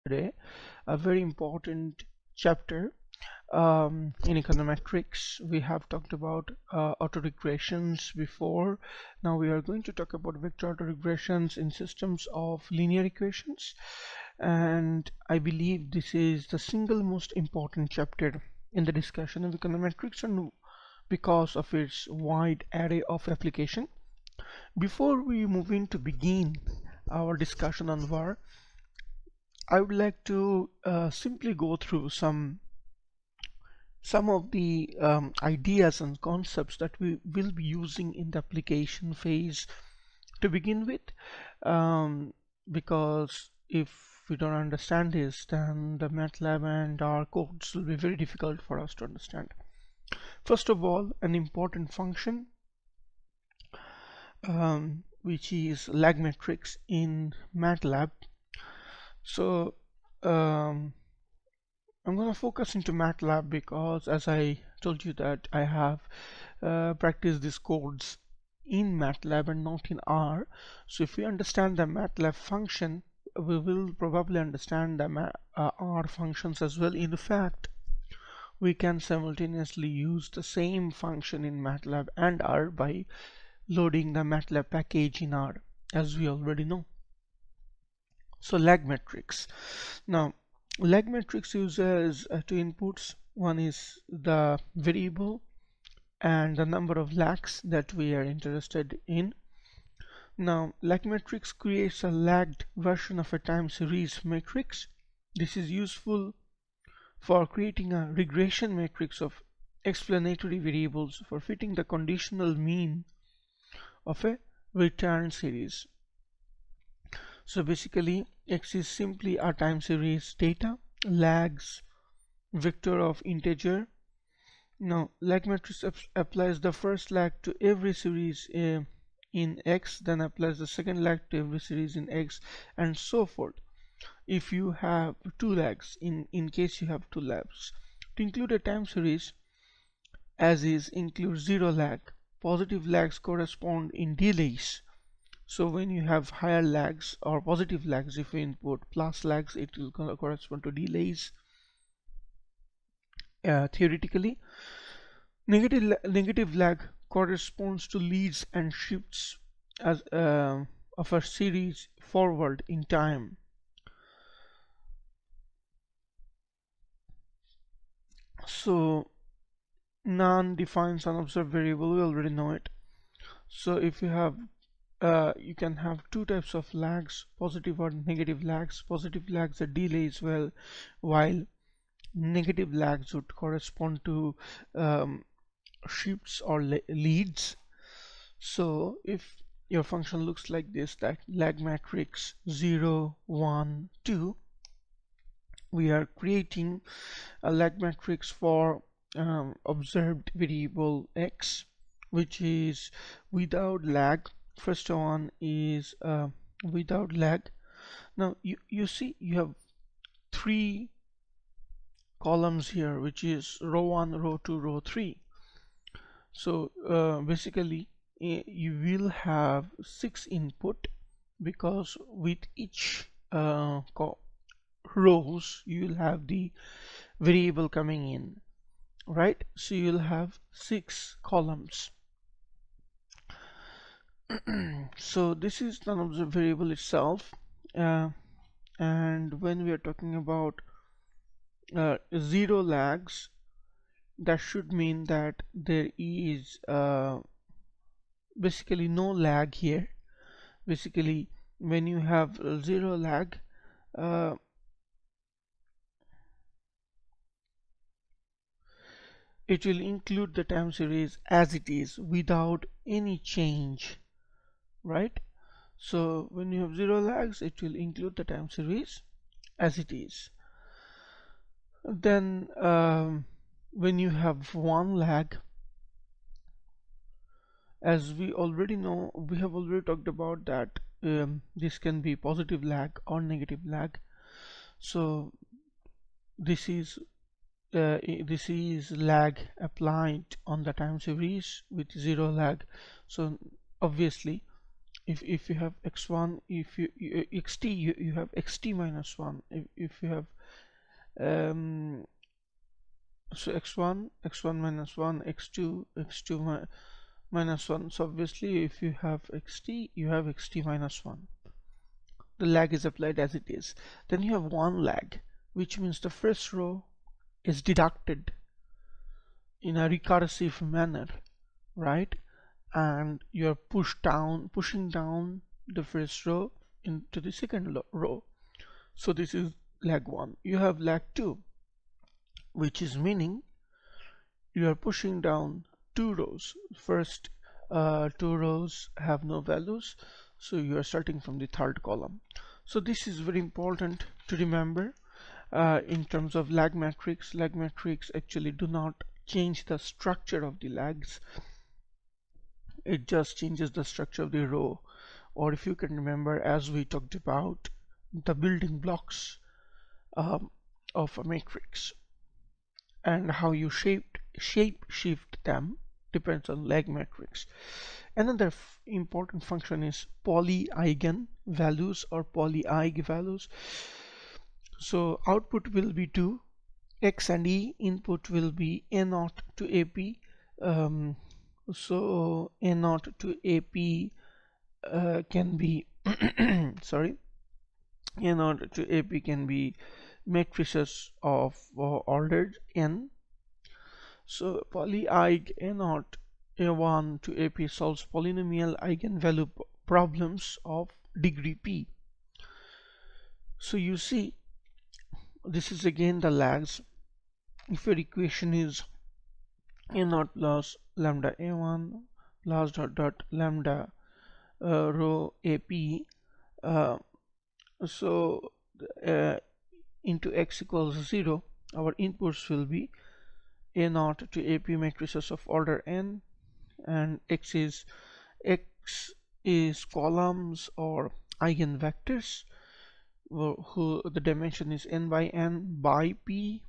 today a very important chapter in econometrics. We have talked about autoregressions before. Now we are going to talk about vector autoregressions in systems of linear equations, and I believe this is the single most important chapter in the discussion of econometrics, and because of its wide array of application. Before we move in to begin our discussion on VAR, I would like to simply go through some of the ideas and concepts that we will be using in the application phase to begin with, because if we don't understand this, then the MATLAB and our codes will be very difficult for us to understand. First of all, an important function which is lag matrix in MATLAB. So I'm going to focus into MATLAB because, as I told you, that I have practiced these codes in MATLAB and not in R. So if we understand the MATLAB function, we will probably understand the R functions as well. In fact, we can simultaneously use the same function in MATLAB and R by loading the MATLAB package in R, as we already know. So lag matrix. Now lag matrix uses two inputs. One is the variable and the number of lags that we are interested in. Now lag matrix creates a lagged version of a time series matrix. This is useful for creating a regression matrix of explanatory variables for fitting the conditional mean of a return series. So basically, X is simply a time series data, lags, vector of integer. Now lag matrix applies the first lag to every series in X, then applies the second lag to every series in X, and so forth. If you have two lags, in case you have two lags, to include a time series, as is include zero lag. Positive lags correspond in delays. So when you have higher lags or positive lags, if you input plus lags, it will correspond to delays. Theoretically, negative lag corresponds to leads and shifts as of a series forward in time. So none defines unobserved variable. We already know it. So if you have you can have two types of lags, positive or negative lags. Positive lags are delays, while negative lags would correspond to shifts or leads. So if your function looks like this, that lag matrix 0, 1, 2, we are creating a lag matrix for observed variable X, which is without lag. First one is without lag. Now you see you have three columns here, which is row 1, row 2, row 3. So basically you will have 6 input, because with each rows you will have the variable coming in, right? So you will have 6 columns. So this is the unobserved variable itself, and when we are talking about zero lags, that should mean that there is basically no lag here. Basically, when you have zero lag, it will include the time series as it is without any change, right? So when you have zero lags, it will include the time series as it is. Then when you have one lag, as we already know, we have already talked about that this can be positive lag or negative lag. So this is lag applied on the time series with zero lag. So obviously if you have x1, if you xt, you have xt minus 1. If you have so x1 minus 1, x2 minus 1. So obviously if you have xt, you have xt minus 1. The lag is applied as it is. Then you have one lag, which means the first row is deducted in a recursive manner, right? And you're pushing down the first row into the second row. So this is lag 1. You have lag 2, which is meaning you are pushing down 2 rows. First 2 rows have no values, so you are starting from the third column. So this is very important to remember in terms of lag matrix. Lag matrix actually do not change the structure of the lags. It just changes the structure of the row, or if you can remember, as we talked about, the building blocks of a matrix, and how you shape shift them depends on lag matrix. Another important function is poly-eigen values or poly-eig values. So output will be 2, x and e. Input will be a0 to ap. So a0 to ap can be sorry, a0 to ap can be matrices of ordered n. So poly-eig a0 a1 to ap solves polynomial eigenvalue problems of degree p. So you see, this is again the lags. If your equation is a0 plus lambda a1 plus dot lambda row ap, so into x equals 0, our inputs will be a0 to ap matrices of order n, and x is columns or eigenvectors who the dimension is n by n by p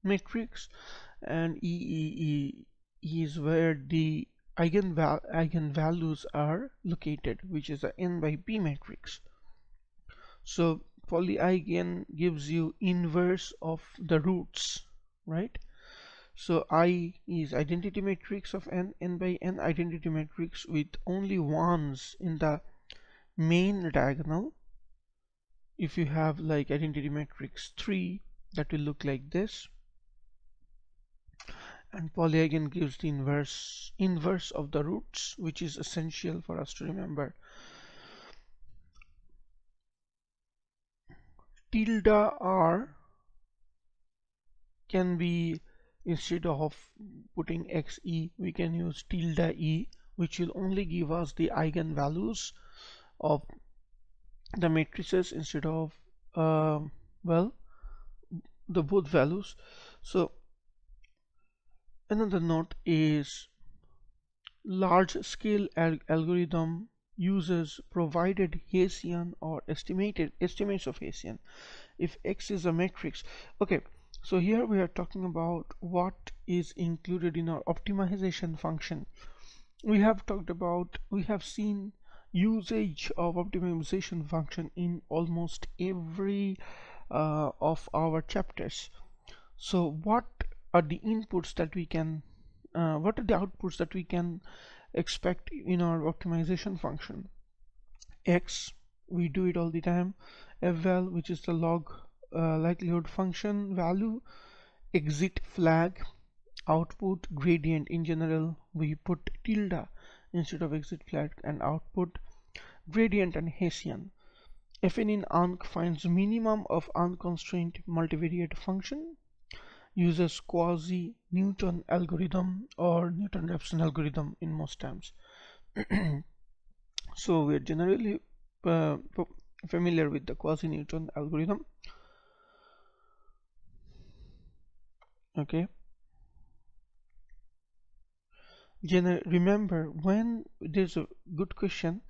matrix, and e is where the eigenvalues are located, which is a n by p matrix. So polyeigen gives you inverse of the roots, right? So I is identity matrix of n by n identity matrix with only ones in the main diagonal. If you have like identity matrix 3, that will look like this. And polyeigen gives the inverse of the roots, which is essential for us to remember. Tilde r can be, instead of putting xe, we can use tilde e, which will only give us the eigenvalues of the matrices instead of well, the both values. So another note is large scale algorithm uses provided Hessian or estimates of Hessian if x is a matrix. Okay, so here we are talking about what is included in our optimization function. We have seen usage of optimization function in almost every of our chapters. So what are the inputs that we can what are the outputs that we can expect in our optimization function? X, we do it all the time. Fval, which is the log likelihood function value. Exit flag. Output gradient. In general, we put tilde instead of exit flag and output. Gradient and Hessian. Fn in unc finds minimum of unconstrained multivariate function. Uses quasi-Newton algorithm or Newton-Raphson algorithm in most times. So we are generally familiar with the quasi-Newton algorithm. Okay. Remember, when there's a good question,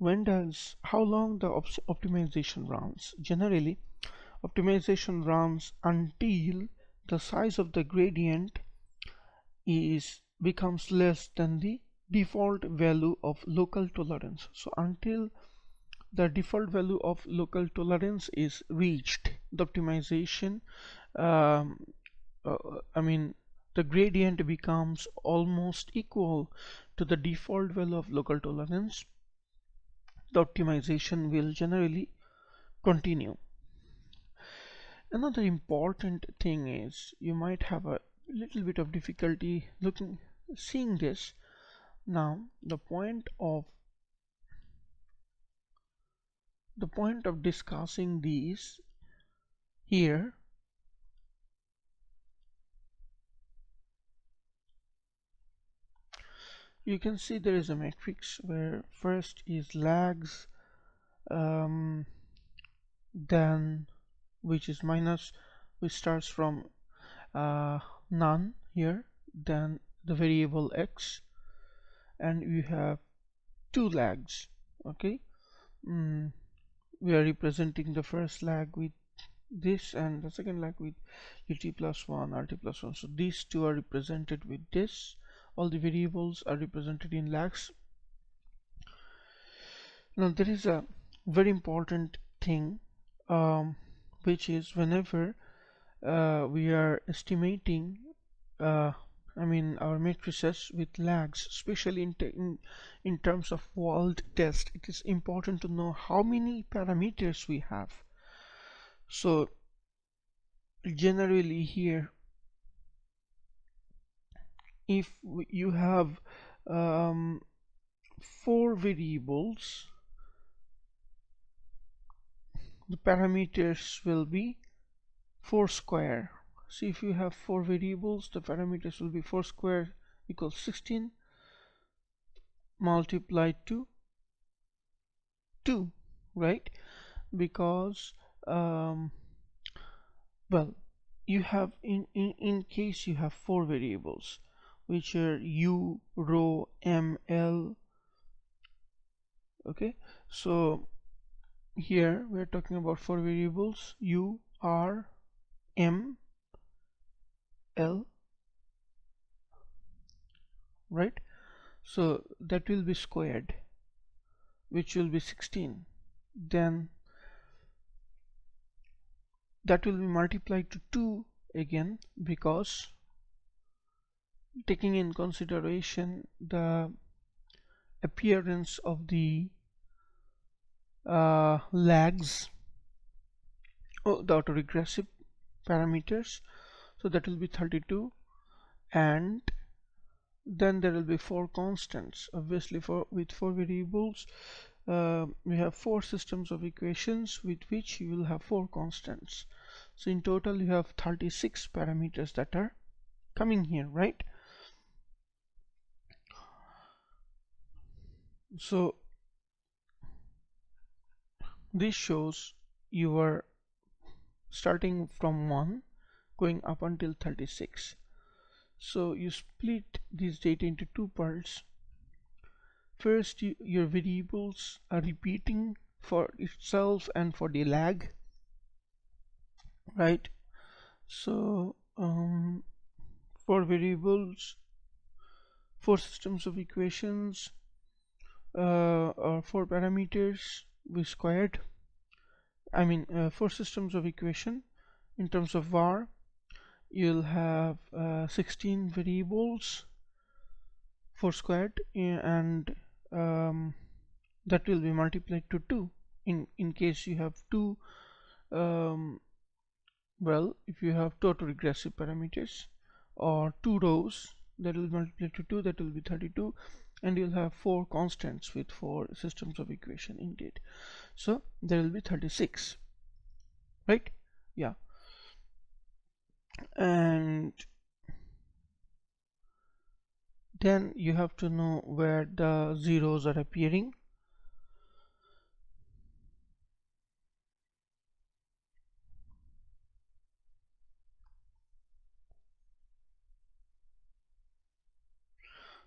how long the optimization runs? Generally, optimization runs until the size of the gradient becomes less than the default value of local tolerance. So until the default value of local tolerance is reached, the optimization um, I mean the gradient becomes almost equal to the default value of local tolerance. The optimization will generally continue. Another important thing is you might have a little bit of difficulty seeing this. Now the point of discussing these here, you can see there is a matrix where first is lags, then which is minus, which starts from none here, then the variable x, and you have two lags. Okay, we are representing the first lag with this and the second lag with ut plus 1, rt plus 1. So these two are represented with this. All the variables are represented in lags. Now there is a very important thing, which is whenever we are estimating our matrices with lags, especially in terms of walled test, it is important to know how many parameters we have. So generally here, if you have 4 variables, the parameters will be 4 square. So if you have 4 variables, the parameters will be 4 square equals 16 multiplied to 2, right? Because well, you have in case you have 4 variables, which are u, rho, m, l. Okay, so here we're talking about 4 variables: u, r, m, l, right? So that will be squared, which will be 16. Then that will be multiplied to 2 again, because taking in consideration the appearance of the lags, the autoregressive parameters, so that will be 32, and then there will be 4 constants. Obviously with 4 variables, we have 4 systems of equations with which you will have 4 constants. So in total you have 36 parameters that are coming here, right? So this shows you are starting from 1 going up until 36. So you split this data into 2 parts. First, your variables are repeating for itself and for the lag, right? So 4 variables, 4 systems of equations, or 4 parameters we squared. 4 systems of equation. In terms of VAR, you'll have 16 variables, 4 squared, and that will be multiplied to 2 in case you have 2 if you have two autoregressive parameters or 2 rows, that will multiply to 2, that will be 32, and you'll have 4 constants with 4 systems of equation indeed. So there will be 36, right? Yeah. And then you have to know where the zeros are appearing.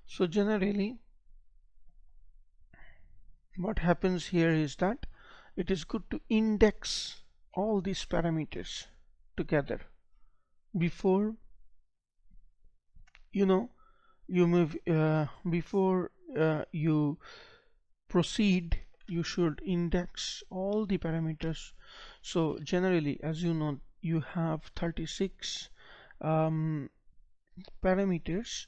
So generally what happens here is that it is good to index all these parameters together before you move before you proceed, you should index all the parameters. So generally, as you know, you have 36 parameters.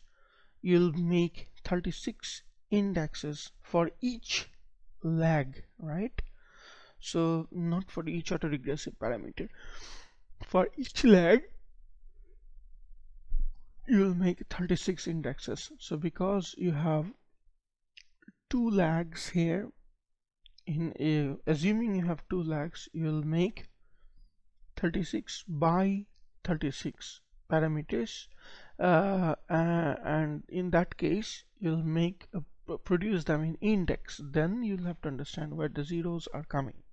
You'll make 36 indexes for each lag, right? So not for each autoregressive parameter, for each lag you'll make 36 indexes. So because you have two lags here, assuming you have two lags, you'll make 36 by 36 parameters, and in that case you'll make produce them in index. Then you'll have to understand where the zeros are coming.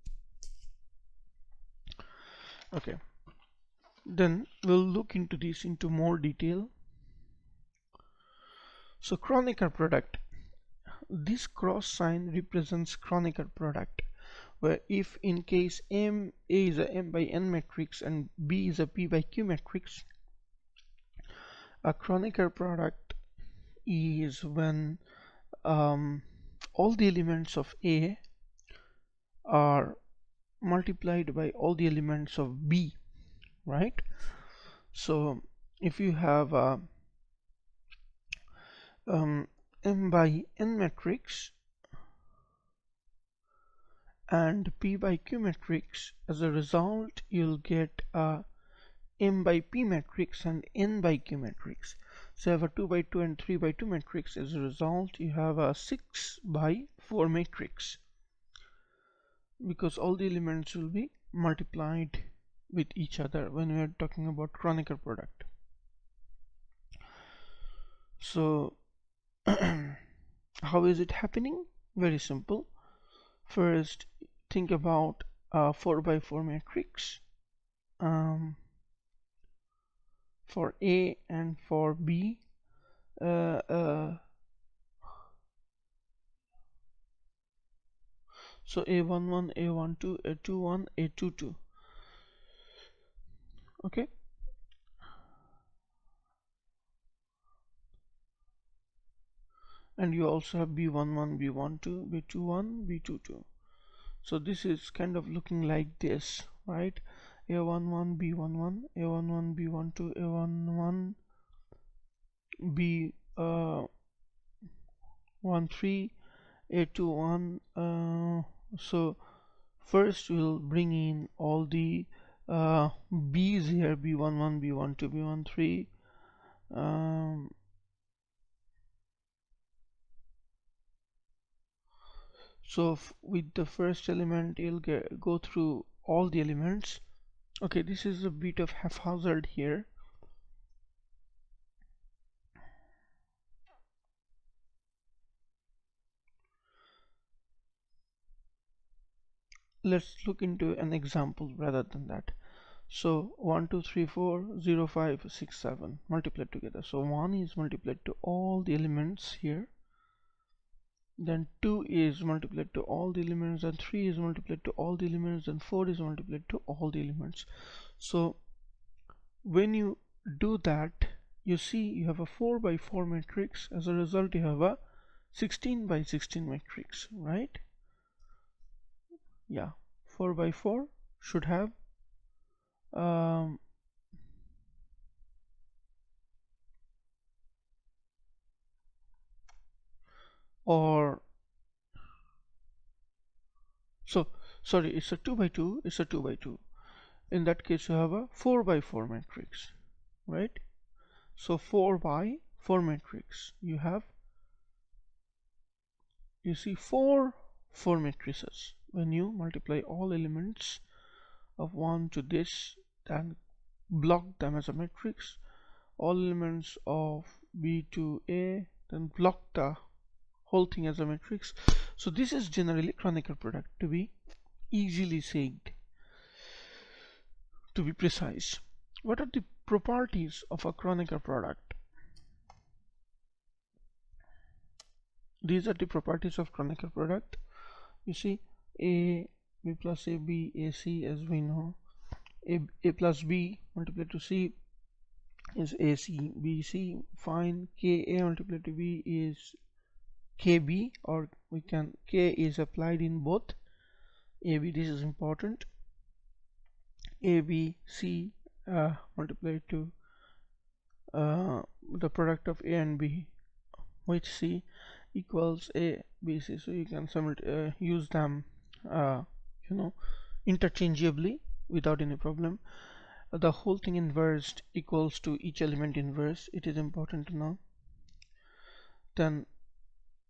Okay, then we'll look into this into more detail. So Kronecker product, this cross sign represents Kronecker product, where if in case M A is a M by N matrix and B is a P by Q matrix, a Kronecker product is when all the elements of A are multiplied by all the elements of B, right? So if you have a M by N matrix and P by Q matrix, as a result you'll get a M by P matrix and N by Q matrix. So you have a 2 by 2 and 3 by 2 matrix. As a result you have a 6 by 4 matrix, because all the elements will be multiplied with each other when we are talking about Kronecker product. So how is it happening? Very simple. First, think about a 4 by 4 matrix for A and for B. So A11, A12, A21, A22. Okay. And you also have B11, B12, B21, B22. So this is kind of looking like this, right? A11, B11, A11, B12, A11, B13, A21. So first we'll bring in all the B's here, B11, B12, B13. So with the first element you'll go through all the elements. Okay, this is a bit of haphazard here. Let's look into an example rather than that. So 1 2 3 4 0 5 6 7 multiplied together. So 1 is multiplied to all the elements here, then 2 is multiplied to all the elements, and 3 is multiplied to all the elements, and 4 is multiplied to all the elements. So when you do that, you see you have a 4 by 4 matrix. As a result you have a 16 by 16 matrix, right? Yeah, 4 by 4 should have or so sorry, it's a 2 by 2, it's a 2 by 2. In that case you have a 4 by 4 matrix, right? So 4 by 4 matrix, you see 4 matrices. When you multiply all elements of 1 to this, then block them as a matrix, all elements of B to A, then block the whole thing as a matrix. So this is generally Kronecker product, to be easily said, to be precise. What are the properties of a Kronecker product? These are the properties of Kronecker product. You see, A, B plus A, B, A, C, as we know. A plus B multiplied to C is AC. BC, fine. KA multiplied to B is KB, or we can, K is applied in both. AB, this is important. ABC multiplied to the product of A and B with C equals A, B, C. So you can use them interchangeably without any problem. The whole thing inversed equals to each element inverse. It is important to know. Then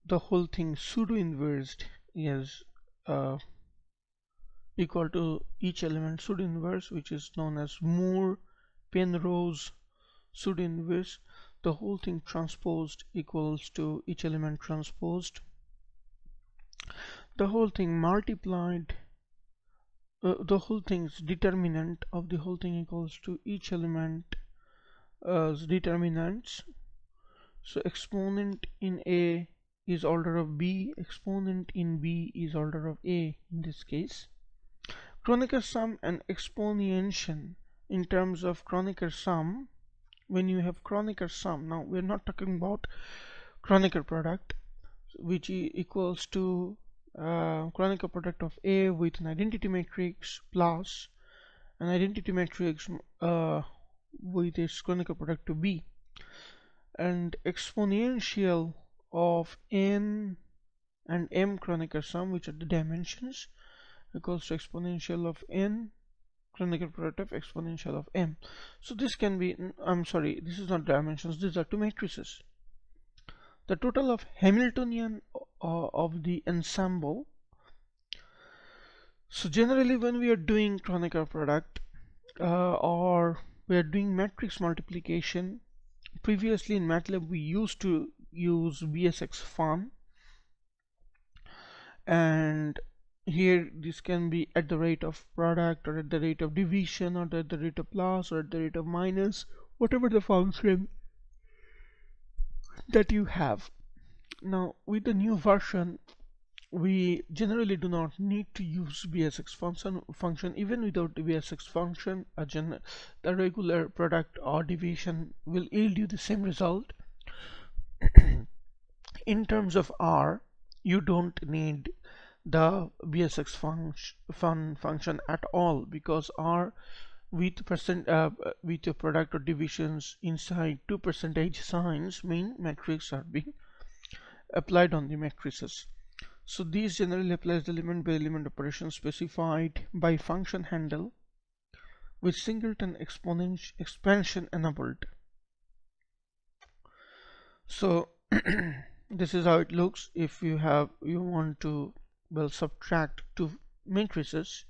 the whole thing pseudo inversed is equal to each element pseudo inverse, which is known as Moore-Penrose pseudo inverse. The whole thing transposed equals to each element transposed. The whole thing multiplied, the whole thing's determinant of the whole thing equals to each element determinants. So exponent in A is order of B, exponent in B is order of A in this case. Kronecker sum and exponentiation. In terms of Kronecker sum, when you have Kronecker sum, now we're not talking about Kronecker product, which equals to Kronecker product of A with an identity matrix plus an identity matrix with its Kronecker product to B, and exponential of n and m Kronecker sum, which are the dimensions, equals to exponential of n Kronecker product of exponential of m. So this can be, I'm sorry, this is not dimensions, these are two matrices. The total of Hamiltonian of the ensemble. So generally when we are doing Kronecker product or we are doing matrix multiplication, previously in MATLAB we used to use BSX fun, and here this can be at the rate of product or at the rate of division or at the rate of plus or at the rate of minus, whatever the function that you have. Now with the new version we generally do not need to use BSX function. Even without the BSX function, the regular product or division will yield you the same result. In terms of R, you don't need the BSX function at all, because R with your product or divisions inside 2 percentage signs mean matrix are being applied on the matrices. So these generally applies the element by element operation specified by function handle with singleton expansion enabled. So this is how it looks. If you want to subtract two matrices,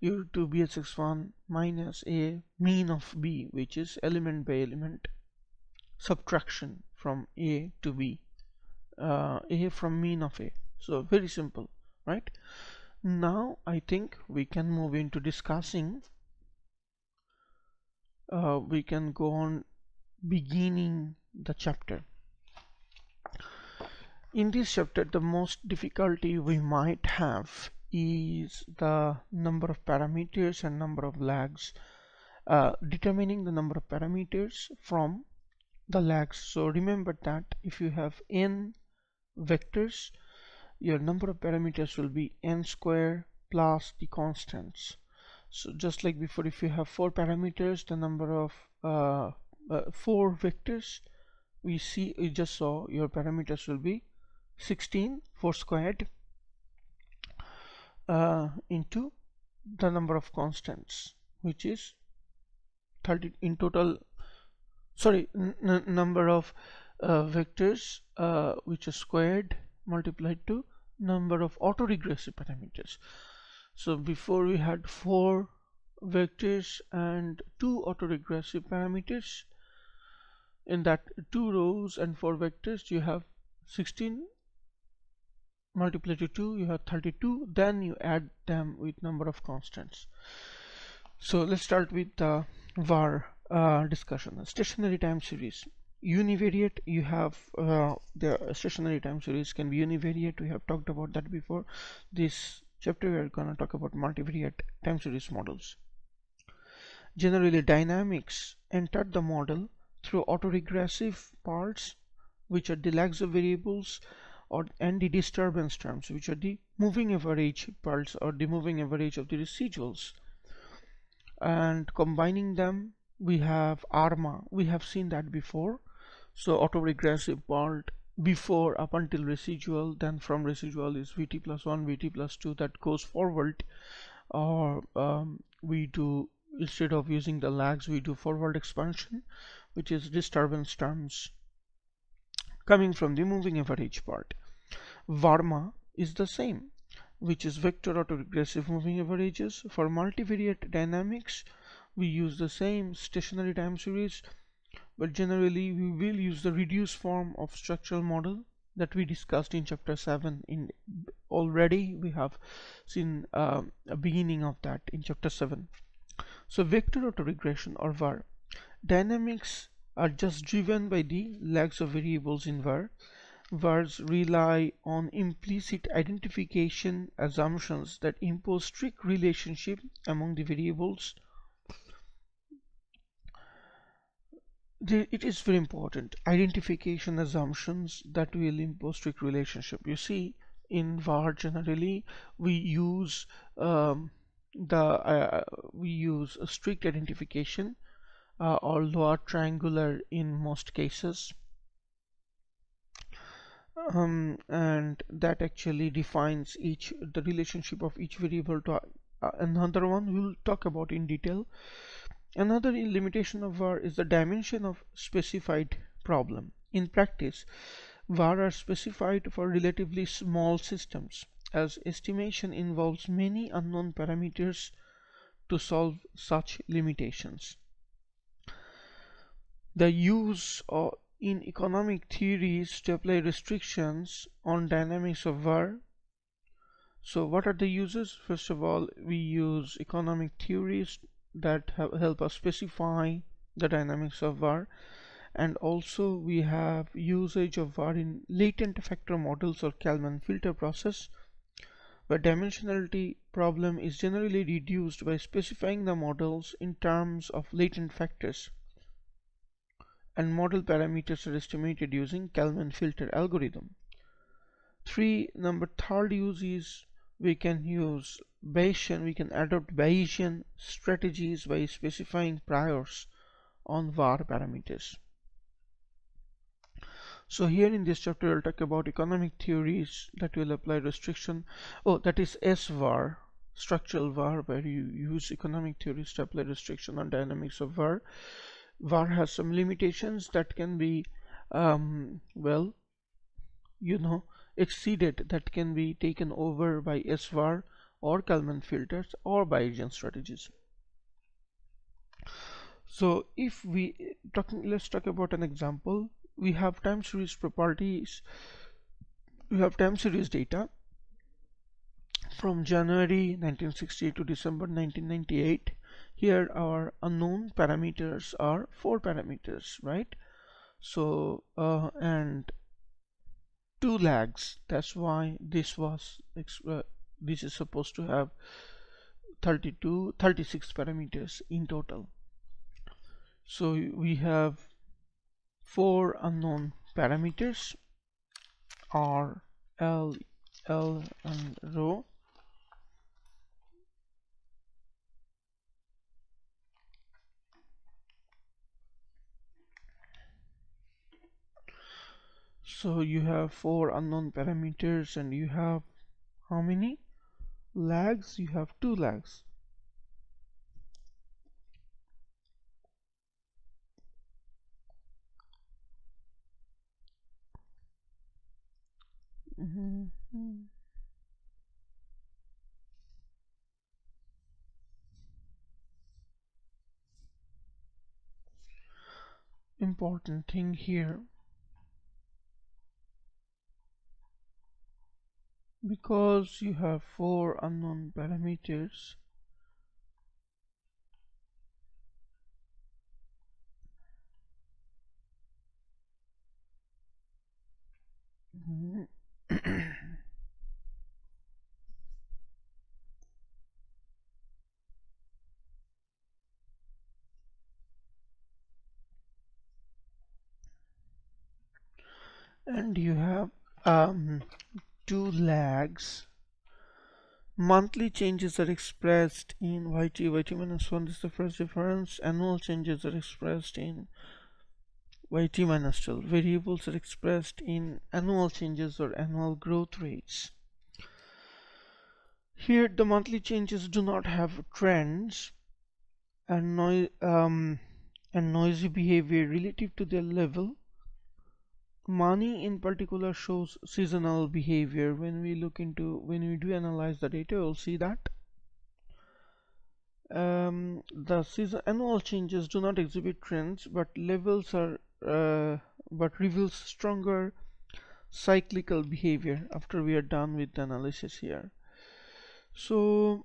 you do BSX1 minus A mean of B, which is element by element subtraction from A to B, A from mean of A. So very simple, right? Now I think we can move into discussing, we can go on beginning the chapter. In this chapter, the most difficulty we might have is the number of parameters and number of lags, determining the number of parameters from the lags. So remember that if you have n vectors, your number of parameters will be n square plus the constants. So just like before, if you have 4 parameters, the number of 4 vectors, we just saw your parameters will be 16, 4 squared into the number of constants, which is 30 in total. Sorry, number of vectors which is squared multiplied to number of autoregressive parameters. So before we had 4 vectors and 2 autoregressive parameters. In that 2 rows and 4 vectors, you have 16 multiplied to 2, you have 32. Then you add them with number of constants. So let's start with the VAR discussion. Stationary time series. Univariate, you have the stationary time series can be univariate. We have talked about that before. This chapter we are going to talk about multivariate time series models. Generally dynamics entered the model through autoregressive parts, which are the legs of variables, and the disturbance terms, which are the moving average parts or the moving average of the residuals. And combining them, we have ARMA. We have seen that before. So autoregressive part before up until residual, then from residual is Vt plus 1, Vt plus 2 that goes forward, or we do, instead of using the lags, we do forward expansion, which is disturbance terms coming from the moving average part. VARMA is the same, which is vector autoregressive moving averages. For multivariate dynamics, we use the same stationary time series, but generally we will use the reduced form of structural model that we discussed in chapter 7. In already we have seen a beginning of that in chapter 7. So vector autoregression, or VAR, dynamics are just driven by the legs of variables in VAR. VARs rely on implicit identification assumptions that impose strict relationship among the variables. It is very important, identification assumptions that will impose strict relationship. You see, in VAR generally we use we use a strict identification, although are triangular in most cases, and that actually defines the relationship of each variable to another one we'll talk about in detail. Another limitation of VAR is the dimension of specified problem. In practice, VAR are specified for relatively small systems, as estimation involves many unknown parameters to solve such limitations. The use in economic theories to apply restrictions on dynamics of VAR. So what are the uses? First of all, we use economic theories that help us specify the dynamics of VAR, and also we have usage of VAR in latent factor models or Kalman filter process, where dimensionality problem is generally reduced by specifying the models in terms of latent factors, and model parameters are estimated using Kalman filter algorithm. Third use is we can adopt Bayesian strategies by specifying priors on VAR parameters. So here in this chapter I'll talk about economic theories that will apply restriction. That is SVAR, structural VAR, where you use economic theories to apply restriction on dynamics of VAR. VAR has some limitations that can be exceeded, that can be taken over by SVAR or Kalman filters or Bayesian strategies. So if let's talk about an example. We have time series properties. We have time series data from January 1968 to December 1998. Here our unknown parameters are 4 parameters, right? So and 2 lags. That's why this is supposed to have 36 parameters in total. So we have 4 unknown parameters, R, L, and rho. So you have 4 unknown parameters, and you have how many lags? You have 2 lags. Important thing here, because you have 4 unknown parameters, and you have two lags. Monthly changes are expressed in yt minus 1. This is the first difference. Annual changes are expressed in yt minus 12. Variables are expressed in annual changes or annual growth rates. Here the monthly changes do not have trends and noisy behavior relative to their level. Money in particular shows seasonal behavior. When we do analyze the data, we'll see that the annual changes do not exhibit trends, but reveals stronger cyclical behavior after we are done with the analysis here. So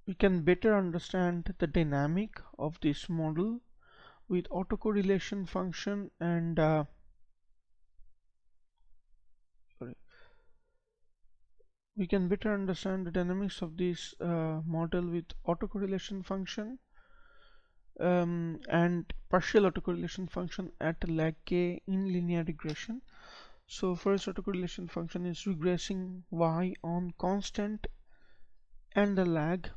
we can better understand the dynamic of this model with autocorrelation function and we can better understand the dynamics of this model with autocorrelation function and partial autocorrelation function at lag k in linear regression. So first autocorrelation function is regressing y on constant and the lag.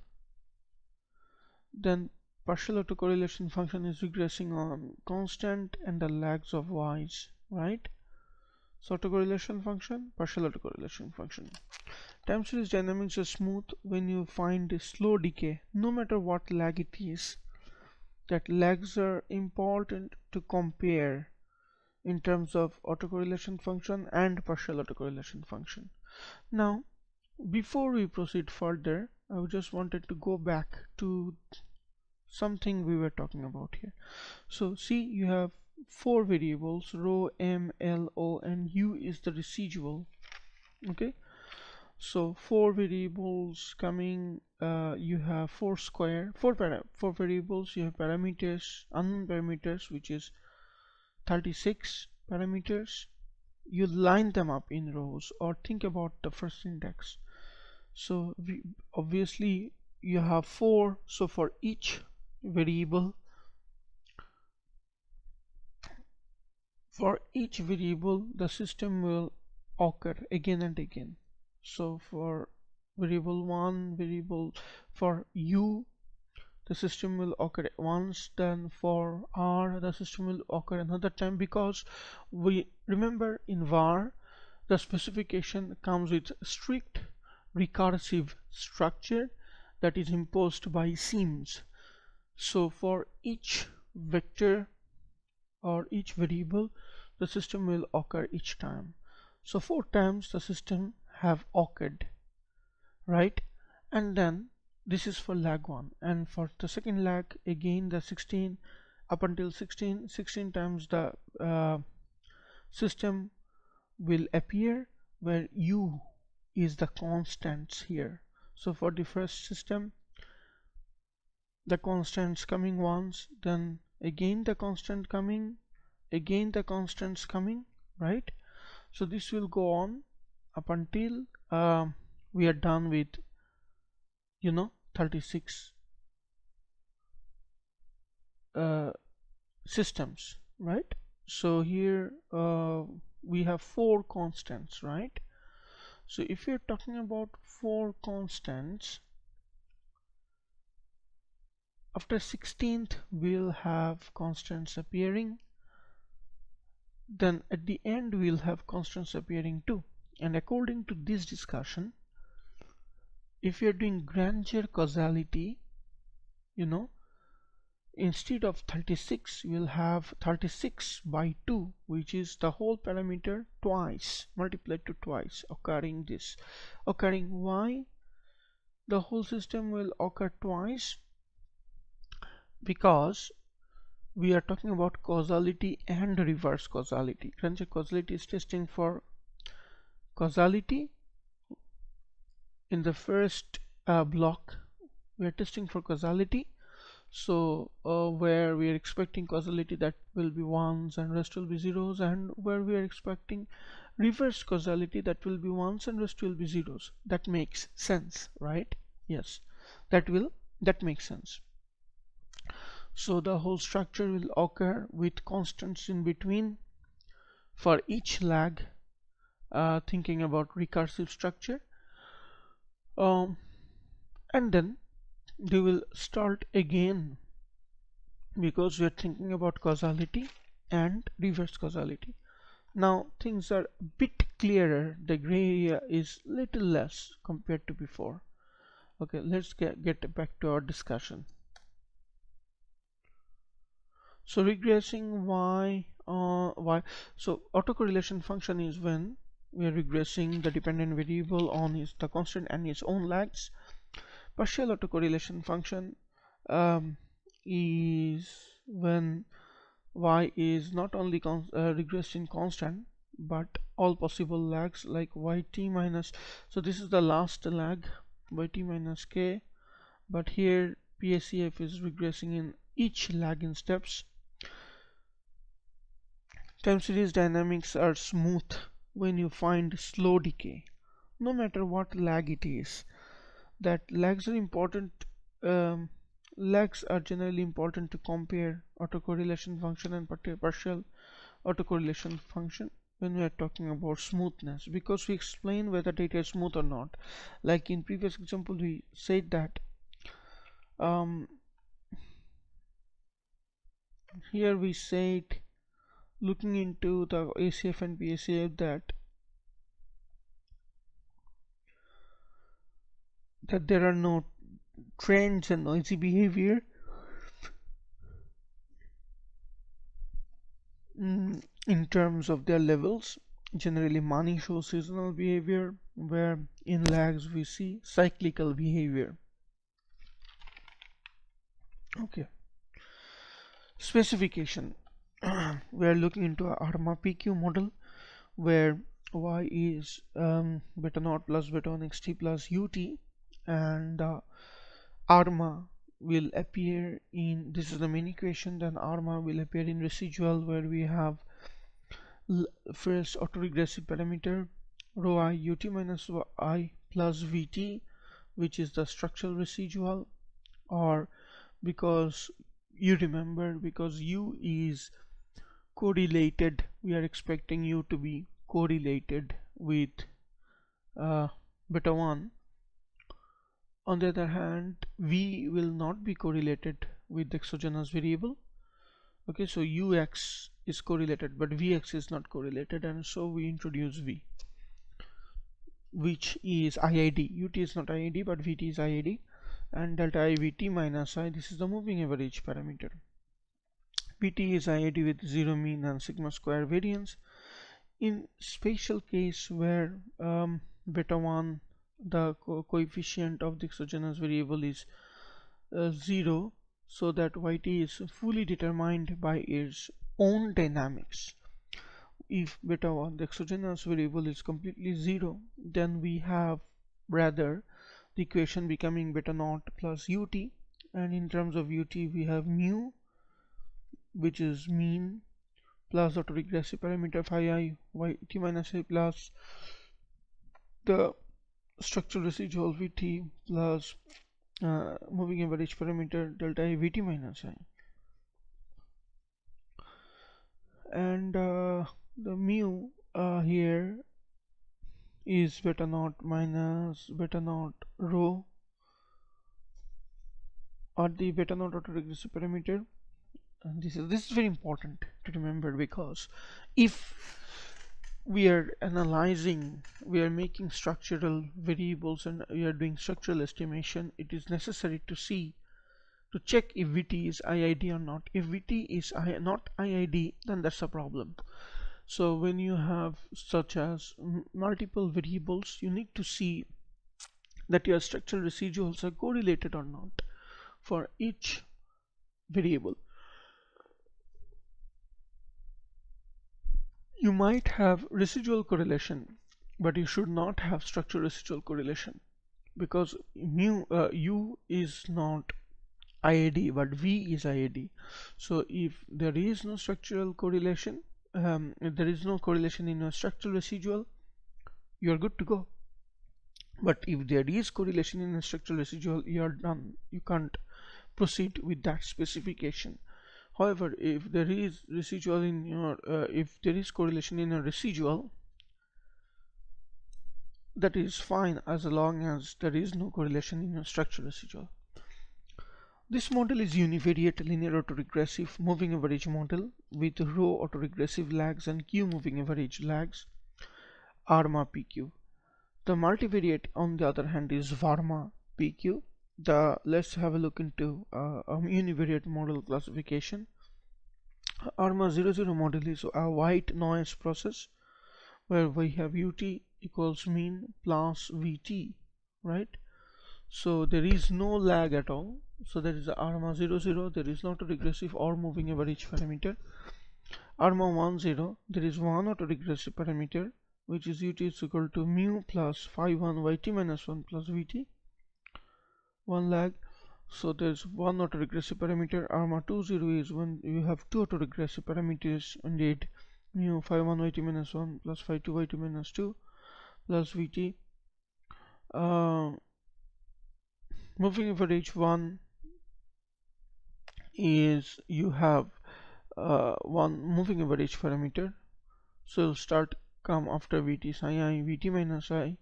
Then partial autocorrelation function is regressing on constant and the lags of y's, right? So autocorrelation function, partial autocorrelation function. Time series dynamics are smooth when you find a slow decay, no matter what lag it is. That lags are important to compare in terms of autocorrelation function and partial autocorrelation function. Now, before we proceed further, I just wanted to go back to something we were talking about here. So see, you have four variables, rho, m, l, o, and u is the residual. Okay, so four variables coming, you have four variables. You have parameters, unknown parameters, which is 36 parameters. You line them up in rows, or think about the first index. So obviously you have four, so for each variable the system will occur again and again. So for variable 1, for u, the system will occur once, then for r the system will occur another time, because we remember in VAR the specification comes with strict recursive structure that is imposed by seams. So for each vector or each variable the system will occur each time. So 4 times the system have occurred, right? And then this is for lag 1, and for the second lag again the 16 up until 16 times the system will appear, where u is the constants here. So for the first system the constants coming once, then again the constant coming, again the constants coming, right? So this will go on up until we are done with 36 systems, right? So here we have 4 constants, right? So if you're talking about 4 constants, after 16th we'll have constants appearing, then at the end we'll have constants appearing too. And according to this discussion, if you're doing grandeur causality, instead of 36 we'll have 36 by 2, which is the whole parameter twice, multiplied to twice, occurring why the whole system will occur twice? Because we are talking about causality and reverse causality. Grandeur causality is testing for causality. In the first block we are testing for causality, so where we are expecting causality that will be ones and rest will be zeros, and where we are expecting reverse causality that will be ones and rest will be zeros. That makes sense, right? Yes, that makes sense. So the whole structure will occur with constants in between for each lag, thinking about recursive structure, and then they will start again because we are thinking about causality and reverse causality. Now things are a bit clearer, the gray area is little less compared to before. Okay, let's get back to our discussion. So regressing why so autocorrelation function is when we are regressing the dependent variable on the constant and its own lags. Partial autocorrelation function is when y is not only regressed in constant but all possible lags like yt minus, so this is the last lag, yt minus k, but here PACF is regressing in each lag in steps. Time series dynamics are smooth when you find slow decay, no matter what lag it is. That lags are important. Lags are generally important to compare autocorrelation function and partial autocorrelation function when we are talking about smoothness, because we explain whether data is smooth or not. Like in previous example, we said that here we said, looking into the ACF and PACF, that there are no trends and noisy behavior in terms of their levels. Generally money shows seasonal behavior, where in lags we see cyclical behavior. Okay, specification. We are looking into a ARMA PQ model where y is beta naught plus beta 1 xt plus ut, and ARMA will appear in, this is the main equation, then ARMA will appear in residual where we have first autoregressive parameter rho I ut minus I plus vt, which is the structural residual, or because you remember, because u is correlated, we are expecting u to be correlated with beta 1. On the other hand, v will not be correlated with the exogenous variable. Okay, so ux is correlated but vx is not correlated, and so we introduce v, which is IID. ut is not IID but vt is IID, and delta I vt minus I, this is the moving average parameter. vt is IID with zero mean and sigma square variance. In special case where beta 1, the coefficient of the exogenous variable is 0, so that yt is fully determined by its own dynamics. If beta 1, the exogenous variable, is completely 0, then we have rather the equation becoming beta naught plus ut, and in terms of ut we have mu, which is mean, plus the autoregressive parameter phi I yt minus I plus the structural residual vt plus moving average parameter delta I vt minus I, and the mu here is beta naught minus beta naught rho, or the beta naught autoregressive parameter. And this is very important to remember, because if we are analyzing, we are making structural variables and we are doing structural estimation, it is necessary to check if vt is IID or not. If vt is not IID, then that's a problem. So when you have such as multiple variables, you need to see that your structural residuals are correlated or not for each variable. You might have residual correlation, but you should not have structural residual correlation, because u is not IID but v is IID. So if there is no structural correlation, if there is no correlation in your structural residual, you are good to go. But if there is correlation in a structural residual, you are done. You can't proceed with that specification. However, if there is residual in your if there is correlation in a residual, that is fine as long as there is no correlation in a structure residual. This model is univariate linear autoregressive moving average model with rho autoregressive lags and q moving average lags, ARMA PQ. The multivariate on the other hand is VARMA PQ. Let's have a look into a univariate model classification. ARMA 00 model is a white noise process where we have UT equals mean plus VT, right? So there is no lag at all. So there is a ARMA 00, there is not a regressive or moving average parameter. ARMA 10, there is one autoregressive parameter, which is UT is equal to mu plus phi 1 YT minus 1 plus VT, one lag. So there's one autoregressive parameter. ARMA 20 is when you have two autoregressive parameters, indeed mu phi 1 YT minus 1 plus phi 2 YT minus 2 plus VT. Moving average 1 is you have one moving average parameter, so it'll start come after VT psi I, VT minus I,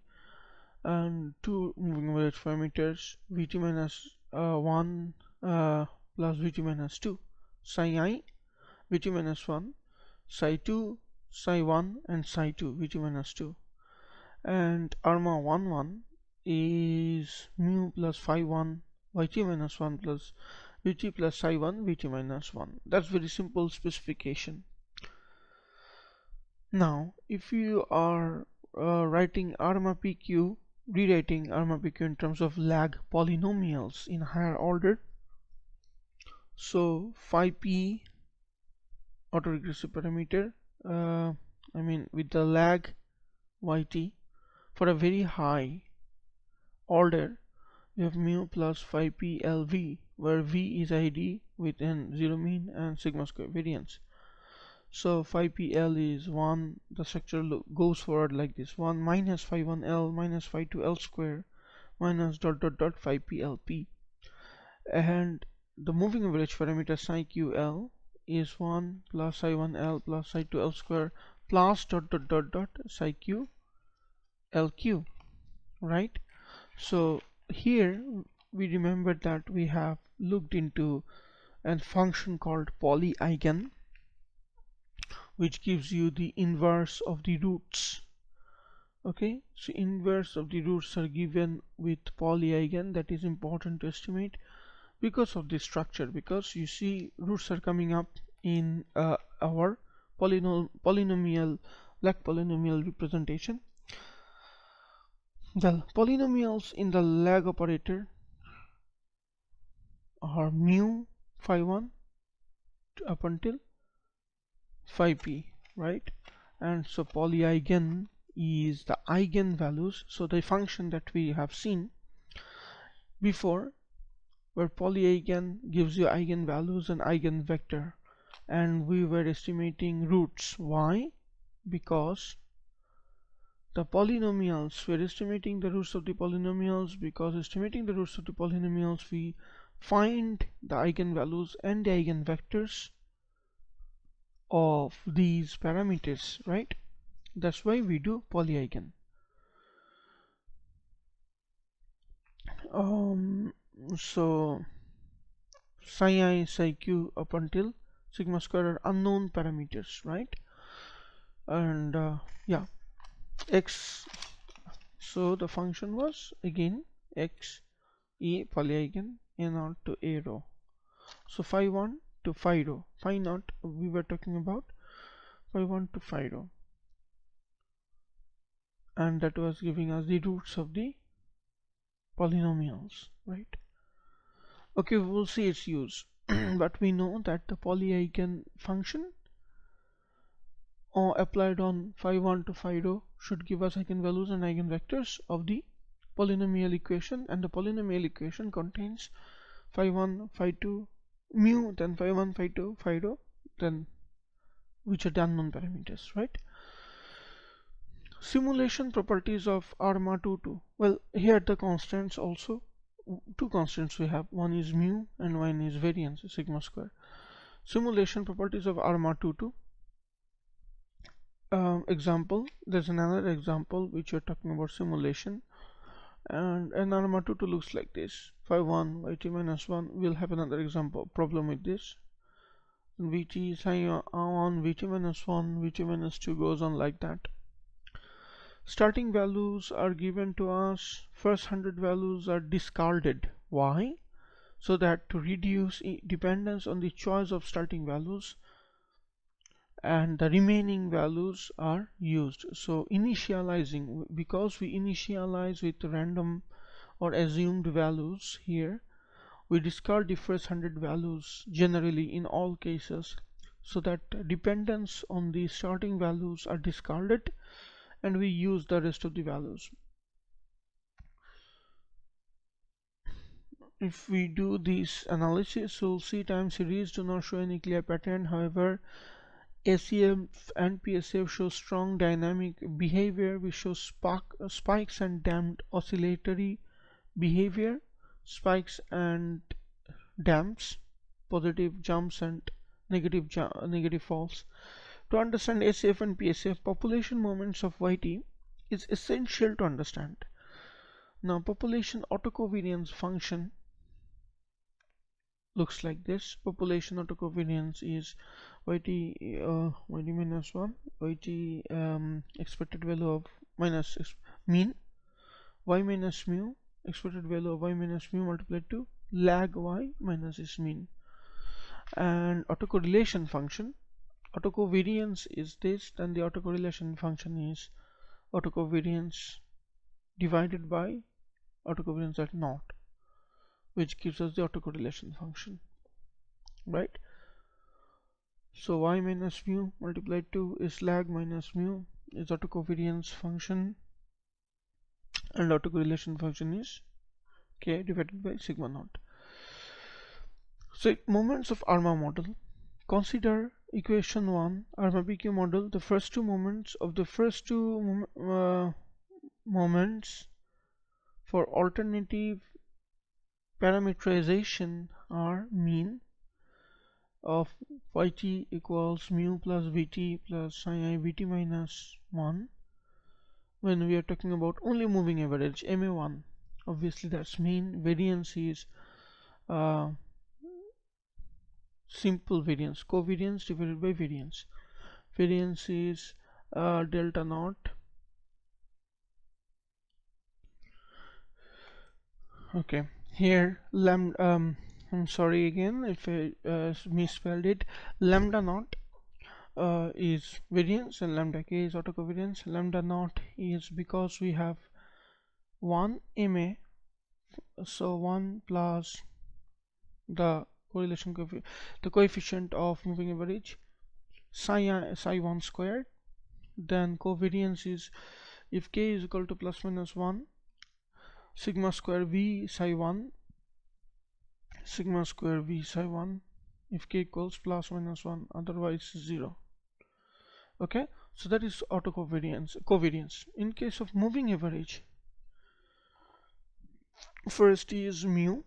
and two moving average parameters, VT minus 1 plus VT minus 2, psi I, VT minus 1, psi 2, psi 1 and psi 2, VT minus 2. And ARMA 11 is mu plus phi 1 YT minus 1 plus VT plus psi 1 VT minus 1. That's very simple specification. Now if you are writing ARMA PQ, rewriting ARMA PQ in terms of lag polynomials in higher order, so phi p autoregressive parameter, I mean with the lag YT for a very high order, you have mu plus phi p LV, where V is ID with n 0 mean and sigma square variance. So phi p L is 1, the structure goes forward like this: 1 minus phi 1 L minus phi 2 L square minus dot dot dot phi p L P. And the moving average parameter psi q L is 1 plus psi 1 L plus psi 2 L square plus dot dot dot dot psi q LQ, right? So here we remember that we have looked into a function called polyeigen, which gives you the inverse of the roots. Okay, so inverse of the roots are given with polyeigen. That is important to estimate because of this structure, because you see roots are coming up in our polynomial lag polynomial representation. The polynomials in the lag operator are mu phi 1 up until phi p, right? And so polyeigen is the eigenvalues, so the function that we have seen before, where polyeigen gives you eigenvalues and eigenvector, and we were estimating roots. Why? Because the polynomials, we're estimating the roots of the polynomials, because estimating the roots of the polynomials we find the eigenvalues and the eigenvectors of these parameters, right? That's why we do polyeigen. So psi I, psi q up until sigma square are unknown parameters, right? And yeah, x, so the function was again x e polyeigen a naught to a rho. So phi 1 to phi rho, phi naught we were talking about, phi 1 to phi rho, and that was giving us the roots of the polynomials, right? Okay, we will see its use. But we know that the polyeigen function applied on phi 1 to phi rho should give us eigenvalues and eigenvectors of the polynomial equation, and the polynomial equation contains phi 1 phi 2 mu, then phi 1 phi 2 phi rho, then which are the unknown parameters, right? Simulation properties of ARMA 22. Well, here the constants also two constants we have. One is mu and one is variance, sigma square. Simulation properties of ARMA 22. Example, there's another example which you're talking about simulation, and an ARMA 22 looks like this. Phi 1 yt minus 1. We'll have another example problem with this. Vt psi 1 vt minus 1 vt minus 2 goes on like that. Starting values are given to us. First 100 values are discarded. Why? So that to reduce dependence on the choice of starting values, and the remaining values are used. So initializing, because we initialize with random or assumed values here, we discard the first 100 values generally in all cases, so that dependence on the starting values are discarded and we use the rest of the values. If we do this analysis, we'll see time series do not show any clear pattern. However, ACF and PSF show strong dynamic behavior. We show spikes and damped oscillatory behavior, spikes and damps, positive jumps and negative falls. To understand ACF and PSF, population moments of YT is essential to understand. Now, population autocovariance function looks like this. Population autocovariance is yt minus 1, yt expected value of minus mean, y minus mu, expected value of y minus mu multiplied to lag y minus its mean. And autocorrelation function, autocovariance is this, then the autocorrelation function is autocovariance divided by autocovariance at naught, which gives us the autocorrelation function, right? So y minus mu multiplied to is lag minus mu is autocovariance function, and autocorrelation function is k divided by sigma naught. So moments of ARMA model. Consider equation 1 ARMA BQ model. The first two moments of the first two moments for alternative parameterization are mean of yt equals mu plus vt plus psi I vt minus 1 when we are talking about only moving average MA1. Obviously that's mean. Variance is simple variance, covariance divided by variance. Variance is delta naught. Okay, here lambda, I'm sorry again if I misspelled it. Lambda naught is variance and lambda k is autocovariance. Lambda naught is because we have 1 MA, so 1 plus the correlation coefficient of moving average psi 1 squared. Then covariance is if k is equal to plus minus 1 sigma square v psi 1, sigma square v psi 1 if k equals plus minus 1, otherwise 0. Okay, so that is covariance. In case of moving average, first is mu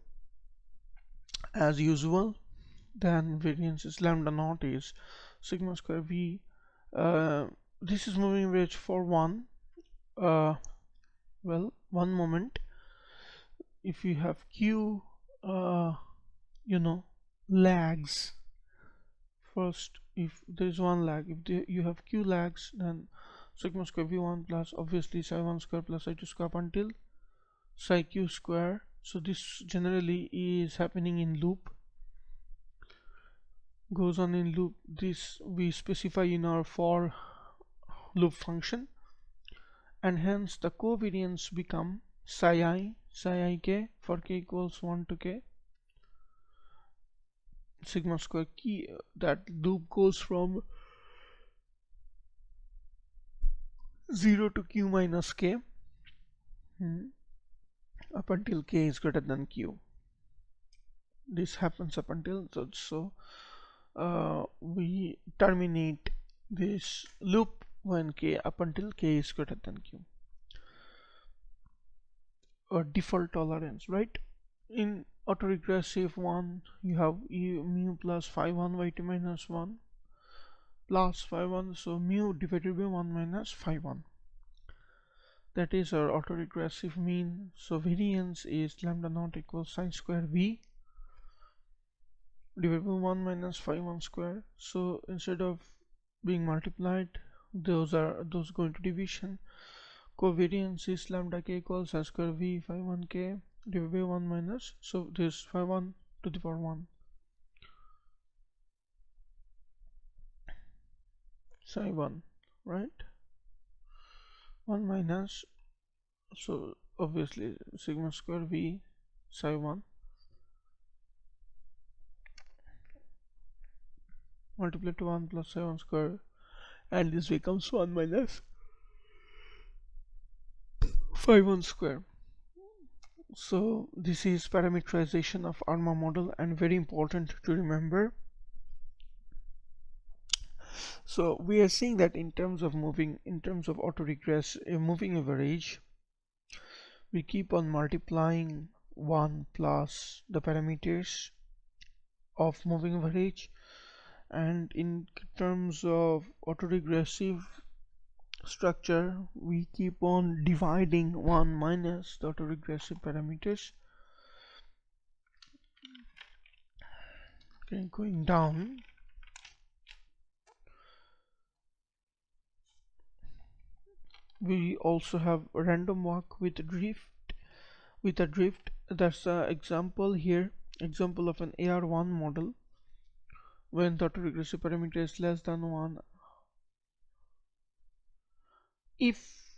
as usual, then variance is lambda naught is sigma square v. This is moving average for one moment. If you have q lags, first if there is one lag, if you have q lags, then sigma square v1 plus obviously psi 1 square plus psi 2 square up until psi q square. So this generally is happening in loop, goes on in loop. This we specify in our for loop function, and hence the covariance become psi I k for k equals 1 to k sigma square key. That loop goes from 0 to q minus k up until k is greater than q. This happens up until we terminate this loop when k up until k is greater than q, or default tolerance, right? in autoregressive one you have mu plus phi 1 y2 minus 1 plus phi 1, so mu divided by 1 minus phi 1. That is our autoregressive mean. So variance is lambda naught equals sine square v divided by 1 minus phi 1 square. So instead of being multiplied, those go into division. Covariance is lambda k equals sine square v phi 1 k divided by 1 minus, so this phi 1 to the power 1 psi 1, right? 1 minus, so obviously sigma square v psi 1 multiplied to 1 plus psi 1 square, and this becomes 1 minus phi 1 square. So this is parameterization of ARMA model, and very important to remember. So we are seeing that in terms of autoregress, moving average, we keep on multiplying 1 plus the parameters of moving average, and in terms of autoregressive structure we keep on dividing 1 minus the autoregressive parameters. Okay, going down, we also have a random walk with a drift. That's an example here, example of an AR1 model when the autoregressive parameter is less than 1. If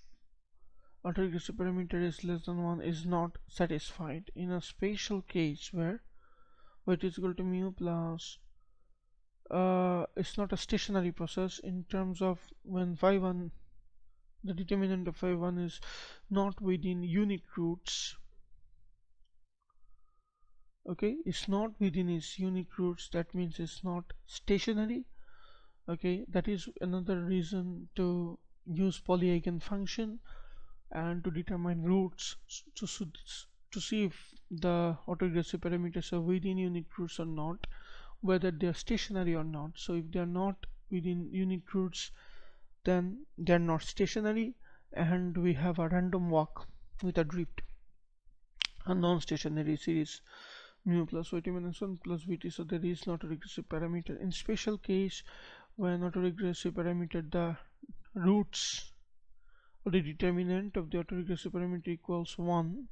autoregressive parameter is less than 1 is not satisfied in a special case where it is equal to mu plus it's not a stationary process, in terms of when phi 1, the determinant of phi 1 is not within unit roots. Okay, it's not within its unit roots, that means it's not stationary. Okay, that is another reason to use polyeigen function and to determine roots to see if the autoregressive parameters are within unit roots or not, whether they are stationary or not. So if they are not within unit roots, then they are not stationary, and we have a random walk with a drift, a non-stationary series mu plus yt minus 1 plus vt. So there is not a regressive parameter. In special case, when autoregressive parameter, the roots or the determinant of the autoregressive parameter equals 1,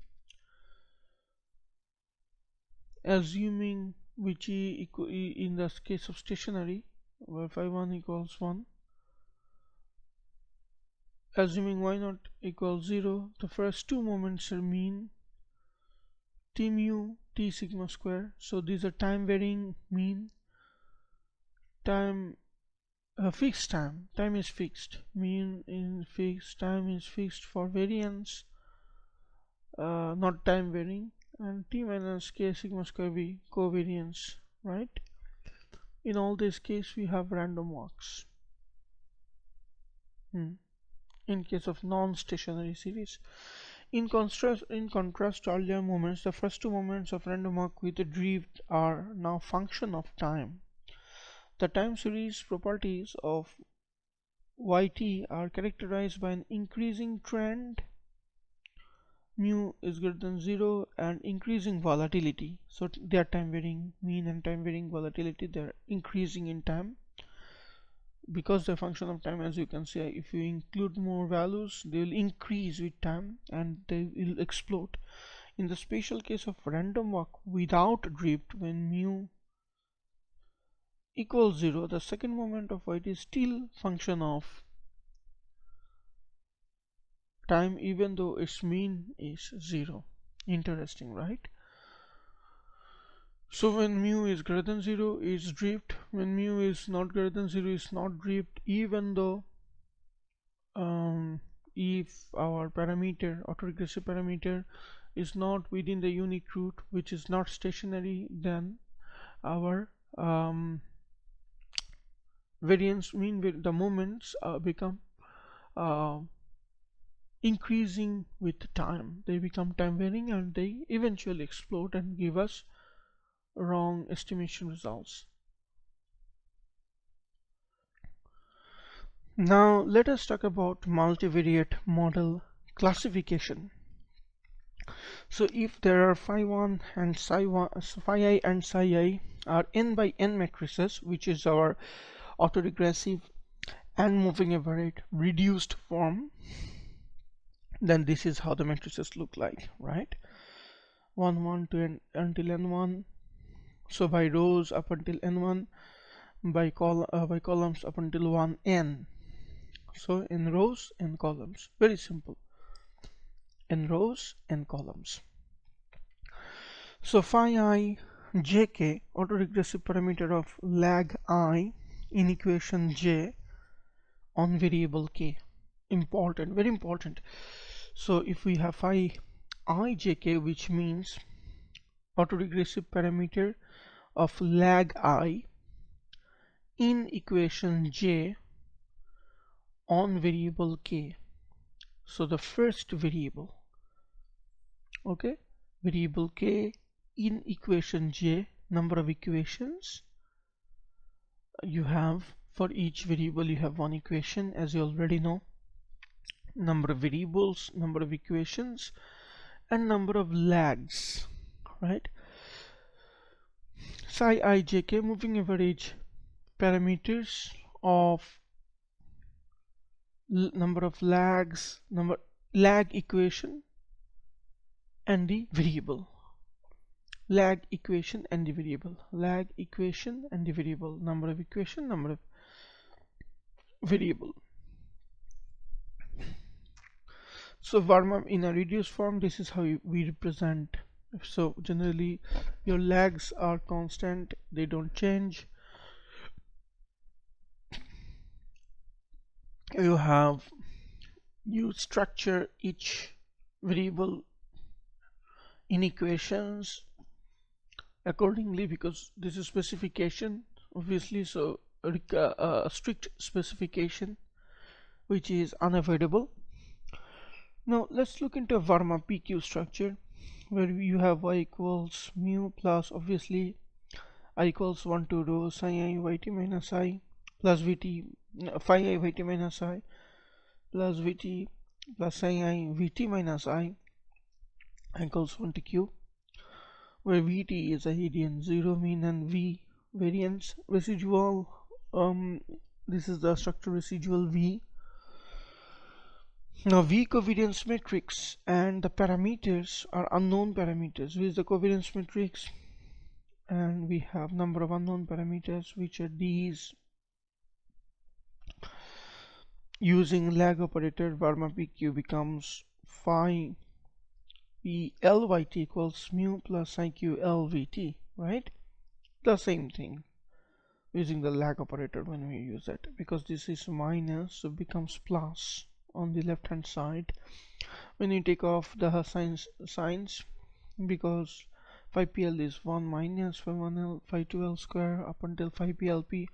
assuming which in the case of stationary where phi 1 equals 1, assuming y naught equals 0, the first two moments are mean t mu t sigma square. So these are time varying mean, time fixed time is fixed, mean in fixed, time is fixed for variance, not time varying, and t minus k sigma square v covariance, right? In all this case we have random walks. In case of non-stationary series, in contrast to earlier moments, the first two moments of random walk with a drift are now function of time. The time series properties of yt are characterized by an increasing trend, mu is greater than 0, and increasing volatility. So they are time varying mean and time varying volatility, they are increasing in time because they're function of time. As you can see, if you include more values, they will increase with time and they will explode. In the special case of random walk without drift, when mu equals 0, the second moment of yt is still function of time even though its mean is 0. Interesting, right? So when mu is greater than 0 is drift, when mu is not greater than 0 is not drift, even though if our parameter, autoregressive parameter, is not within the unit root, which is not stationary, then our variance mean, the moments become increasing with time. They become time varying and they eventually explode and give us wrong estimation results. Now let us talk about multivariate model classification. So if there are phi1 and phi and psi are n by n matrices, which is our autoregressive and moving average reduced form, then this is how the matrices look like, right? 1 1 to n until n1, so by rows up until n1, by columns up until 1n. So in rows and columns, very simple, in rows and columns. So phi I jk, autoregressive parameter of lag I in equation j on variable k. Important, very important. So if we have phi I jk, which means autoregressive parameter of lag I in equation j on variable k. So the first variable, okay, variable k in equation j, number of equations you have. For each variable you have one equation, as you already know. Number of variables, number of equations, and number of lags, right? Psi I jk, moving average parameters of number of lags, lag equation and the variable. Lag equation and the variable. Lag equation and the variable. Number of equation, number of variable. So Varma in a reduced form, this is how we represent. So generally your lags are constant, they don't change. You structure each variable in equations accordingly, because this is specification obviously, so a strict specification which is unavoidable. Now let's look into a Varma PQ structure where you have y equals mu plus, obviously I equals 1 to rho psi I yt minus I plus vt, phi I yt minus I plus vt plus psi I vt minus I equals 1 to q, where vt is a median, 0 mean, and v variance, residual. This is the structure residual v. Now v covariance matrix and the parameters are unknown parameters. V is the covariance matrix and we have number of unknown parameters, which are these. Using lag operator, Varma PQ becomes phi p Lyt equals mu plus iq lvt, right? The same thing using the lag operator when we use it, because this is minus, so it becomes plus on the left hand side when you take off the signs, because phi pl is 1 minus phi 1l phi 2l square up until phi plp,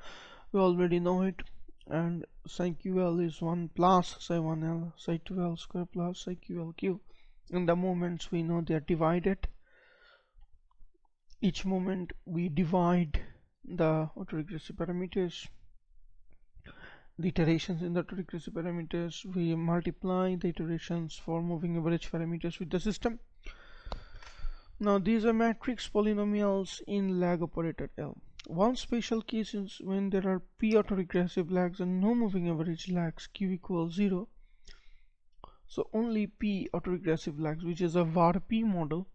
we already know it, and psi ql is 1 plus psi 1l psi 2l square plus psi qlq. And the moments we know they are divided. Each moment we divide the autoregressive parameters, the iterations in the autoregressive parameters, we multiply the iterations for moving average parameters with the system. Now these are matrix polynomials in lag operator L. One special case is when there are p autoregressive lags and no moving average lags, q equals 0. So only p autoregressive lags, which is a VAR p model.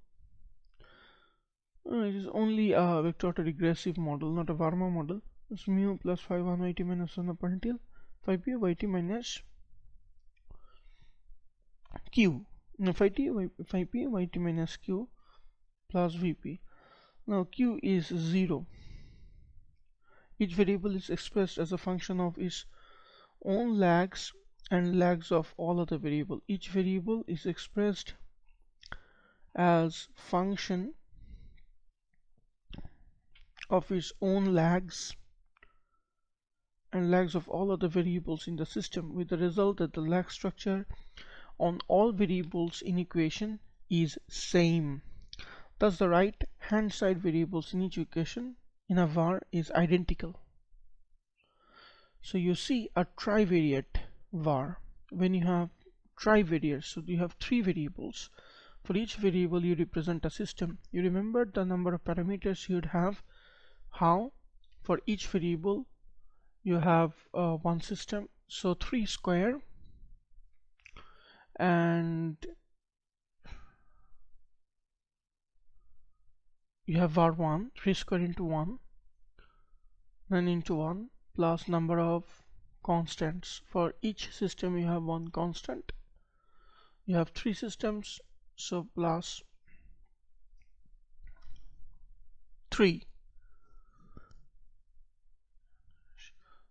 It is only a vector autoregressive model, not a Varma model. It's mu plus phi 1 yt minus 1 up until phi p yt minus q. Now phi p yt minus q plus vp. Now q is 0. Each variable is expressed as a function of its own lags and lags of all other variables. Each variable is expressed as function of its own lags and lags of all other variables in the system, with the result that the lag structure on all variables in equation is same. Thus the right hand side variables in each equation in a var is identical. So you see a trivariate var. When you have trivariate, so you have three variables. For each variable you represent a system. You remember the number of parameters you'd have. How? For each variable you have one system, so 3 square, and you have var1, 3 square into 1, 9 into 1, plus number of constants. For each system you have one constant. You have three systems, so plus 3.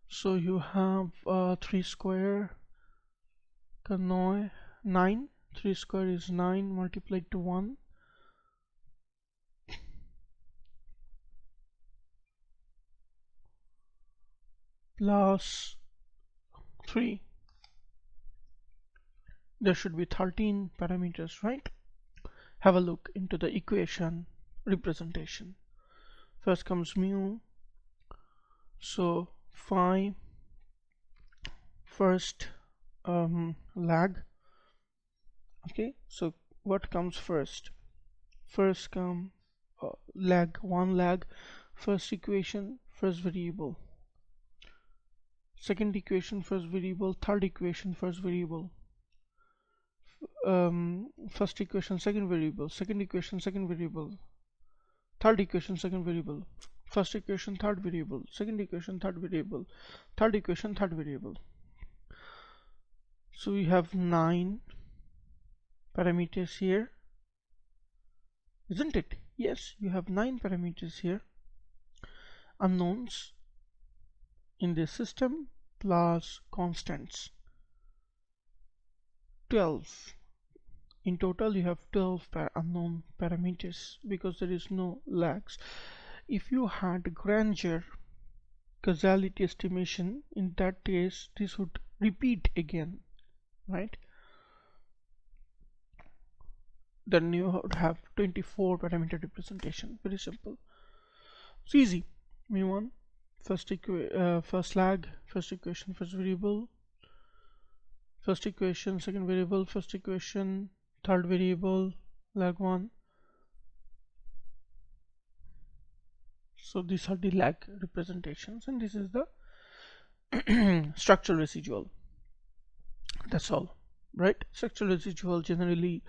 So you have 3 square, 9, 3 square is 9 multiplied to 1, plus 3. There should be 13 parameters, right? Have a look into the equation representation. First comes mu, so phi first lag. Okay, so what comes first? First come lag, one lag, first equation, first variable, second equation, first variable, third equation, first variable, first equation, second variable, second equation, second variable, third equation, second variable, first equation, third variable, second equation, third variable, third equation, third variable. So we have 9 parameters here, isn't it? Yes, you have 9 parameters here, unknowns in this system plus constants, 12. In total you have 12 unknown parameters because there is no lags. If you had grandeur causality estimation, in that case this would repeat again, right? Then you would have 24 parameter representation. Very simple. It's easy. mu1, first lag, first equation, first variable, first equation, second variable, first equation, third variable, lag 1. So these are the lag representations, and this is the structural residual. That's all, right? Structural residual generally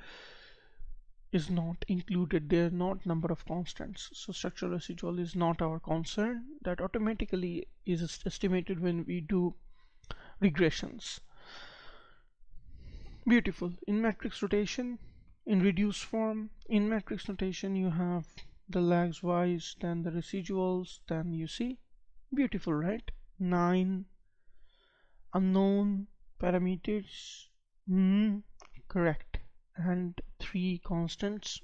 is not included. There are not number of constants, so structural residual is not our concern. That automatically is estimated when we do regressions. Beautiful. In matrix rotation, in reduced form, in matrix notation you have the lags wise, then the residuals, then you see. Beautiful, right? 9 unknown parameters, correct, and 3 constants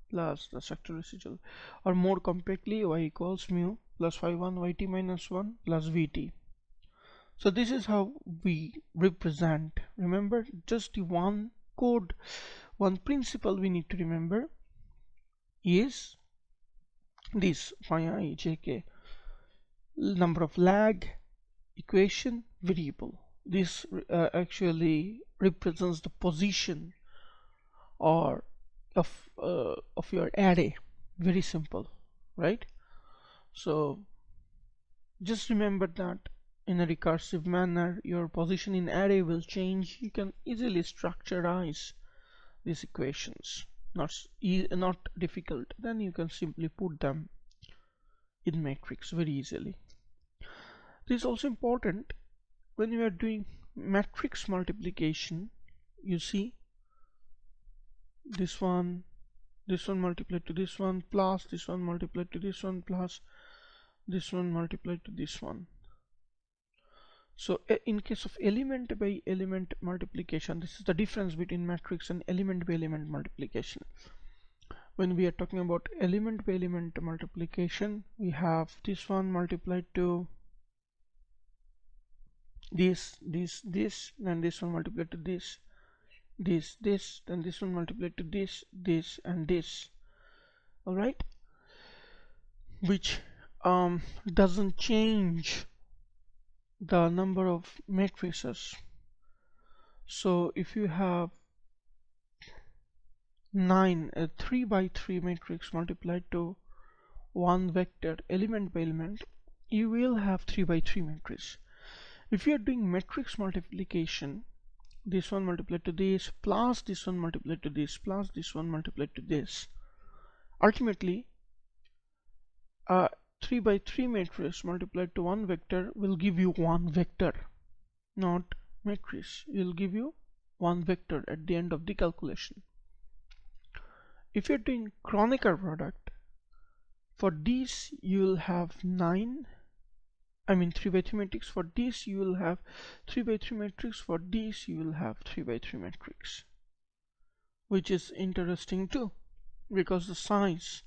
plus the structural residual, or more compactly y equals mu plus phi1 yt minus 1 plus vt. So this is how we represent. Remember, just the one code, one principle we need to remember is this phi I jk, number of lag, equation, variable. This actually represents the position or of your array. Very simple, right? So just remember that in a recursive manner your position in array will change. You can easily structurize these equations, not difficult. Then you can simply put them in matrix very easily. This is also important when you are doing matrix multiplication. You see this one multiplied to this one, plus this one multiplied to this one, plus this one multiplied to this one. So in case of element by element multiplication, this is the difference between matrix and element by element multiplication. When we are talking about element by element multiplication, we have this one multiplied to this, and this one multiplied to this. this, then this one multiplied to this and this. Alright, which doesn't change the number of matrices. So if you have 9, a 3 by 3 matrix multiplied to one vector element by element, you will have 3 by 3 matrix. If you are doing matrix multiplication, this one multiplied to this plus this one multiplied to this plus this one multiplied to this, ultimately a 3 by 3 matrix multiplied to one vector will give you one vector, not matrix. It will give you one vector at the end of the calculation. If you're doing Kronecker product, for this you will have 3 by 3 matrix. For this you will have 3 by 3 matrix. For this you will have 3 by 3 matrix, which is interesting too, because the size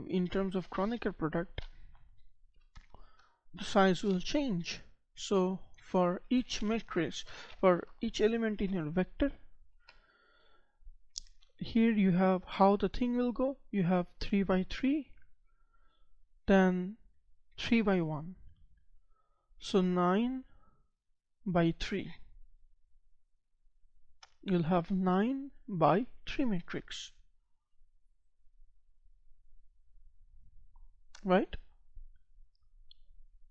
in terms of Kronecker product, the size will change. So for each matrix, for each element in your vector, here you have how the thing will go. You have 3 by 3, then 3 by 1, so 9 by 3. You'll have 9 by 3 matrix, right?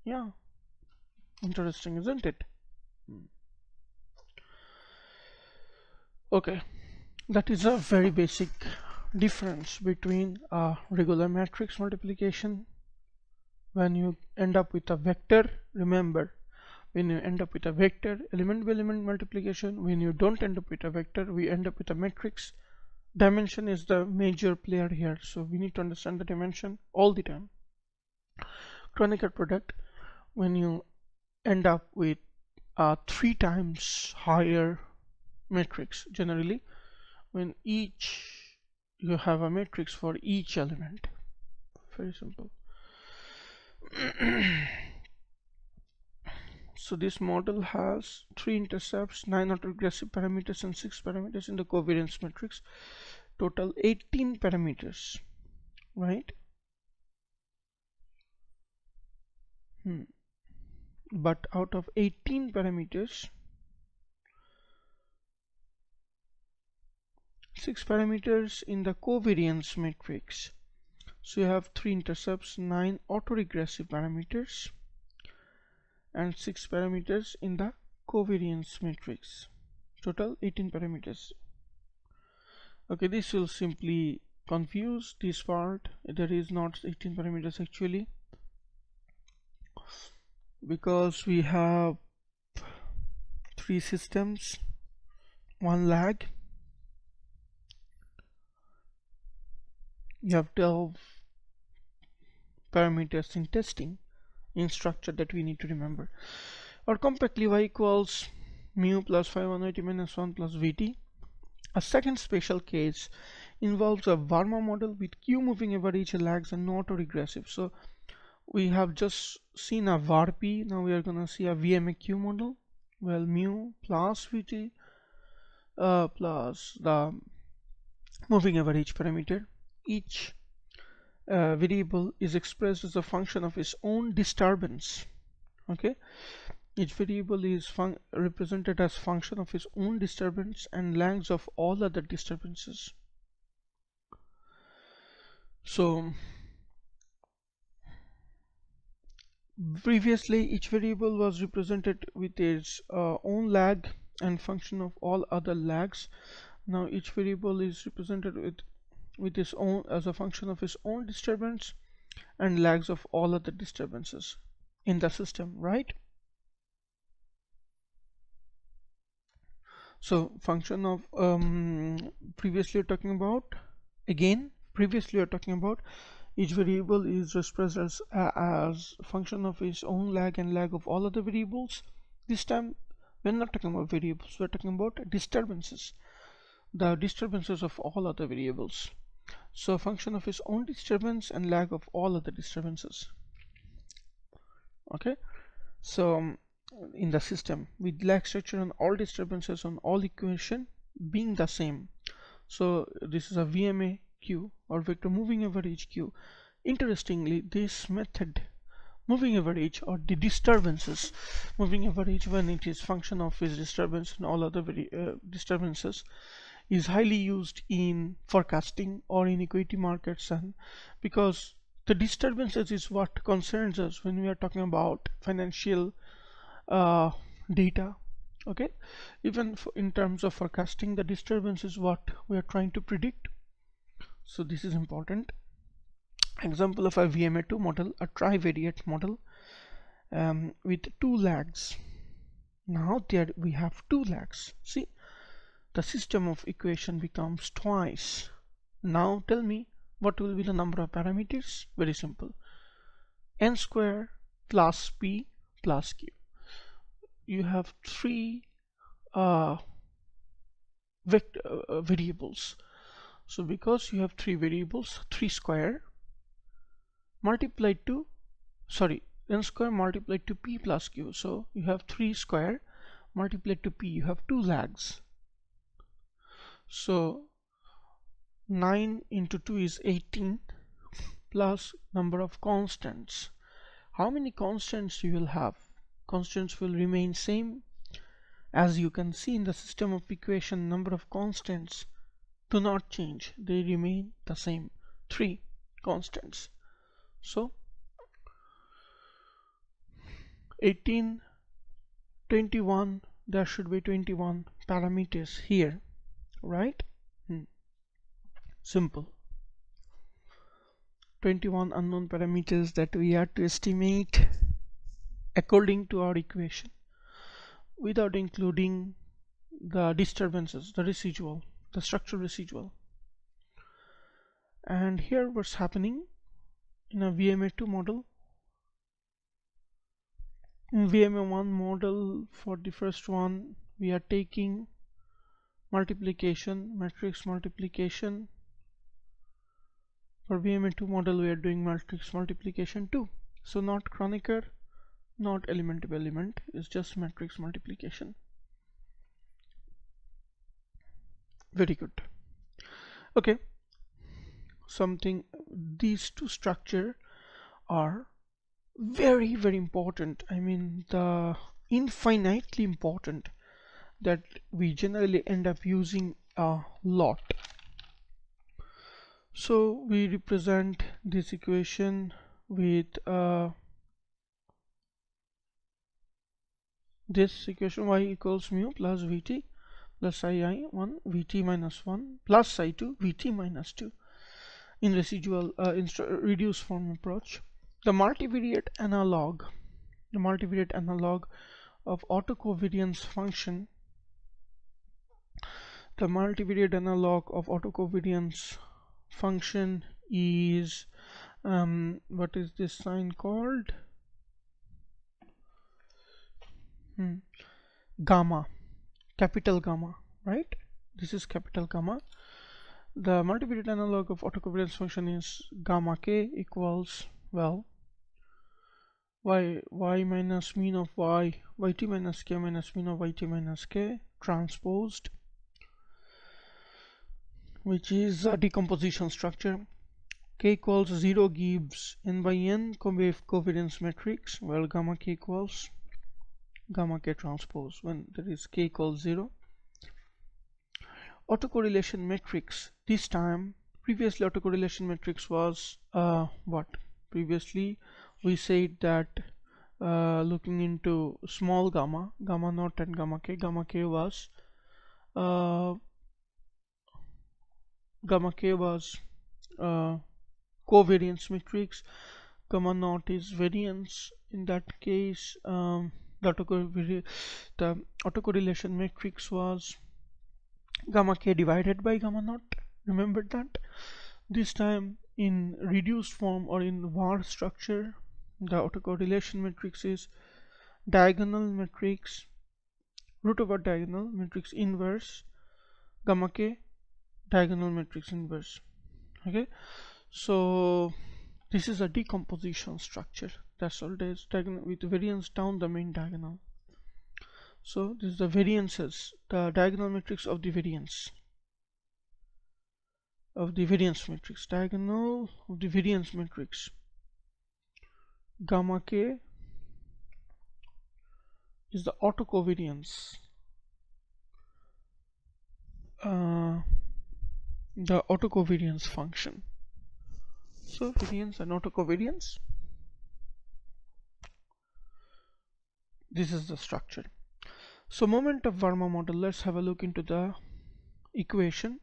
Yeah, interesting, isn't it? Okay, that is a very basic difference between a regular matrix multiplication when you end up with a vector. Remember, when you end up with a vector, element by element multiplication. When you don't end up with a vector, we end up with a matrix. Dimension is the major player here, so we need to understand the dimension all the time. Kronecker product, when you end up with a 3 times higher matrix, generally when you have a matrix for each element. Very simple. So this model has 3 intercepts, 9 autoregressive parameters and 6 parameters in the covariance matrix, total 18 parameters, right? But out of 18 parameters, 6 parameters in the covariance matrix. So you have 3 intercepts, 9 autoregressive parameters and 6 parameters in the covariance matrix, total 18 parameters. Okay, this will simply confuse this part. There is not 18 parameters actually, because we have 3 systems, 1 lag. You have 12 parameters in testing in structure that we need to remember. Or compactly y equals mu plus phi 180 minus 1 plus vt. A second special case involves a Varma model with q moving average lags and not autoregressive. So we have just seen a VAR-P, now we are going to see a VMAQ model. Well, mu plus vt plus the moving average parameter. Each variable is expressed as a function of its own disturbance. Okay, each variable is represented as function of its own disturbance and lags of all other disturbances. So previously each variable was represented with its own lag and function of all other lags. Now each variable is represented with its own as a function of its own disturbance and lags of all other disturbances in the system, right? So function of previously you're talking about each variable is expressed as function of its own lag and lag of all other variables. This time we're not talking about variables, we're talking about disturbances, the disturbances of all other variables. So function of its own disturbance and lag of all other disturbances. Okay, so in the system with lag structure on all disturbances on all equation, being the same. So this is a VMA Q, or vector moving average Q. Interestingly, this method moving average, or the disturbances moving average, when it is function of phase disturbance and all other disturbances, is highly used in forecasting or in equity markets, and because the disturbances is what concerns us when we are talking about financial data. Okay, even in terms of forecasting, the disturbance is what we are trying to predict. So this is important. Example of a VMA2 model, a trivariate model with two lags. Now there we have two lags. See, the system of equation becomes twice. Now tell me, what will be the number of parameters? Very simple. N square plus P plus Q. You have three variables. So because you have three variables, 3 square multiplied to, n square multiplied to P plus Q. So you have 3 square multiplied to P. You have two lags. So 9 into 2 is 18 plus number of constants. How many constants you will have? Constants will remain same. As you can see in the system of equation, number of constants do not change. They remain the same. 3 constants. So 18, 21, there should be 21 parameters here, right? Simple. 21 unknown parameters that we have to estimate according to our equation, without including the disturbances, the residual, the structural residual. And here what's happening in a VMA2 model. In VMA1 model, for the first one, we are taking multiplication, matrix multiplication. For VMA2 model, we are doing matrix multiplication too. So not Kronecker, not element to element, it's just matrix multiplication. Very good. Okay, these two structure are very important. I mean, the infinitely important, that we generally end up using a lot. So we represent this equation with this equation: y equals mu plus vt plus i1 vt minus 1 plus i2 vt minus 2 in residual reduced form approach. The multivariate analog of autocovariance function, is what is this sign called? Gamma, capital gamma, right? This is capital gamma. The multivariate analog of autocovariance function is gamma k equals, well, y minus mean of yt minus k minus mean of yt minus k transposed, which is a decomposition structure. K equals 0 gives n by n covariance matrix, where gamma k equals gamma k transpose when there is k equals 0. Autocorrelation matrix. This time, previously autocorrelation matrix was what? Previously we said that looking into small gamma naught and gamma k was covariance matrix, gamma naught is variance. In that case, the autocorrelation matrix was gamma k divided by gamma naught. Remember that. This time in reduced form or in VAR structure, the autocorrelation matrix is diagonal matrix, root over diagonal matrix inverse, gamma k diagonal matrix inverse. Okay, so this is a decomposition structure. That's all. There's diagonal with variance down the main diagonal. So this is the variances, the diagonal matrix of the variance matrix, diagonal of the variance matrix. Gamma k is the autocovariance, the autocovariance function. So variance and autocovariance, this is the structure. So moment of Varma model, let's have a look into the equation.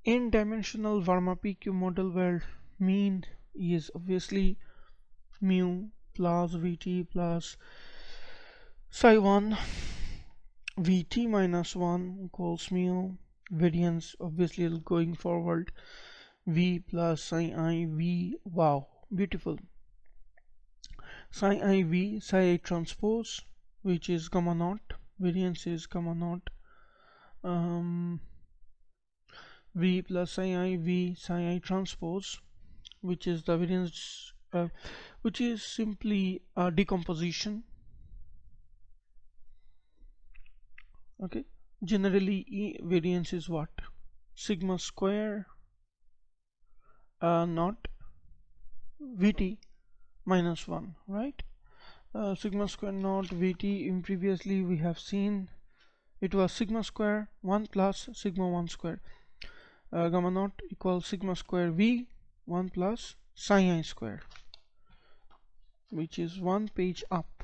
N-dimensional Varma PQ model where mean is obviously mu plus Vt plus psi1 Vt minus 1 equals mu, variance obviously going forward V plus psi I V, wow, beautiful, psi I V psi I transpose, which is gamma naught, variance is gamma naught, V plus psi I V psi I transpose, which is the variance, which is simply a decomposition. Okay, generally variance is what? Sigma square naught Vt minus 1, right? Sigma square naught Vt, in previously we have seen it was sigma square 1 plus sigma 1 square. Gamma naught equals sigma square V 1 plus psi I square, which is one page up.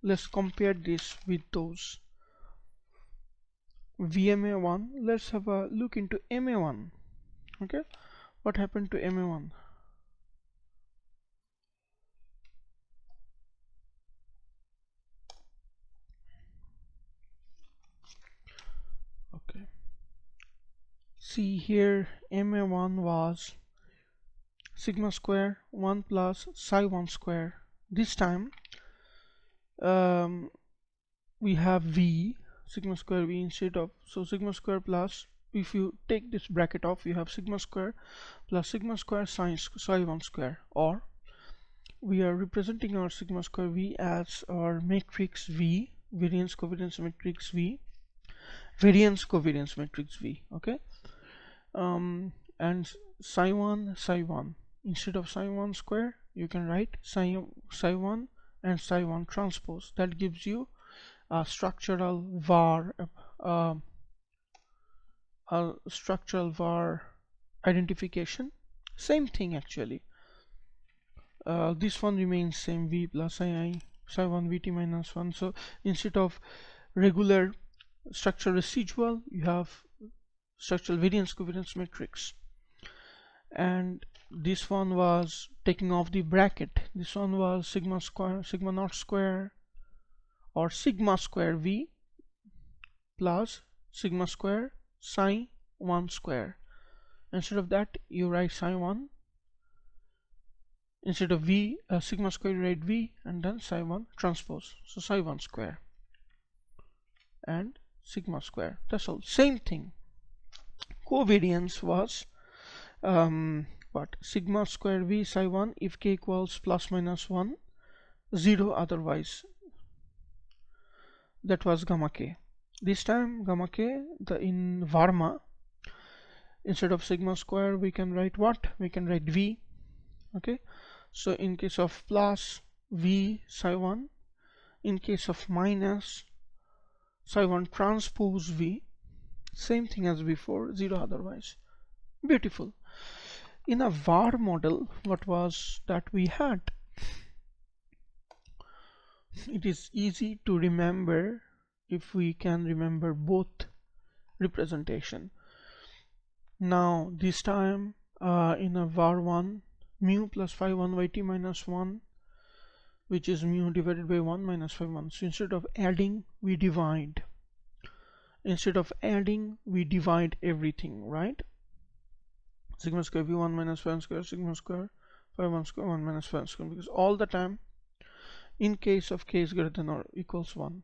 Let's compare this with those. VMA1, let's have a look into MA1. Okay, what happened to MA1? Okay, see here, MA1 was sigma square 1 plus psi 1 square. This time we have V, sigma square V instead of, so sigma square plus, if you take this bracket off, you have sigma square plus sigma square psi 1 square, or we are representing our sigma square V as our matrix V, variance covariance matrix V, variance covariance matrix V. Okay, and psi 1 instead of psi 1 square you can write psi 1 and psi 1 transpose. That gives you a structural VAR, identification. Same thing actually. This one remains same, V plus psi 1 Vt minus 1. So instead of regular structural residual, you have structural variance covariance matrix. And this one was taking off the bracket. This one was sigma square, sigma naught square, or sigma square V plus sigma square psi 1 square. Instead of that you write psi 1, instead of V, sigma square you write V, and then psi 1 transpose, so psi 1 square and sigma square. That's all, same thing. Covariance was what? Sigma square V psi 1 if k equals plus minus 1, 0 otherwise. That was gamma k. This time gamma k, in Varma, instead of sigma square we can write what? We can write V. Okay, so in case of plus V psi 1, in case of minus psi 1 transpose V, same thing as before, 0 otherwise. Beautiful. In a VAR model, what was that we had? It is easy to remember if we can remember both representation. Now this time in a VAR1, mu plus phi 1 Yt minus 1, which is mu divided by 1 minus phi 1. So instead of adding we divide. Instead of adding we divide everything, right? Sigma square v1 minus phi 1 square, sigma square phi 1 square 1 minus phi 1 square, because all the time in case of k is greater than or equals 1.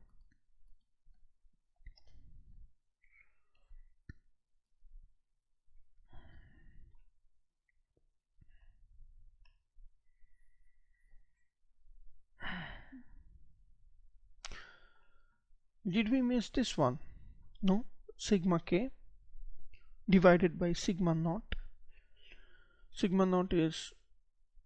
Did we miss this one? No. Sigma k divided by sigma naught. Sigma naught is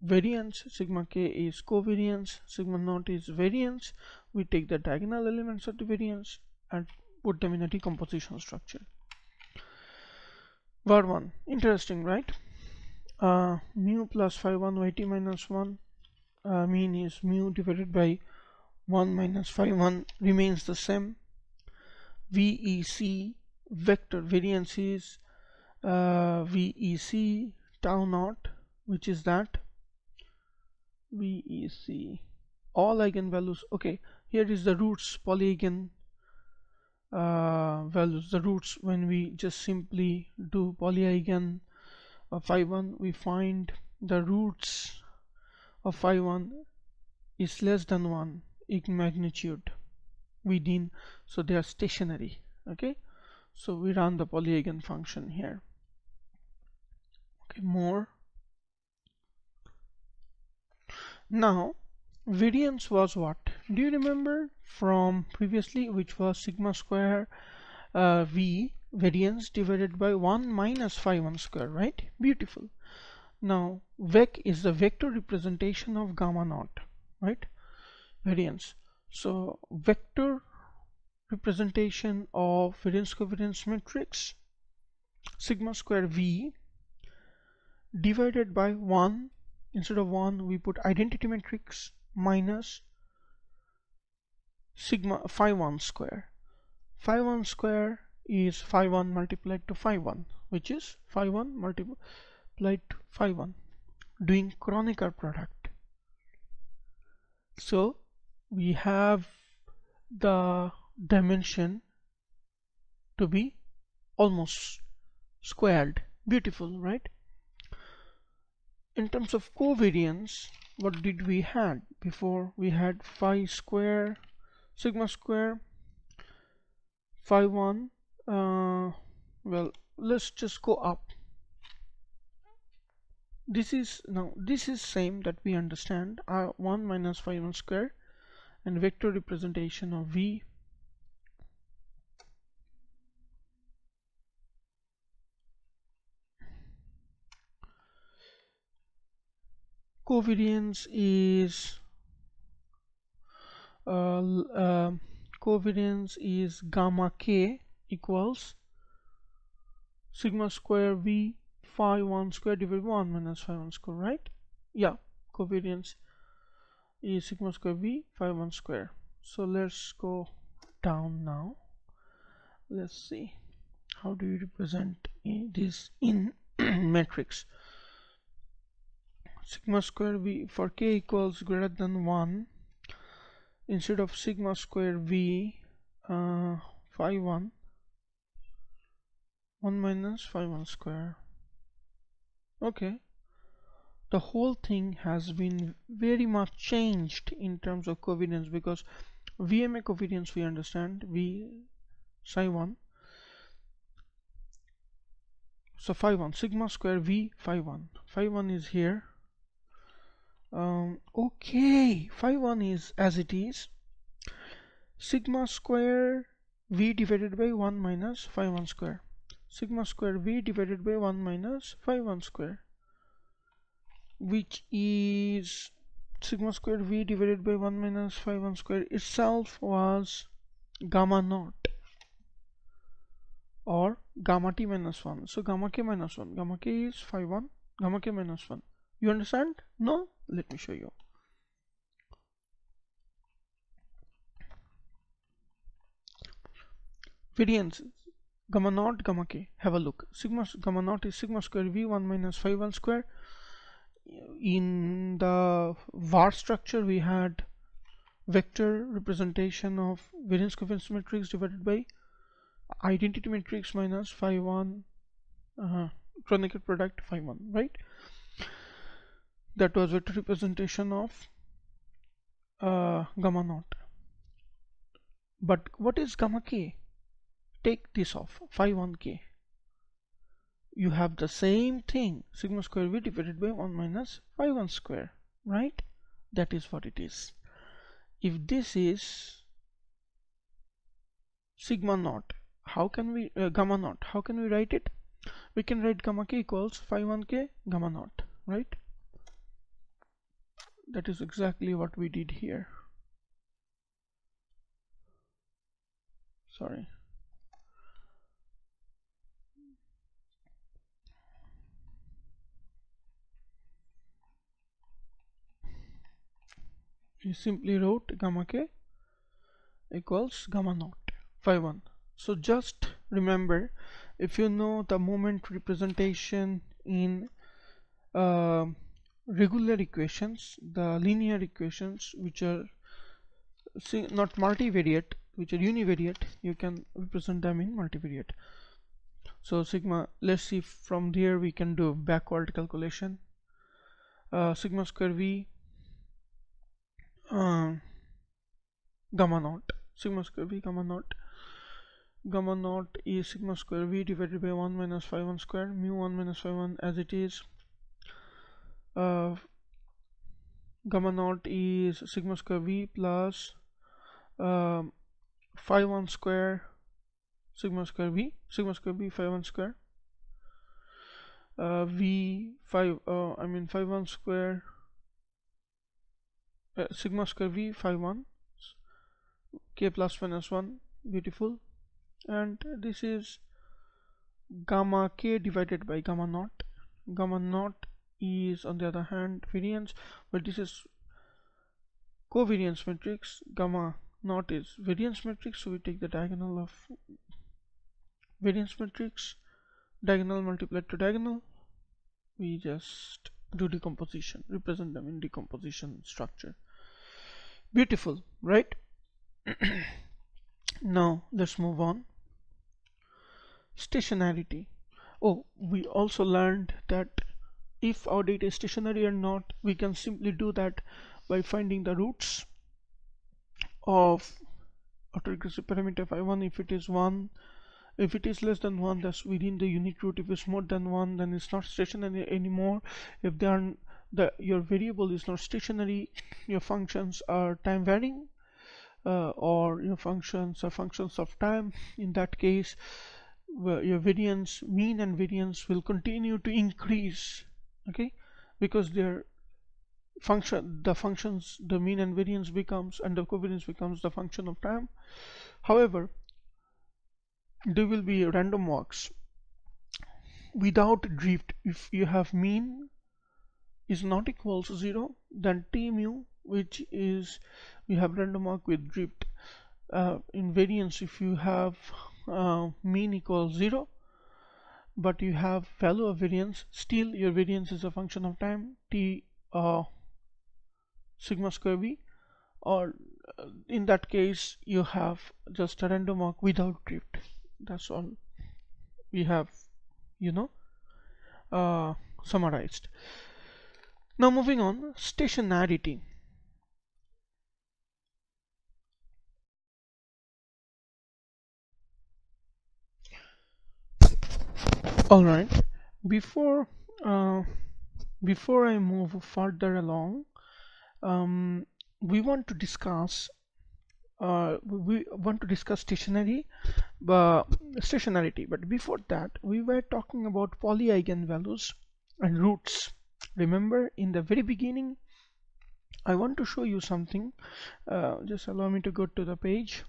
variance, sigma k is covariance, sigma naught is variance. We take the diagonal elements of the variance and put them in a decomposition structure. VAR1, interesting, right? Mu plus phi 1 yt minus 1, mean is mu divided by 1 minus phi 1 remains the same. VEC vector variance is VEC tau naught, which is that VEC all eigenvalues. Okay, here is the roots polyeigen values. The roots, when we just simply do polyeigen of phi 1, we find the roots of phi 1 is less than 1 in magnitude within, so they are stationary. Okay, so we run the polyeigen function here. Okay, more. Now variance was what? Do you remember from previously, which was sigma square V variance divided by 1 minus phi 1 square, right? Beautiful. Now vec is the vector representation of gamma naught, right? Variance. So vector representation of variance covariance matrix, sigma square V divided by 1. Instead of 1 we put identity matrix minus sigma phi 1 square. Phi 1 square is phi 1 multiplied to phi 1, which is phi 1 multiplied to phi 1, doing Kronecker product. So we have the dimension to be almost squared. Beautiful, right? In terms of covariance, what did we had before? We had phi square, sigma square, phi 1. Well, let's just go up. This is same that we understand, 1 minus phi 1 square, and vector representation of V covariance is gamma k equals sigma square V phi 1 square divided by 1 minus phi 1 square, right? Yeah, covariance is sigma square V phi 1 square. So let's go down now. Let's see how do you represent this in matrix. Sigma square V for k equals greater than 1, instead of sigma square V phi 1 minus phi 1 square. Okay, the whole thing has been very much changed in terms of covariance, because VMA covariance we understand, V psi 1. So phi 1, sigma square V phi 1. Phi 1 is here. Okay, phi 1 is as it is, sigma square V divided by 1 minus phi 1 square. Sigma square V divided by 1 minus phi 1 square, which is sigma square V divided by 1 minus phi 1 square itself was gamma naught or gamma t minus 1. So gamma k minus 1. Gamma k is phi 1, gamma k minus 1. You understand? No? Let me show you. Variance gamma naught, gamma k. Have a look. Gamma naught is sigma square V 1 minus phi 1 square. In the VAR structure we had vector representation of variance covariance matrix divided by identity matrix minus phi 1 Kronecker product phi 1, right? That was vector representation of gamma naught. But what is gamma k? Take this off, phi 1k. You have the same thing, sigma square V divided by 1 minus phi 1 square, right? That is what it is. If this is sigma naught. How can we gamma naught? How can we write it? We can write gamma k equals phi 1k gamma naught, right? That is exactly what we did here. Sorry. We simply wrote gamma k equals gamma naught phi 1. So just remember, if you know the moment representation in regular equations, the linear equations which are not multivariate, which are univariate, you can represent them in multivariate. So sigma, let's see, from there we can do backward calculation. Sigma square v gamma naught, sigma square v gamma naught. Gamma naught is sigma square v divided by 1 minus phi 1 square, mu 1 minus phi 1 as it is. Gamma naught is sigma square v plus phi 1 square sigma square v phi 1 square v 5 phi 1 square sigma square v phi 1 k plus minus 1. Beautiful. And this is gamma k divided by gamma naught. Gamma naught is on the other hand variance, but this is covariance matrix. Gamma naught is variance matrix, so we take the diagonal of variance matrix, diagonal multiplied to diagonal. We just do decomposition, represent them in decomposition structure. Beautiful, right? Now let's move on. Stationarity. Oh, we also learned that if our data is stationary or not, we can simply do that by finding the roots of autoregressive parameter phi 1. If it is 1, if it is less than 1, that's within the unique root. If it's more than 1, then it's not stationary anymore. If they are your variable is not stationary, your functions are time varying, or your functions are functions of time. In that case, your variance, mean and variance will continue to increase, okay, because their functions, the mean and variance becomes, and the covariance becomes the function of time. However, there will be random walks without drift. If you have mean is not equals to 0, then t mu, which is you have random walk with drift. In variance, if you have mean equals 0 but you have value of variance, still your variance is a function of time, t sigma square v, or in that case you have just a random walk without drift. That's all we have, summarized. Now moving on, stationarity. All right, before I move further along, we want to discuss stationarity. But before that, we were talking about polyeigenvalues and roots. Remember, in the very beginning, I want to show you something. Just allow me to go to the page.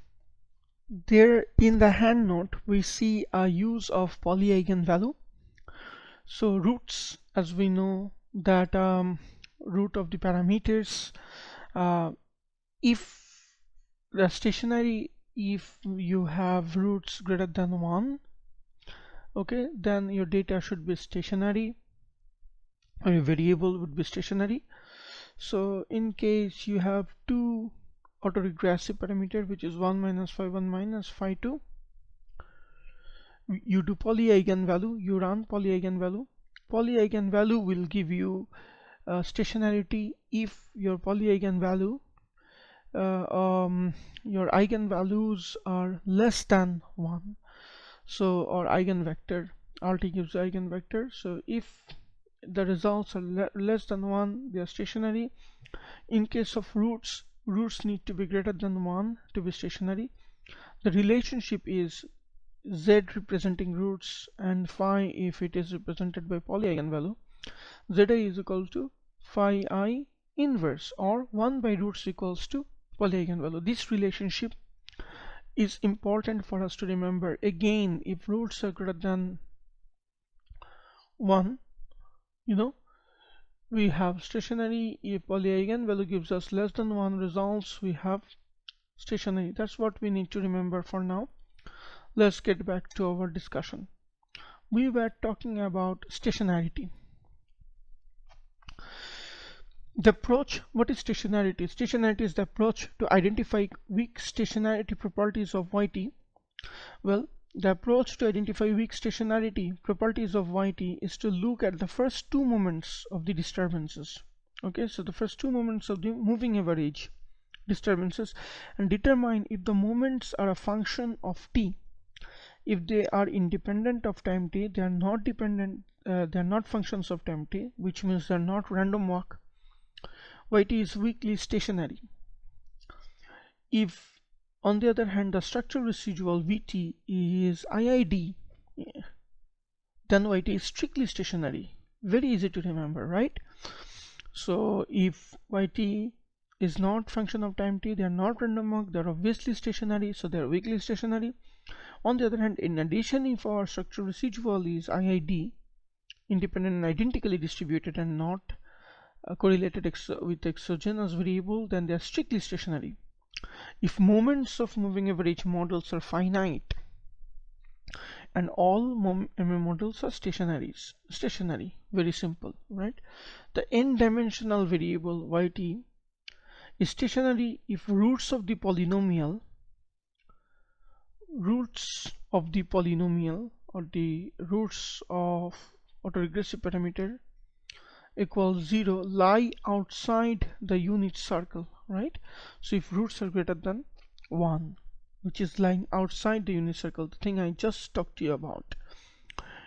There in the hand note, we see a use of polyeigenvalue. So roots, as we know that root of the parameters, if the stationary, if you have roots greater than 1, okay, then your data should be stationary, or your variable would be stationary. So in case you have two autoregressive parameter, which is 1 minus phi 1 minus phi 2, you do polyeigenvalue, you run polyeigenvalue. Polyeigenvalue will give you stationarity if your polyeigenvalue, your eigenvalues are less than 1. So, or eigenvector, RT gives eigenvector. So if the results are less than 1, they are stationary. In case of roots need to be greater than 1 to be stationary. The relationship is z representing roots and phi if it is represented by poly eigenvalue. Zi is equal to phi I inverse, or 1 by roots equals to poly eigenvalue. This relationship is important for us to remember. Again, if roots are greater than 1, we have stationary. If poly eigenvalue gives us less than 1 results, we have stationary. That's what we need to remember for now. Let's get back to our discussion. We were talking about stationarity. The approach, what is stationarity? Stationarity is the approach to identify weak stationarity properties of Yt. Well, the approach to identify weak stationarity properties of Yt is to look at the first two moments of the disturbances. Okay, so the first two moments of the moving average disturbances, and determine if the moments are a function of t. If they are independent of time t, they are not dependent, they are not functions of time t, which means they are not random walk. Yt is weakly stationary. If on the other hand the structural residual Vt is IID, then Yt is strictly stationary. Very easy to remember, right? So if Yt is not function of time t, they are not random walk, they are obviously stationary, so they are weakly stationary. On the other hand, in addition, if our structural residual is IID, independent and identically distributed and not correlated with exogenous variable, then they are strictly stationary. If moments of moving average models are finite and all models are stationary, very simple, right? The n-dimensional variable Yt is stationary if roots of the polynomial or the roots of autoregressive parameter equals 0 lie outside the unit circle, right? So if roots are greater than 1, which is lying outside the unit circle, the thing I just talked to you about.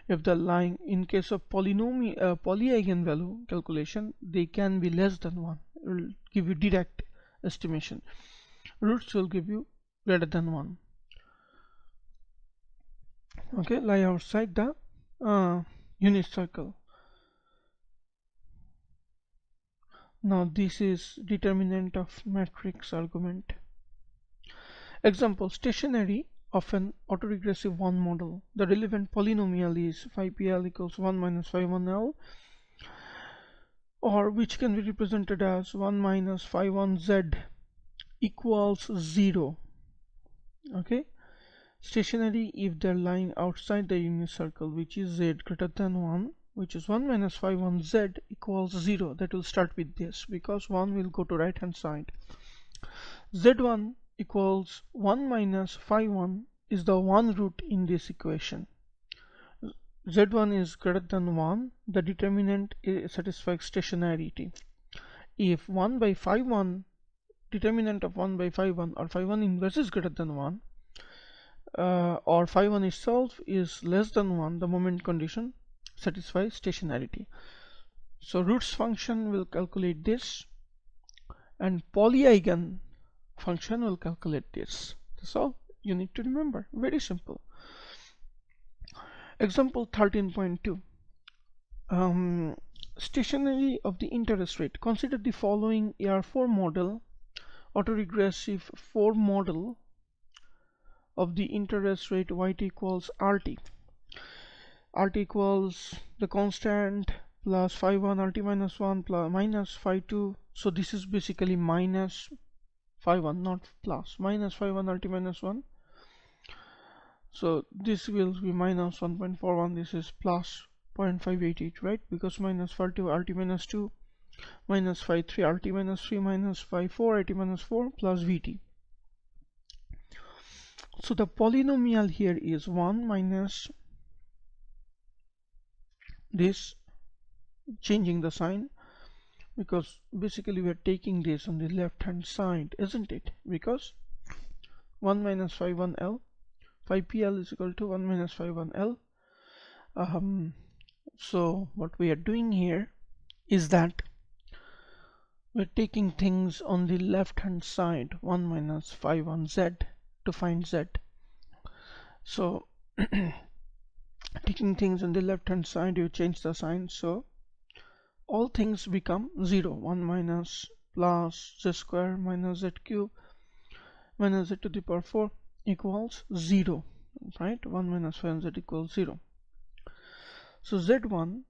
If they're lying, in case of poly eigenvalue calculation, they can be less than 1. It will give you direct estimation. Roots will give you greater than 1. Okay, lie outside the unit circle. Now this is determinant of matrix argument. Example, stationary of an autoregressive 1 model. The relevant polynomial is phi pl equals 1 minus phi 1l, or which can be represented as 1 minus phi 1z equals 0. Okay, stationary if they're lying outside the unit circle, which is z greater than 1, which is 1 minus phi 1z equals 0. That will start with this because 1 will go to right hand side. z1 equals 1 minus phi 1 is the one root in this equation. z1 is greater than 1, the determinant satisfies stationarity. If 1 by phi 1, determinant of 1 by phi 1 or phi 1 inverse is greater than 1, or phi 1 itself is less than 1, the moment condition satisfies stationarity. So roots function will calculate this and polyeigen function will calculate this. That's all you need to remember. Very simple. Example 13.2. Stationary of the interest rate. Consider the following AR4 model, autoregressive 4 model of the interest rate Yt equals RT. RT equals the constant plus phi 1 RT minus 1 plus minus phi 2. So this is basically minus phi 1, not plus, minus phi 1 RT minus 1. So this will be minus 1.41, this is plus 0.588, right? Because minus phi 2 RT minus 2 minus phi 3 RT minus 3 minus phi 4 RT minus 4 plus VT. So the polynomial here is 1 minus this, changing the sign, because basically we are taking this on the left hand side, isn't it? Because 1 minus phi 1l, phi pl is equal to 1 minus phi 1l. So what we are doing here is that we're taking things on the left hand side, 1 minus phi 1z, to find z. So taking things on the left hand side, you change the sign, so all things become 0. 1 minus plus z square minus z cube minus z to the power 4 equals 0, right? 1 minus 5z equals 0. So z1,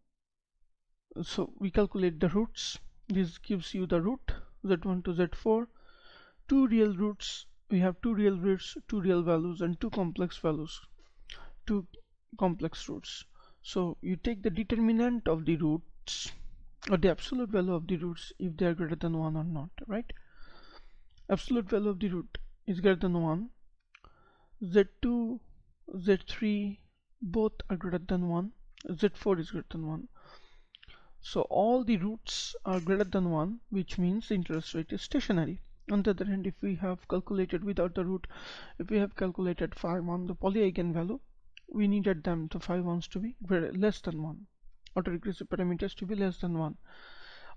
so we calculate the roots. This gives you the root z1 to z4, two real roots. We have two real roots, two real values, and two complex values, two complex roots. So you take the determinant of the roots, or the absolute value of the roots, if they are greater than 1 or not, right? Absolute value of the root is greater than 1. z2, z3 both are greater than 1. z4 is greater than 1. So all the roots are greater than 1, which means the interest rate is stationary. On the other hand, if we have calculated without the root, if we have calculated phi 1, the poly eigenvalue, we needed them, the phi 1s, to be less than 1, autoregressive parameters to be less than 1.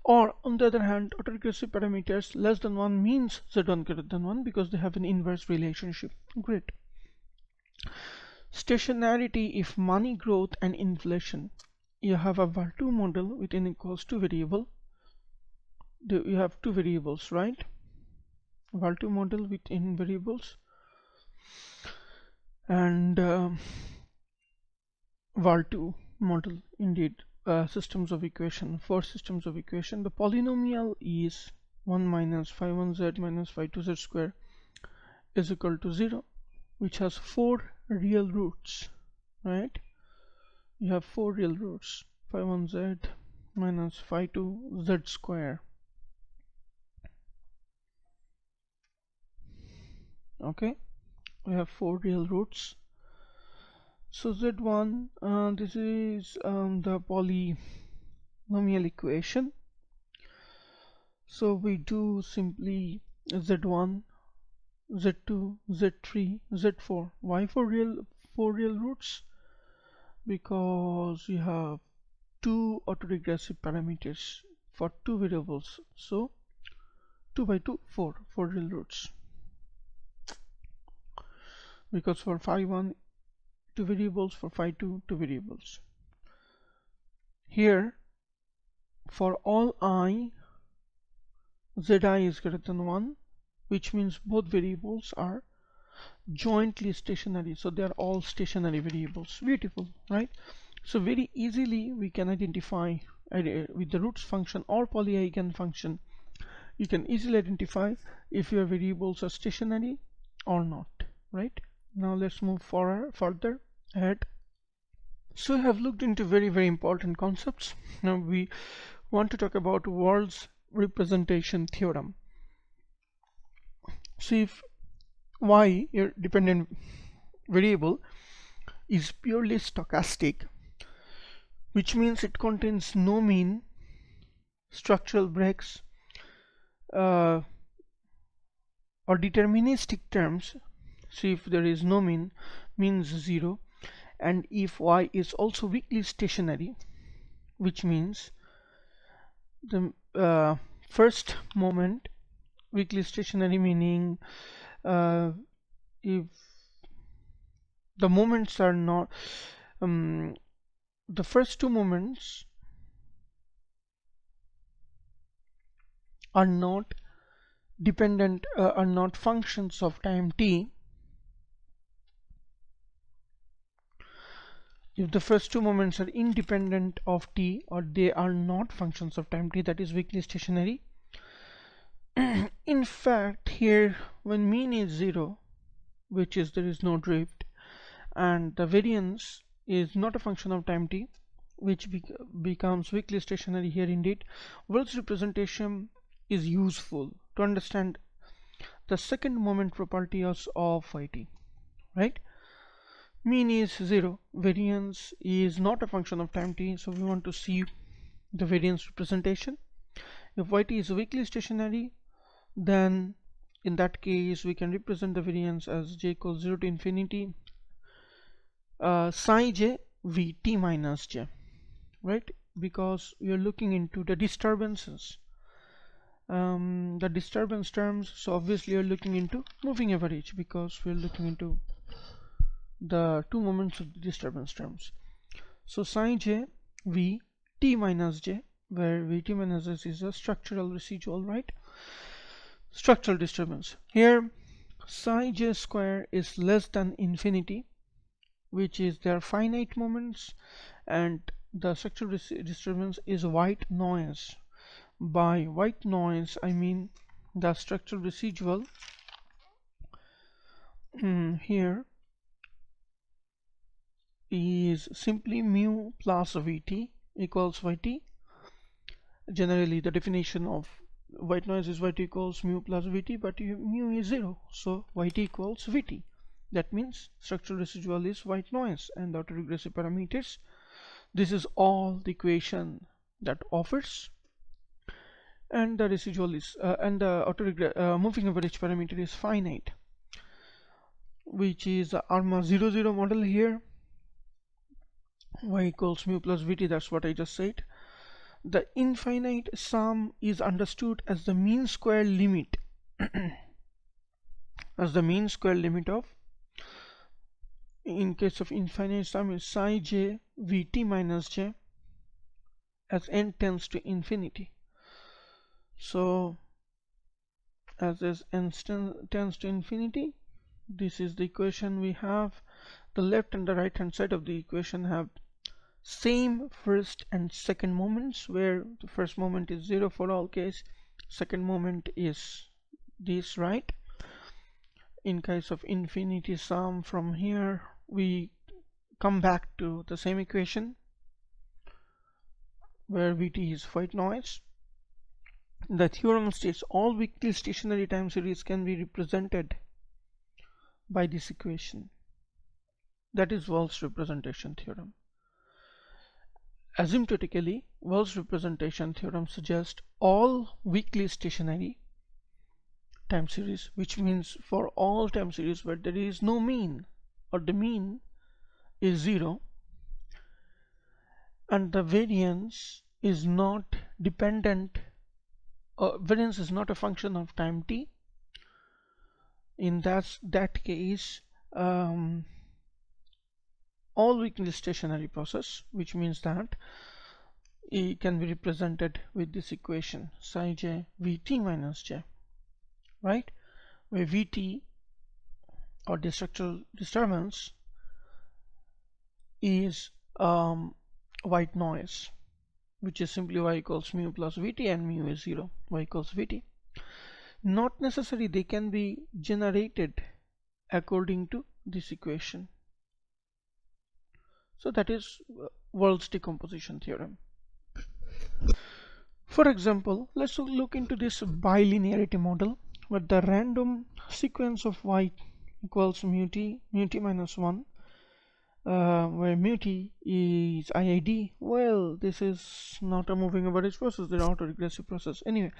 Or on the other hand, autoregressive parameters less than 1 means z1 greater than 1, because they have an inverse relationship. Great. Stationarity if money growth and inflation. You have a VAR2 model with n equals to variable. You have two variables, right? VAR2 model with n variables, and VAR2 model, indeed, systems of equation, four systems of equation. The polynomial is 1 minus phi 1z minus phi 2z square is equal to 0, which has four real roots, right? You have four real roots, phi 1z minus phi 2z square. Okay, we have four real roots. So z1, this is the polynomial equation. So we do simply z1, z2, z3, z4. Why four real roots? Because you have two autoregressive parameters for two variables. So 2 by 2, 4 real roots. Because for phi 1, two variables, for phi 2, two variables. Here, for all I, zi is greater than 1, which means both variables are jointly stationary. So they are all stationary variables. Beautiful, right? So very easily we can identify with the roots function or poly eigen function. You can easily identify if your variables are stationary or not, right? Now let's move further ahead. So we have looked into very important concepts. Now we want to talk about World's representation theorem. So if y, your dependent variable, is purely stochastic, which means it contains no mean, structural breaks, or deterministic terms. So if there is no mean, means 0, and if y is also weakly stationary, which means the first moment, weakly stationary meaning if the moments are not the first two moments are not dependent, are not functions of time t. If the first two moments are independent of t, or they are not functions of time t, that is weakly stationary. In fact, here when mean is 0, which is there is no drift, and the variance is not a function of time t, which becomes weakly stationary here. Indeed, World's representation is useful to understand the second moment properties of yt, right? Mean is 0, variance is not a function of time t, so we want to see the variance representation. If yt is weakly stationary, then in that case we can represent the variance as j equals 0 to infinity psi j vt minus j, right? Because we are looking into the disturbances the disturbance terms. So obviously you're looking into moving average because we're looking into the two moments of the disturbance terms. So psi j v t minus j, where vt minus j is a structural residual, right? Structural disturbance. Here psi j square is less than infinity, which is their finite moments, and the structural disturbance is white noise. By white noise I mean the structural residual here is simply mu plus vt equals yt. Generally the definition of white noise is yt equals mu plus vt, but mu is 0, so yt equals vt. That means structural residual is white noise and the autoregressive parameters. This is all the equation that offers, and the residual is and the moving average parameter is finite, which is the ARMA 00 model here. Y equals mu plus vt, that's what I just said. The infinite sum is understood as the mean square limit as the mean square limit of, in case of infinite sum, is psi j vt minus j as n tends to infinity. So as n tends to infinity, this is the equation we have. The left and the right hand side of the equation have same first and second moments, where the first moment is 0 for all case, second moment is this, right? In case of infinity sum, from here we come back to the same equation where vt is white noise. The theorem states all weakly stationary time series can be represented by this equation. That is Wald's representation theorem. Asymptotically, Wald's representation theorem suggests all weakly stationary time series, which means for all time series where there is no mean or the mean is 0 and the variance is not dependent, variance is not a function of time t. In that case, all weakly stationary process, which means that it can be represented with this equation psi j vt minus j, right, where vt or the structural disturbance is white noise, which is simply y equals mu plus vt, and mu is 0, y equals vt. Not necessary, they can be generated according to this equation. So that is Wald's decomposition theorem. For example, let's look into this bilinearity model where the random sequence of y equals mu t minus 1, where mu t is IID. Well, this is not a moving average process, they're autoregressive process. Anyway,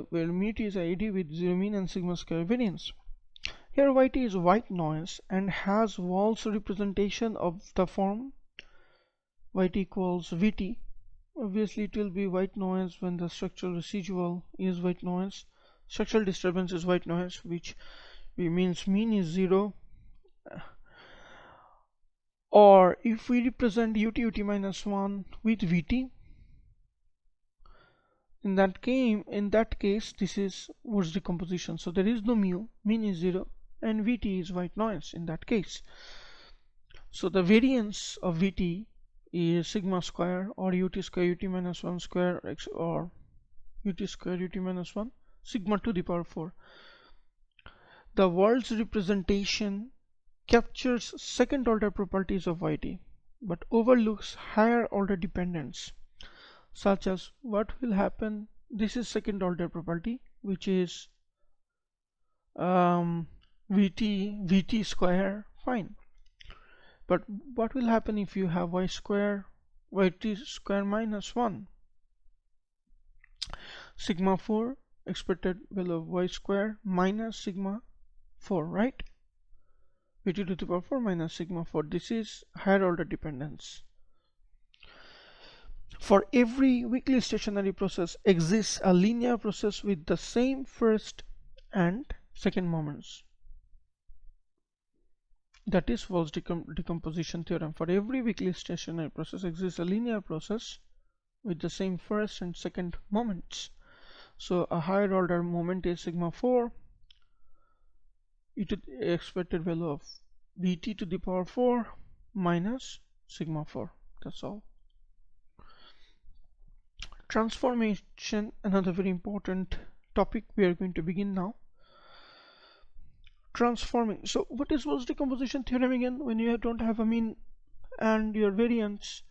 where mu t is IID with 0 mean and sigma square variance. Here yt is white noise and has Wald's representation of the form yt equals vt. Obviously it will be white noise when the structural residual is white noise, structural disturbance is white noise, which means mean is 0. Or if we represent ut minus 1 with vt, in that case this is Wald's decomposition. So there is no mu, mean is 0, and vt is white noise in that case. So the variance of vt is sigma square or ut square ut minus 1 square x, or ut square ut minus 1 sigma to the power 4. The Wald's representation captures second order properties of yt but overlooks higher order dependence, such as what will happen. This is second order property, which is vt square, fine, but what will happen if you have yt square minus 1, sigma 4 expected value of y square minus sigma 4, right? vt to the power 4 minus sigma 4. This is higher order dependence. For every weakly stationary process exists a linear process with the same first and second moments. That is false decomposition theorem. For every weakly stationary process exists a linear process with the same first and second moments. So a higher order moment is sigma 4 e to the expected value of Vt to the power 4 minus sigma 4. That's all. Transformation, another very important topic we are going to begin now. Transforming. So what is false decomposition theorem again? When you don't have a mean and your variance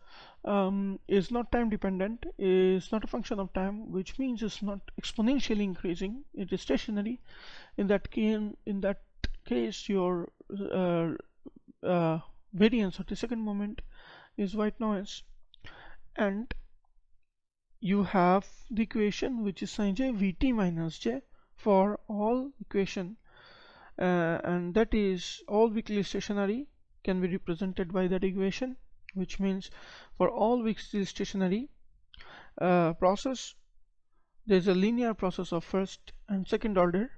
is not time dependent, is not a function of time, which means it's not exponentially increasing, it is stationary. In that case your variance of the second moment is white noise, and you have the equation which is sin j Vt minus j for all equation, and that is all weakly stationary can be represented by that equation, which means for all weakly stationary process there is a linear process of first and second order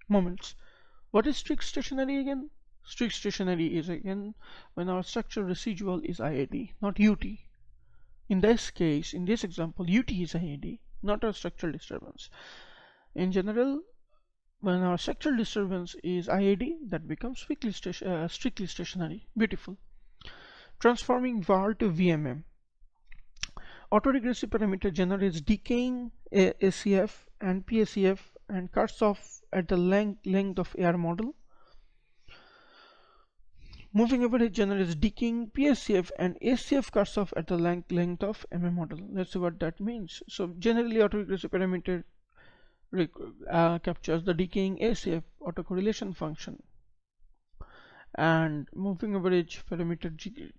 moments. What is strict stationary again? Strict stationary is again when our structure residual is IAD, not UT. In this case, in this example, UT is IAD, not a structural disturbance. In general, when our structural disturbance is IAD, that becomes strictly stationary. Beautiful. Transforming VAR to VMM. Autoregressive parameter generates decaying ACF and PACF and cuts off at the length of AR model. Moving average generates decaying PACF and ACF cuts off at the length of MM model. Let's see what that means. So generally autoregressive parameter captures the decaying ACF autocorrelation function, and moving average parameter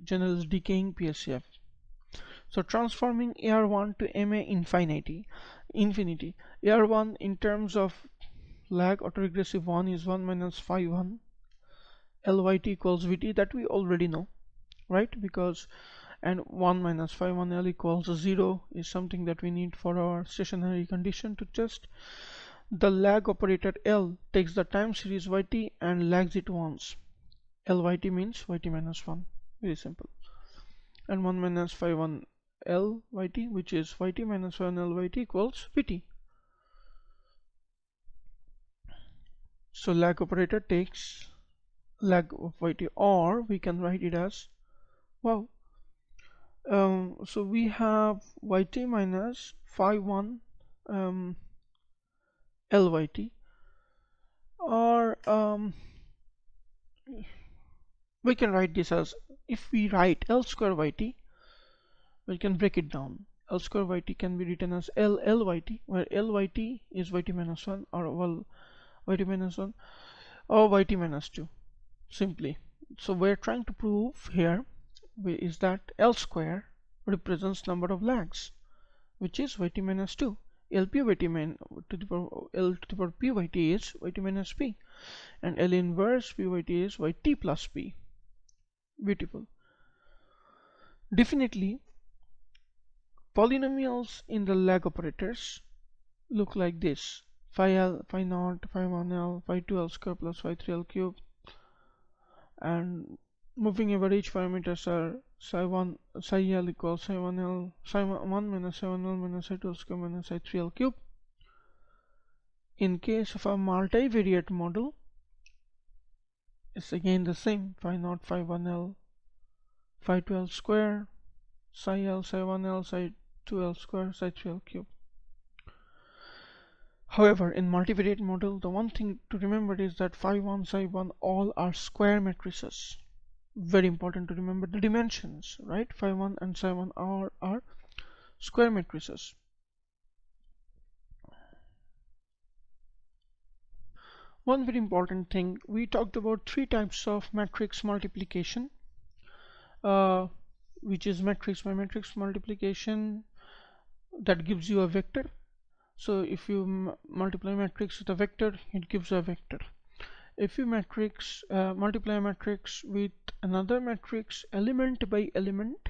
generates decaying PACF. So transforming AR1 to MA infinity. AR1 in terms of lag autoregressive 1 is 1 minus phi 1 LYT equals VT, that we already know, right? Because and 1 minus phi 1 L equals 0 is something that we need for our stationary condition to test. The lag operator L takes the time series YT and lags it once. LYT means YT minus 1, very simple. And 1 minus phi 1 LYT, which is YT minus 1 LYT equals VT. So lag operator takes lag of YT, or we can write it as, wow, so we have YT minus phi 1 LYT, or we can write this as, if we write L square YT, we can break it down. L square YT can be written as LLYT, where LYT is YT minus 1, or well, YT minus 1 or YT minus 2, simply. So we're trying to prove here is that L square represents number of lags, which is YT minus 2. LP YT to the power P YT is YT minus P, and L inverse P YT is YT plus P. Beautiful. Definitely, polynomials in the lag operators look like this: phi L, phi naught, phi 1 L, phi 2 L square plus phi 3 L cube, and moving average parameters are psi L equals psi 1 L, psi 1 minus psi 1 L minus psi 2 L square minus psi 3 L cube. In case of a multivariate model, it's again the same: phi naught, phi 1 L, phi 2 L square, psi L, psi 1 L, psi 2 L square, psi 3 L cube. However, in multivariate model, the one thing to remember is that phi 1, psi 1 all are square matrices. Very important to remember the dimensions, right? Phi 1 and psi 1 are square matrices. One very important thing, we talked about 3 types of matrix multiplication, which is matrix by matrix multiplication that gives you a vector. So if you multiply matrix with a vector, it gives a vector. If you multiply a matrix with another matrix element by element,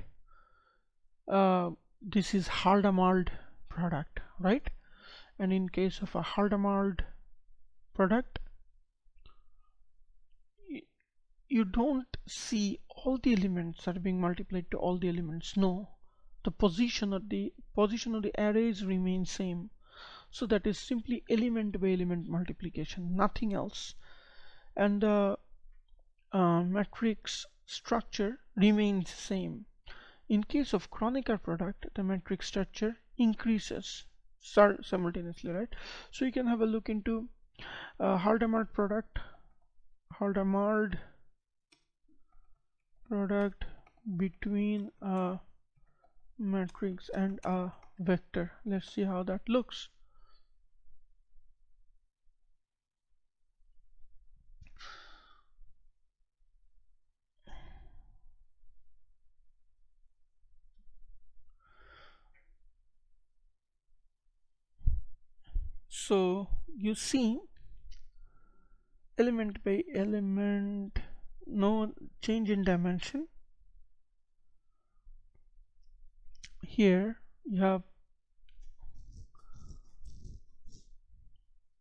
this is Haldamard product, right? And in case of a Haldamard product, you don't see all the elements are being multiplied to all the elements. No, the position of the arrays remain same. So that is simply element by element multiplication, nothing else. And the matrix structure remains same. In case of Kronecker product, the matrix structure increases simultaneously, right? So you can have a look into Haldamard product between a matrix and a vector. Let's see how that looks. So you see element by element, no change in dimension. Here you have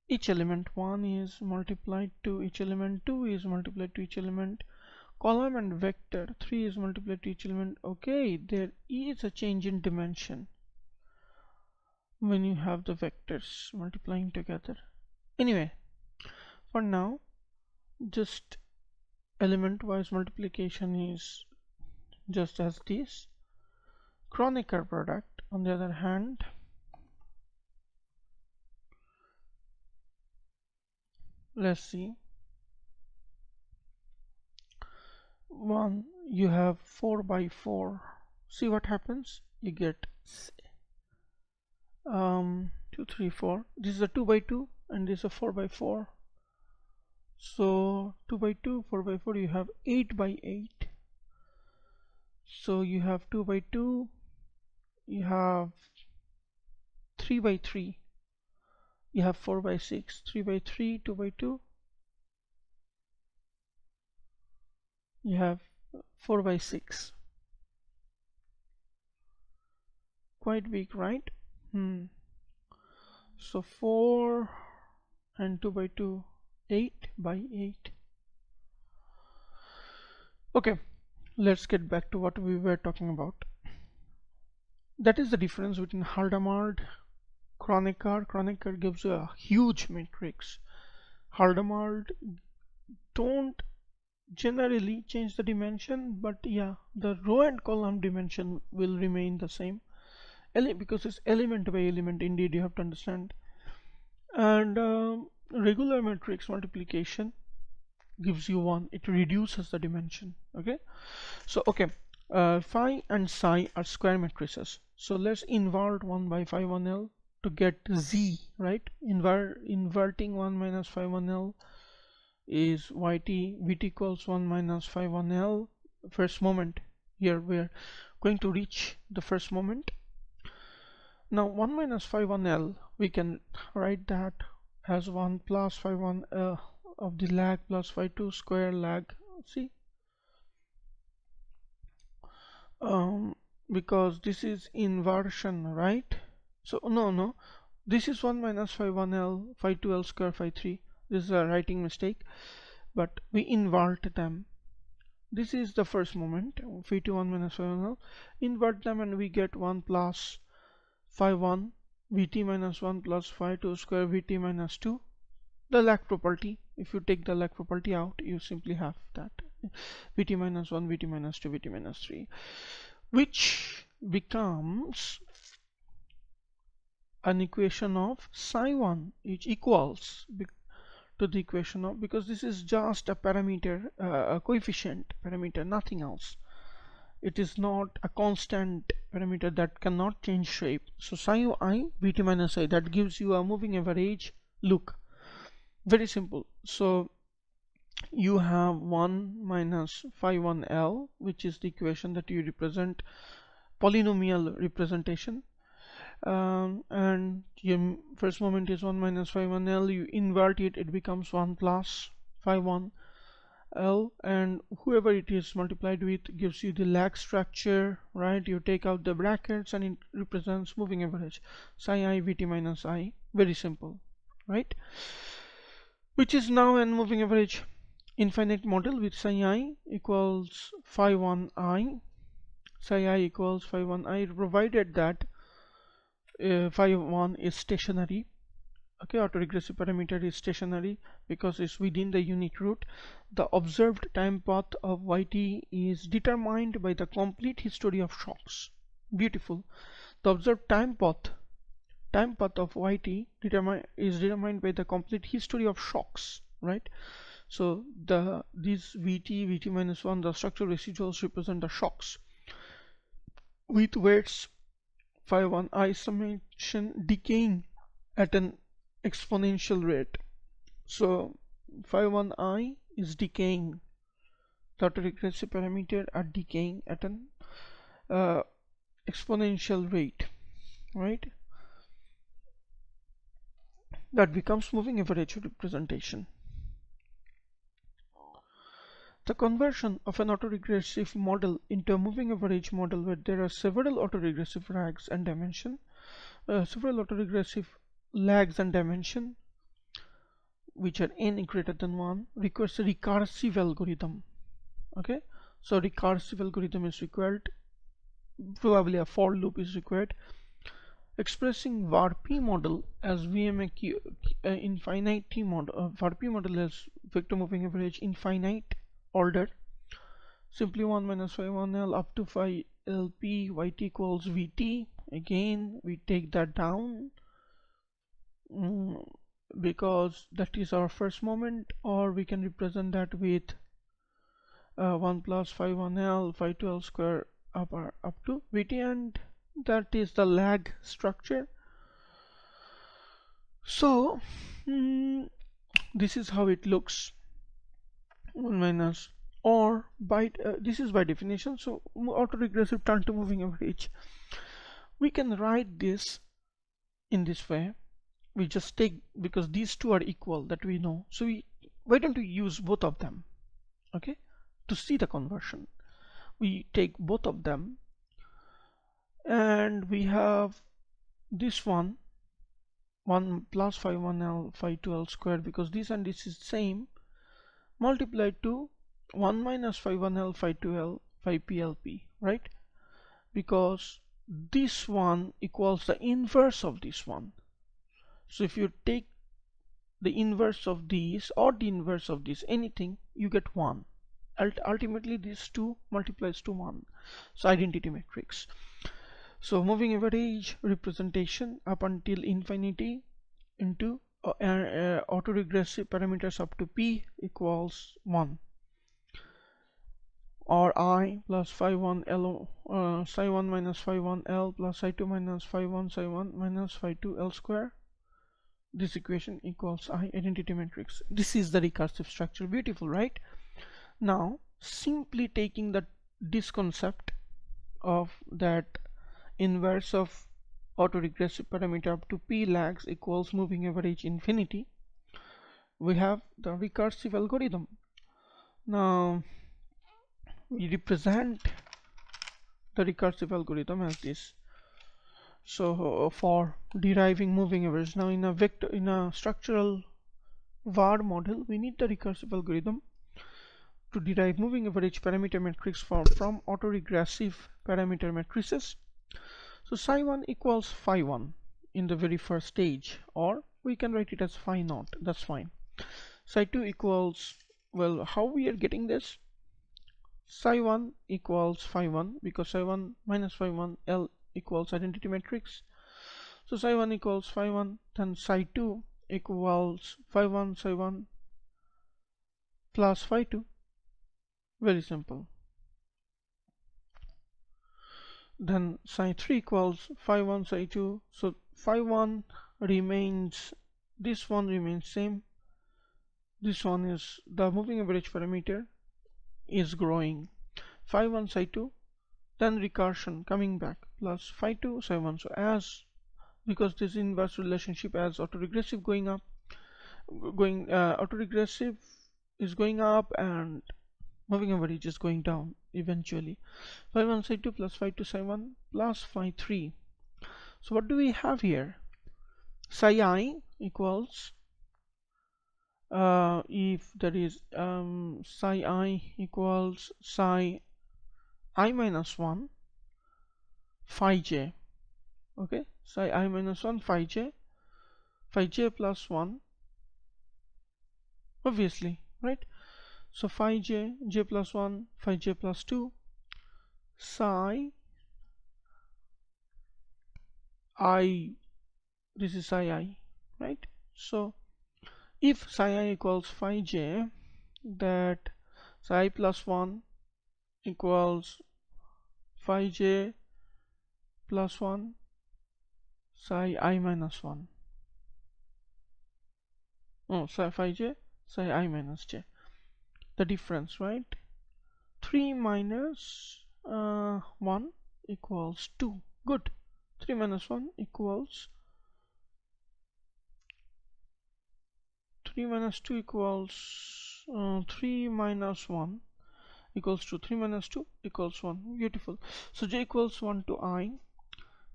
each element 1 is multiplied to each element 2 is multiplied to each element, column and vector 3 is multiplied to each element. Okay, there is a change in dimension when you have the vectors multiplying together. Anyway, for now, just element wise multiplication is just as this. Kronecker product, on the other hand, let's see. One, you have 4 by 4. See what happens? You get 2, 3, 4. This is a 2 by 2 and this is a 4 by 4. So 2 by 2, 4 by 4, you have 8 by 8. So you have 2 by 2, you have 3 by 3, you have 4 by 6, 3 by 3, 2 by 2, you have 4 by 6. Quite big, right? So 4 and 2 by 2, 8 by 8. Okay, let's get back to what we were talking about. That is the difference between Haldamard, Kronecker. Kronecker gives you a huge matrix. Haldamard don't generally change the dimension, but yeah, the row and column dimension will remain the same because it's element by element. Indeed, you have to understand. And regular matrix multiplication gives you 1. It reduces the dimension. Okay, so okay, phi and psi are square matrices. So let's invert 1 by phi 1L to get Z, right? Inverting 1 minus phi 1L is YT. VT equals 1 minus phi 1L. First moment. Here we're going to reach the first moment. Now 1 minus phi 1L, we can write that as 1 plus phi 1 of the lag plus phi 2 square lag. See, because this is inversion, right? So no, this is 1 minus phi 1L phi 2L square phi 3. This is a writing mistake, but we invert them. This is the first moment, phi 2 1 minus phi 1L. Invert them and we get 1 plus phi 1 Vt minus 1 plus phi 2 square Vt minus 2. The lag property, if you take the lag property out, you simply have that Vt minus 1, Vt minus 2, Vt minus 3, which becomes an equation of psi 1, which equals to the equation of, because this is just a parameter, a coefficient parameter, nothing else. It is not a constant parameter that cannot change shape. So psi I Vt minus I, that gives you a moving average. Look, very simple. So you have 1 minus phi 1L, which is the equation that you represent, polynomial representation, and your first moment is 1 minus phi 1L. You invert it, it becomes 1 plus phi 1 L, and whoever it is multiplied with gives you the lag structure, right? You take out the brackets and it represents moving average, psi I Vt minus I. Very simple, right? Which is now an moving average infinite model with psi I equals phi 1 I, psi I equals phi 1 I, provided that phi 1 is stationary. Okay, autoregressive parameter is stationary because it's within the unit root. The observed time path of Yt is determined by the complete history of shocks. Beautiful. The observed time path of Yt is determined by the complete history of shocks, right? So these Vt minus 1, the structural residuals represent the shocks with weights phi 1 I summation decaying at an exponential rate. So phi 1 I is decaying. The autoregressive parameter are decaying at an exponential rate, right? That becomes moving average representation. The conversion of an autoregressive model into a moving average model where there are several autoregressive lags and dimension, which are n greater than 1, requires a recursive algorithm. Okay, so recursive algorithm is required. Probably a for loop is required. Expressing VAR-P model as VMAQ infinite T model, VAR-P model as vector moving average infinite order. Simply 1 minus phi 1L up to phi LP Yt equals Vt. Again, we take that down because that is our first moment, or we can represent that with 1 plus phi 1L phi 2L square up to Vt, and that is the lag structure. So this is how it looks. 1 minus, or by this is by definition. So autoregressive time to moving average, we can write this in this way. We just take, because these two are equal, that we know, so why don't we use both of them? Okay, to see the conversion, we take both of them, and we have this one 1 plus phi 1L phi 2L square, because this and this is same, multiplied to 1 minus phi 1L phi 2L phi PLP, right? Because this one equals the inverse of this one. So if you take the inverse of these or the inverse of this, anything, you get 1. Ultimately these two multiplies to 1. So identity matrix. So moving average representation up until infinity into autoregressive parameters up to p equals 1, or I plus phi 1 L psi 1 minus phi 1 L plus psi 2 minus phi 1 psi 1 minus phi 2 L square. This equation equals I, identity matrix. This is the recursive structure. Beautiful, right? Now simply taking this concept of that inverse of autoregressive parameter up to p lags equals moving average infinity, we have the recursive algorithm. Now we represent the recursive algorithm as this. So for deriving moving average, now in a structural VAR model, we need the recursive algorithm to derive moving average parameter matrix from autoregressive parameter matrices. So psi 1 equals phi 1 in the very first stage, or we can write it as phi naught, that's fine. Psi 2 equals, well, how we are getting this? Psi 1 equals phi 1, because psi 1 minus phi 1 L equals identity matrix. So psi 1 equals phi 1, then psi 2 equals phi 1 psi 1 plus phi 2. Very simple. Then psi 3 equals phi 1 psi 2. So phi 1 remains, this one remains same, this one is the moving average parameter is growing, phi 1 psi 2, then recursion coming back plus phi 2 psi 1. So as, because this inverse relationship, as autoregressive going up, autoregressive is going up and moving average is going down eventually. Phi 1 psi 2 plus phi 2 psi 1 plus phi 3. So what do we have here? Psi I equals if there is psi I equals psi I minus 1 phi j. Okay, psi I minus 1 phi j plus 1, obviously, right? So phi j plus 1 phi j plus 2 psi I, this is psi I, right? So if psi I equals phi j, that psi plus 1 equals phi j plus 1 psi I minus 1. Oh, phi j psi I minus j. The difference, right? 3 minus 1 equals 2. Good. 3 minus 1 equals 3 minus 2 equals 3 minus 1 equals to 3 minus 2 equals 1. Beautiful. So j equals 1 to I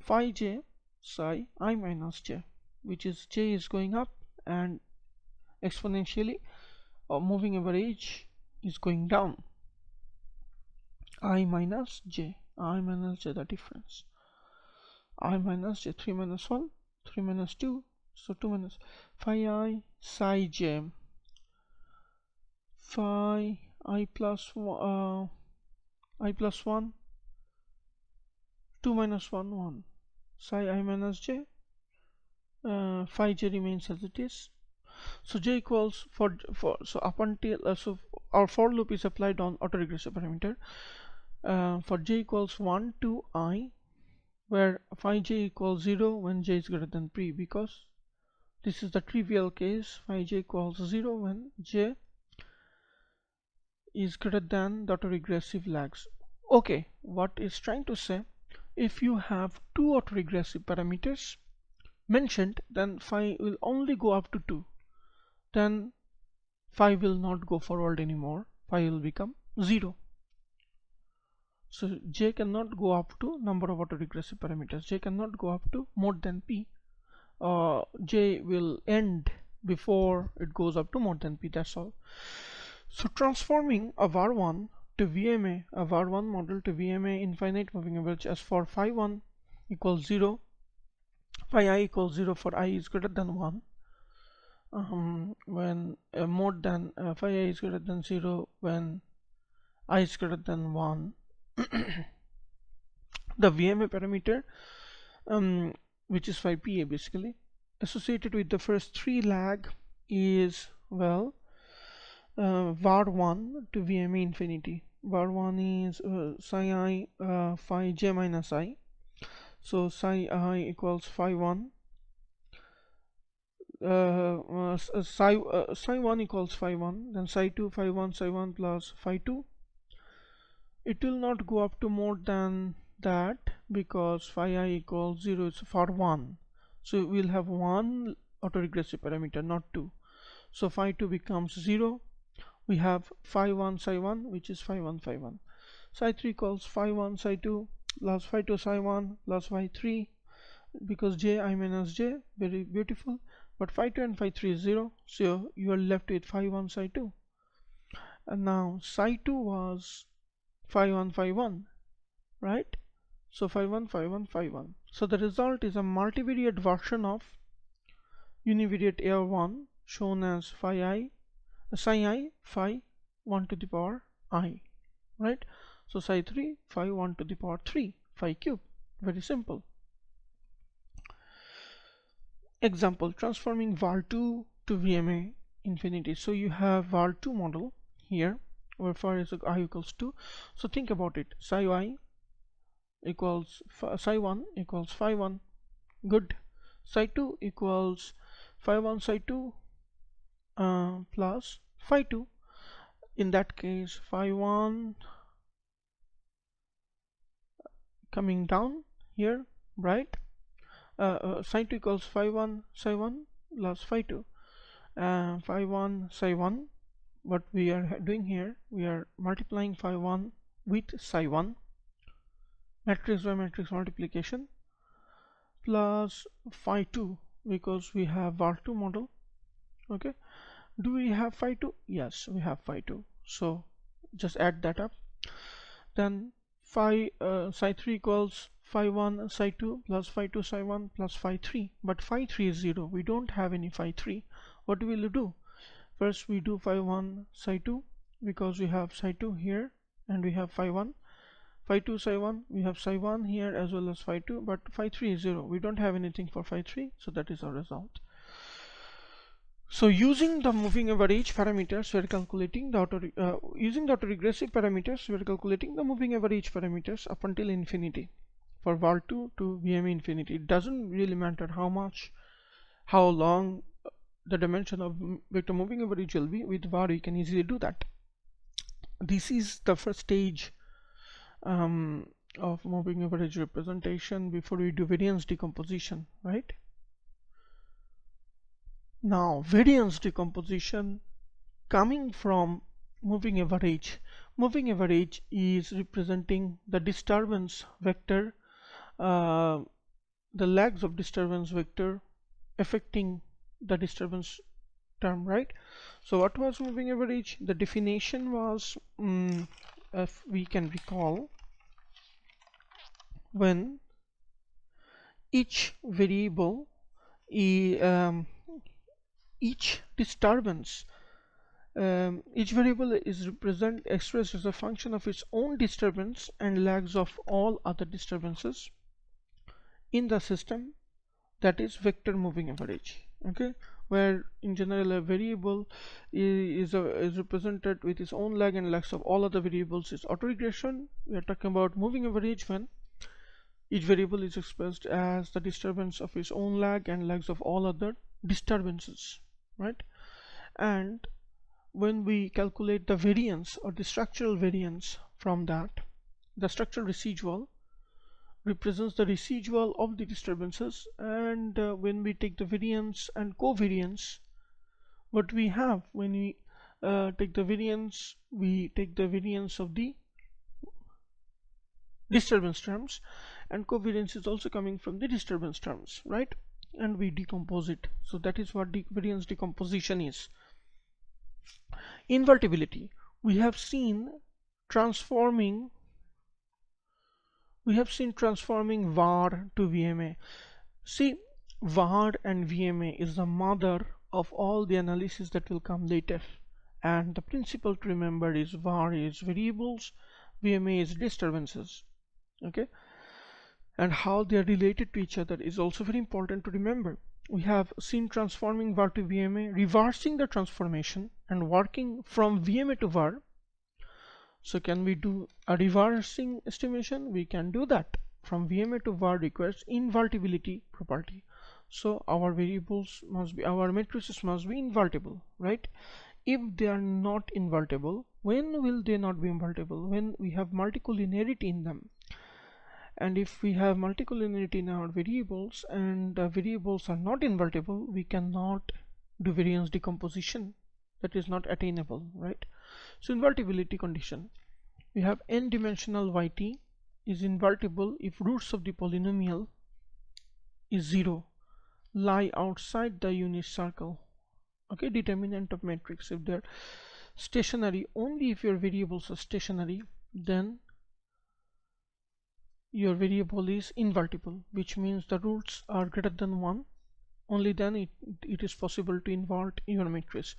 phi j psi I minus j, which is j is going up and exponentially moving average is going down. I minus j the difference. I minus j, 3 minus 1 3 minus 2, so 2 minus phi I psi j phi I plus 1 2 minus 1 1 psi I minus j, phi j remains as it is. So j equals for so up until so our for loop is applied on autoregressive parameter for j equals 1 to I, where phi j equals 0 when j is greater than p, because this is the trivial case. Phi j equals 0 when j is greater than the autoregressive lags. Okay, what is trying to say, if you have two autoregressive parameters mentioned, then phi will only go up to 2. Then phi will not go forward anymore. Phi will become 0. So j cannot go up to number of autoregressive parameters. J cannot go up to more than p. J will end before it goes up to more than p. That's all. So transforming a var1 to VMA, a var1 model to VMA infinite moving average, as for phi 1 equals 0, phi I equals 0 for I is greater than 1. When more than phi I is greater than 0 when I is greater than 1. The VMA parameter, which is phi PA basically, associated with the first 3 lag is, well, var1 to VMA infinity. var1 is psi I phi j minus I. So psi I equals phi 1. Psi 1 equals phi 1, then psi 2 phi 1 psi 1 plus phi 2. It will not go up to more than that because phi I equals 0 is for 1. So we'll have one autoregressive parameter, not 2. So phi 2 becomes 0. We have phi 1 psi 1, which is phi 1 phi 1. Psi 3 equals phi 1 psi 2 plus phi 2 psi 1 plus phi 3, because j I minus j, very beautiful. But phi 2 and phi 3 is 0, so you are left with phi 1 psi 2. And now psi 2 was phi 1 phi 1, right? So phi 1 phi 1 phi 1. So the result is a multivariate version of univariate AR1 shown as phi I psi I phi 1 to the power I, right? So psi 3 phi 1 to the power 3 phi cube. Very simple. Example, transforming var2 to VMA infinity. So you have var2 model here where phi is I equals 2. So think about it. Psi I equals psi 1 equals phi 1. Good. Psi 2 equals phi 1 psi 2 plus phi 2. In that case, phi 1 coming down here, right? Psi 2 equals phi 1 psi 1 plus phi 2. Phi 1 psi 1 what we are doing here, we are multiplying phi1 with psi1, matrix by matrix multiplication, plus phi2, because we have VAR2 model. Okay, do we have phi2? Yes, we have phi2, so just add that up. Then psi3 equals phi1 psi2 plus phi2 psi1 plus phi3, but phi3 is 0. We don't have any phi3. What will you do? First we do phi1 psi2, because we have psi2 here and we have phi1. Phi2 psi1, we have psi1 here as well as phi2, but phi3 is 0. We don't have anything for phi3, so that is our result. So using the moving average parameters, we are calculating the using the autoregressive parameters, we are calculating the moving average parameters up until infinity for VAR2 to VMA infinity. It doesn't really matter how long the dimension of vector moving average will be. With VAR, you can easily do that. This is the first stage of moving average representation before we do variance decomposition, right? Now variance decomposition coming from moving average. Moving average is representing the disturbance vector, the lags of disturbance vector affecting the disturbance term, right? So what was moving average? The definition was, if we can recall, when each variable, each disturbance, each variable is expressed as a function of its own disturbance and lags of all other disturbances in the system, that is vector moving average. Okay, where in general a variable is represented with its own lag and lags of all other variables is autoregression. We are talking about moving average when each variable is expressed as the disturbance of its own lag and lags of all other disturbances, right? And when we calculate the variance or the structural variance from that, the structural residual represents the residual of the disturbances, and when we take the variance and covariance, what we have when we take the variance, we take the variance of the disturbance terms, and covariance is also coming from the disturbance terms, right? And we decompose it. So that is what the variance decomposition is. Invertibility, we have seen transforming VAR to VMA. See, VAR and VMA is the mother of all the analysis that will come later, and the principle to remember is VAR is variables, VMA is disturbances. Okay, and how they are related to each other is also very important to remember. We have seen transforming VAR to VMA, reversing the transformation and working from VMA to VAR. So can we do a reversing estimation? We can do that. From VMA to VAR requires invertibility property. So our variables must be, our matrices must be invertible, right? If they are not invertible, when will they not be invertible? When we have multicollinearity in them. And if we have multicollinearity in our variables and the variables are not invertible, we cannot do variance decomposition. That is not attainable, right? So invertibility condition, we have n-dimensional yt is invertible if roots of the polynomial is 0, lie outside the unit circle. Okay, determinant of matrix, if they're stationary, only if your variables are stationary, then your variable is invertible, which means the roots are greater than 1. Only then it is possible to invert your matrix.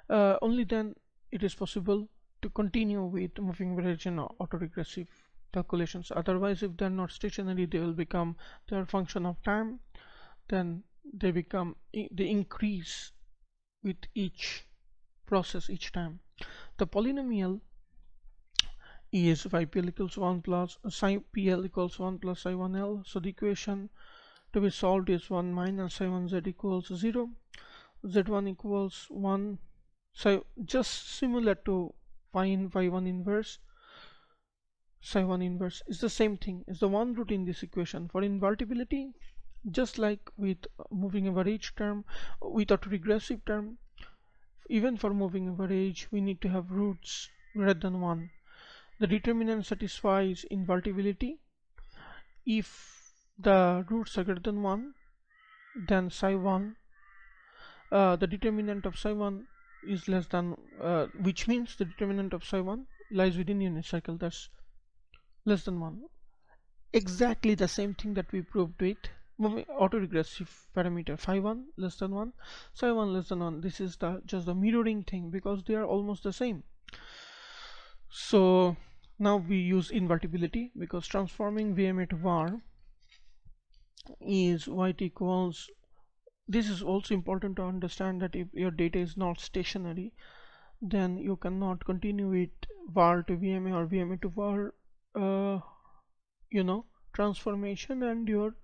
Only then it is possible to continue with moving average and autoregressive calculations. Otherwise, if they are not stationary, they will become their function of time. Then they increase with each process, each time. The polynomial is phi pl equals 1 plus psi pl equals 1 plus psi 1l. So the equation to be solved is 1 minus psi 1z equals 0, z1 equals 1. So just similar to phi 1 inverse, psi 1 inverse is the same thing, is the one root in this equation. For invertibility, just like with moving average term, with autoregressive term, even for moving average, we need to have roots greater than 1. The determinant satisfies invertibility. If the roots are greater than 1, then psi 1, the determinant of psi 1 is less than, which means the determinant of psi 1 lies within unit circle, that's less than 1. Exactly the same thing that we proved with autoregressive parameter phi 1 less than 1, psi 1 less than 1. This is just the mirroring thing because they are almost the same. So now we use invertibility because transforming VMA to VAR is yt equals, this is also important to understand that if your data is not stationary, then you cannot continue with VAR to VMA or VMA to VAR transformation, and your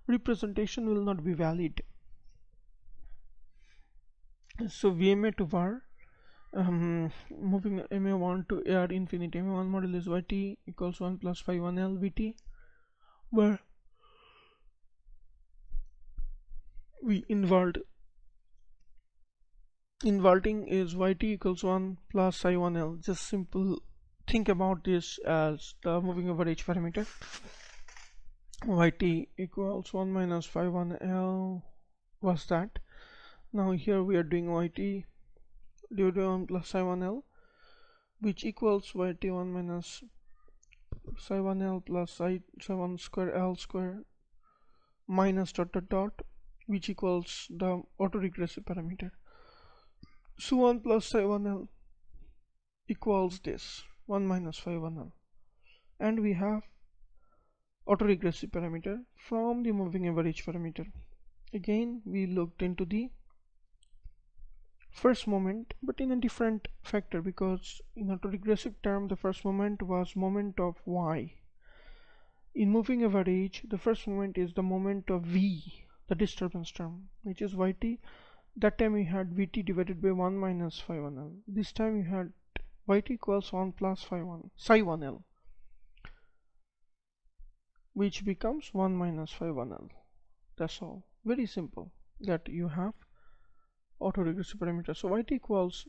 representation will not be valid. So VMA to VAR, moving MA1 to AR infinity, MA1 modulus yt equals 1 plus phi 1 L Vt, where we inverting is yt equals 1 plus psi 1 L. Just simple think about this as the moving average parameter. Yt equals 1 minus phi 1 L was that. Now here we are doing yt divided by 1 plus psi 1 L, which equals yt 1 minus psi 1 L plus psi 1 square L square minus dot dot dot, which equals the autoregressive parameter. So 1 plus psi 1 L equals this 1 minus phi 1 L, and we have autoregressive parameter from the moving average parameter. Again we looked into the first moment, but in a different factor, because in autoregressive term the first moment was moment of y. In moving average, the first moment is the moment of v, the disturbance term, which is yt. That time we had vt divided by 1 minus phi 1 L. This time we had yt equals 1 plus psi 1 L, which becomes 1 minus phi 1 L. That's all. Very simple, that you have autoregressive parameter. So yt equals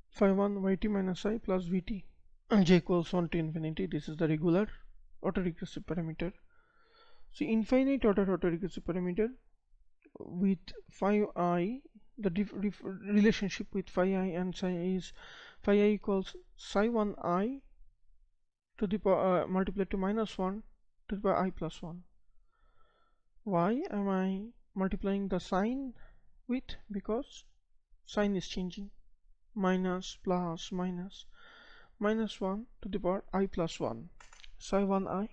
phi 1 yt minus I plus vt, and j equals 1 to infinity. This is the regular autoregressive parameter. So infinite order autoregressive parameter with phi I, the relationship with phi I and psi I is phi I equals psi 1 I to the power multiplied to minus 1 to the power I plus 1. Why am I multiplying the sign with? Because sign is changing. Minus plus minus 1 to the power I plus 1, psi 1 I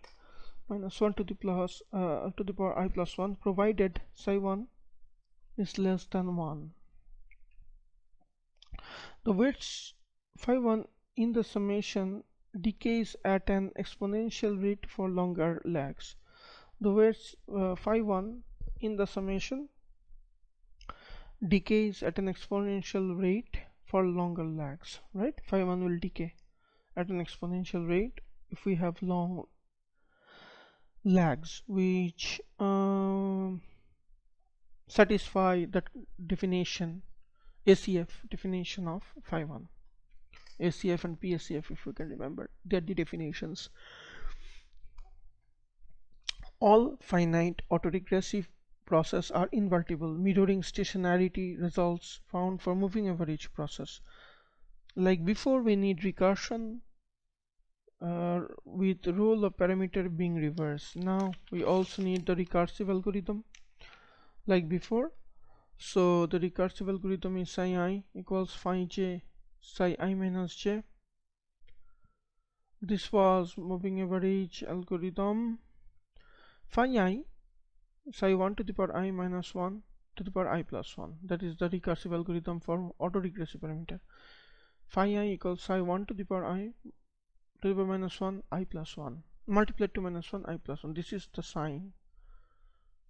minus 1 to the power I plus 1, provided psi 1 is less than 1. The weights phi 1 in the summation decays at an exponential rate for longer lags. The weights phi 1 in the summation decays at an exponential rate for longer lags, right? Phi 1 will decay at an exponential rate if we have long lags, which satisfy that definition, ACF definition of phi 1. ACF and PACF, if you can remember, they are the definitions. All finite autoregressive processes are invertible, mirroring stationarity results found for moving average process. Like before, we need recursion with role of parameter being reversed. Now we also need the recursive algorithm like before. So the recursive algorithm is psi I equals phi j psi I minus j. This was moving average algorithm. Phi I psi 1 to the power I minus 1 to the power I plus 1. That is the recursive algorithm for autoregressive parameter. Phi I equals psi 1 to the power I to the power minus 1 I plus 1 multiplied to minus 1 I plus 1. This is the sign.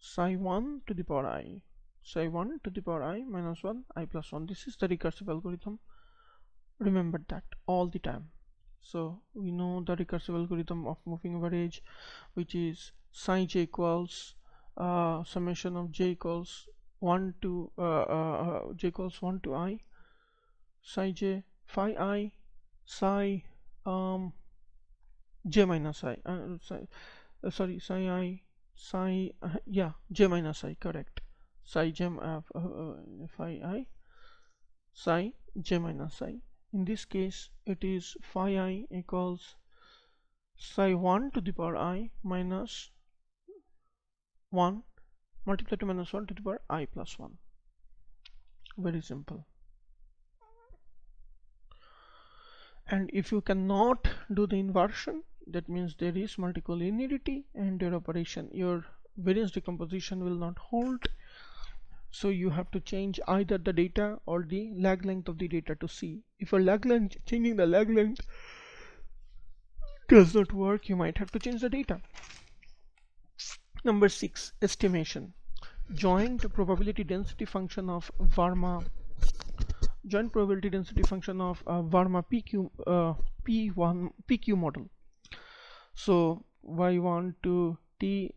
Psi 1 to the power I, psi 1 to the power I minus 1 I plus 1. This is the recursive algorithm. Remember that all the time. So we know the recursive algorithm of moving average, which is psi j equals summation of j equals 1 to j equals 1 to I psi j phi I psi j minus I sorry psi I psi yeah, j minus I, correct, psi j phi I psi j minus I. In this case it is phi I equals psi 1 to the power I minus 1 multiplied to minus 1 to the power I plus 1. Very simple. And if you cannot do the inversion, that means there is multicollinearity and your operation, your variance decomposition will not hold. So you have to change either the data or the lag length of the data to see. If your lag length, changing the lag length does not work, you might have to change the data. Number 6, estimation. Joint probability density function of Varma. Joint probability density function of Varma PQ model. So y1 to t.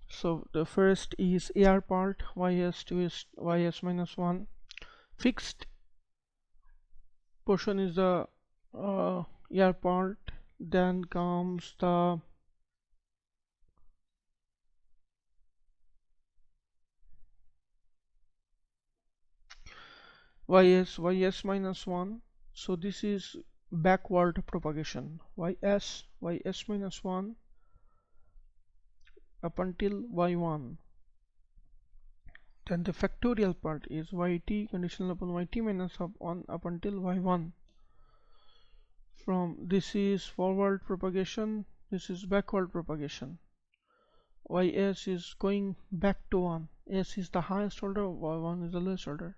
So the first is AR part, ys2 is ys minus 1. Fixed portion is the AR part. Then comes the ys minus 1. So this is backward propagation, ys minus 1 up until y1. Then the factorial part is yt conditional upon yt minus 1 up until y1. From this is forward propagation, this is backward propagation. Ys is going back to 1. S is the highest order, y1 is the lowest order.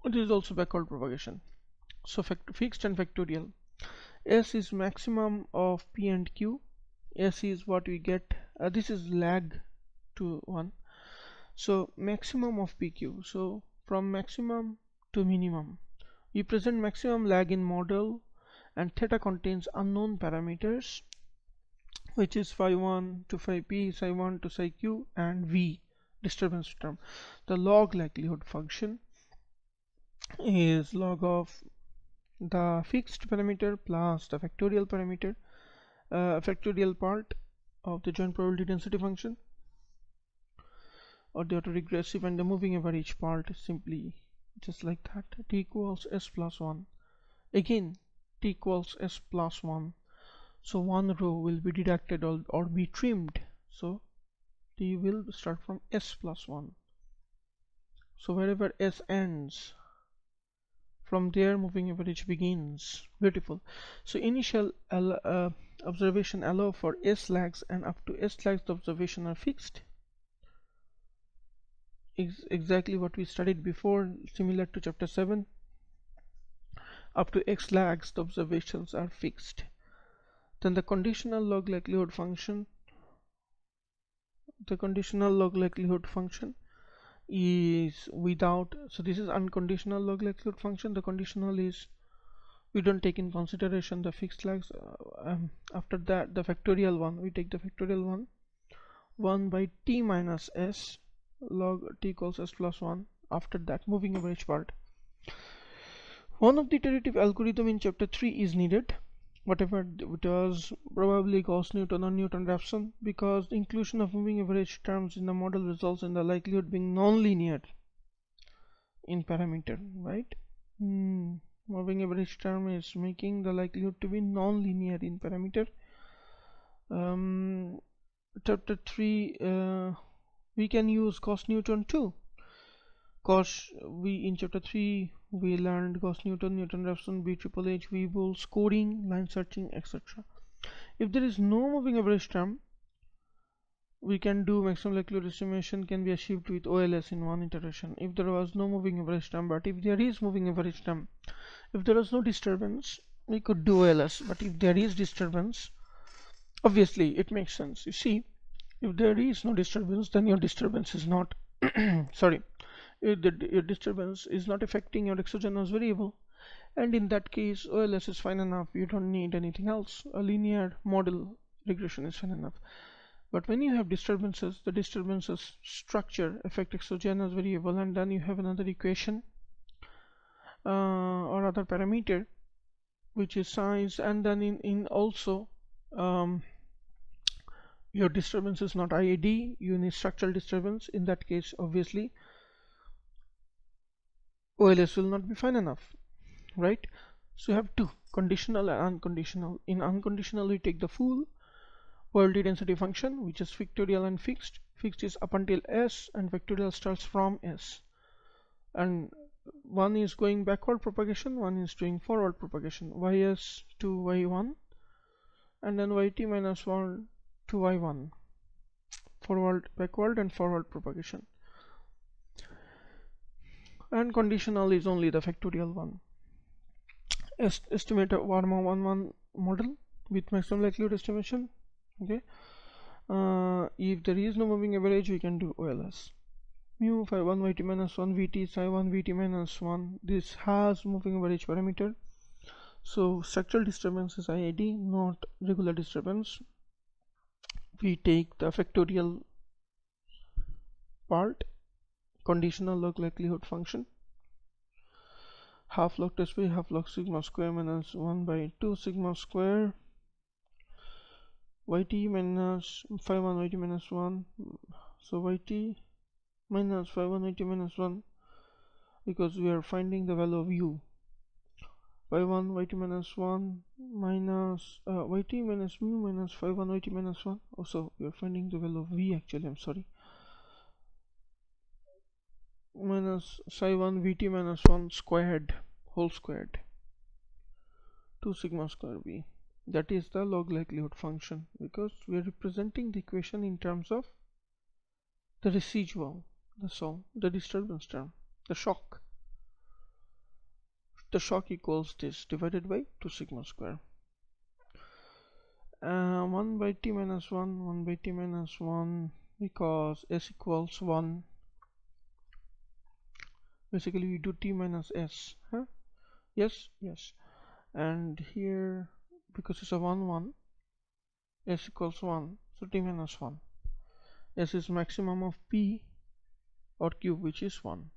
This is also backward propagation. So fixed and factorial. S is maximum of P and Q. S is what we get. This is lag to 1. So maximum of PQ. So from maximum to minimum. We present maximum lag in model, and theta contains unknown parameters, which is phi 1 to phi p, psi 1 to psi q, and v, disturbance term. The log likelihood function is log of the fixed parameter plus the factorial parameter, factorial part of the joint probability density function, or the autoregressive, and the moving average part is simply just like that. T equals s plus 1. Again t equals s plus 1. So one row will be deducted or be trimmed. So t will start from s plus 1. So wherever s ends, from there moving average begins. Beautiful. So initial observation allow for s lags, and up to s lags the observation are fixed. Exactly what we studied before, similar to chapter 7. Up to x lags the observations are fixed. Then the conditional log likelihood function. The conditional log likelihood function is without, so this is unconditional log likelihood function. The conditional is we don't take in consideration the fixed lags. After that, the factorial one, we take the factorial one, 1 by t minus s log t equals s plus 1. After that, moving average part. One of the iterative algorithm in chapter 3 is needed, whatever it was, probably Gauss-Newton or Newton-Raphson, because the inclusion of moving average terms in the model results in the likelihood being non-linear in parameter, right? Moving average term is making the likelihood to be non-linear in parameter. Chapter 3 we can use Gauss-Newton too, because in chapter 3 we learned Gauss-Newton, Newton-Raphson, B-H-H, V-Boole, scoring, line searching, etc. If there is no moving average term, we can do maximum likelihood estimation can be achieved with OLS in one iteration. If there was no moving average term, but if there is moving average term, if there was no disturbance, we could do OLS. But if there is disturbance, obviously it makes sense. You see, if there is no disturbance, then your disturbance is not sorry, your disturbance is not affecting your exogenous variable, and in that case OLS is fine enough. You don't need anything else. A linear model regression is fine enough. But when you have disturbances, the disturbances structure affect exogenous variable, and then you have another equation or other parameter which is size, and then in also your disturbance is not IAD, you need structural disturbance. In that case, obviously OLS will not be fine enough, right? So you have two, conditional and unconditional. In unconditional, we take the full probability density function, which is factorial and fixed. Fixed is up until S, and factorial starts from S. And one is going backward propagation, one is doing forward propagation, ys to y1, and then yt minus 1 to y1, forward, backward, and forward propagation. And conditional is only the factorial one. Estimate a Varma 1-1 model with maximum likelihood estimation. Okay. If there is no moving average, we can do OLS. Mu phi 1 yt minus 1 vt psi 1 vt minus 1. This has moving average parameter. So structural disturbance is IID, not regular disturbance. We take the factorial part, conditional log likelihood function, half log test by half log sigma square minus 1 by 2 sigma square yt minus phi 1 yt minus 1. So yt minus phi 1 yt minus 1, because we are finding the value of u. Phi 1 yt minus 1 minus yt minus mu minus phi 1 yt minus 1. Also we are finding the value of v, actually I'm sorry, minus psi 1 vt minus 1 squared, whole squared, 2 sigma square v. That is the log likelihood function, because we are representing the equation in terms of the residual, the disturbance term, the shock. The shock equals this divided by 2 sigma square. 1 by t minus 1, 1 by t minus 1, because s equals 1. Basically we do t minus s, huh? Yes, and here because it's a 1 1, s equals 1, so t minus 1. S is maximum of p or q, which is 1.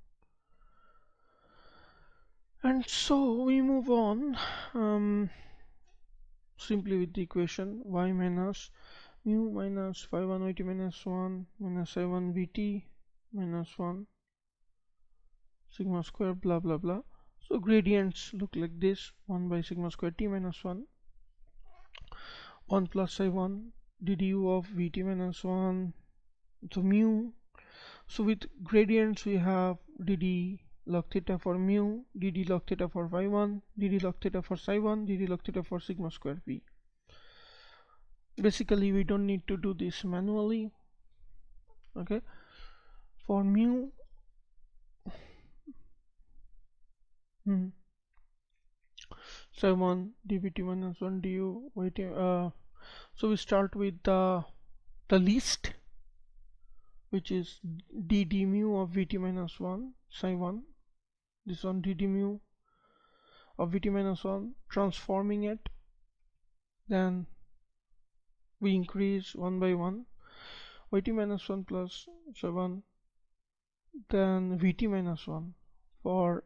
And so we move on simply with the equation y minus mu minus phi 1 yt minus 1 minus psi 1 vt minus 1 sigma square blah blah blah. So gradients look like this: 1 by sigma square t minus 1, 1 plus psi 1 ddu of vt minus 1, so mu. So with gradients we have dd log theta for mu, dd log theta for phi 1, dd log theta for psi 1, dd log theta for sigma square v. Basically we don't need to do this manually. Okay, for mu psi 1 dvt minus 1 du yt. So we start with the least, which is dd mu of vt minus 1 psi 1. This one dd mu of vt minus 1, transforming it, then we increase 1 by 1 yt minus 1 plus psi 1, then vt minus 1 for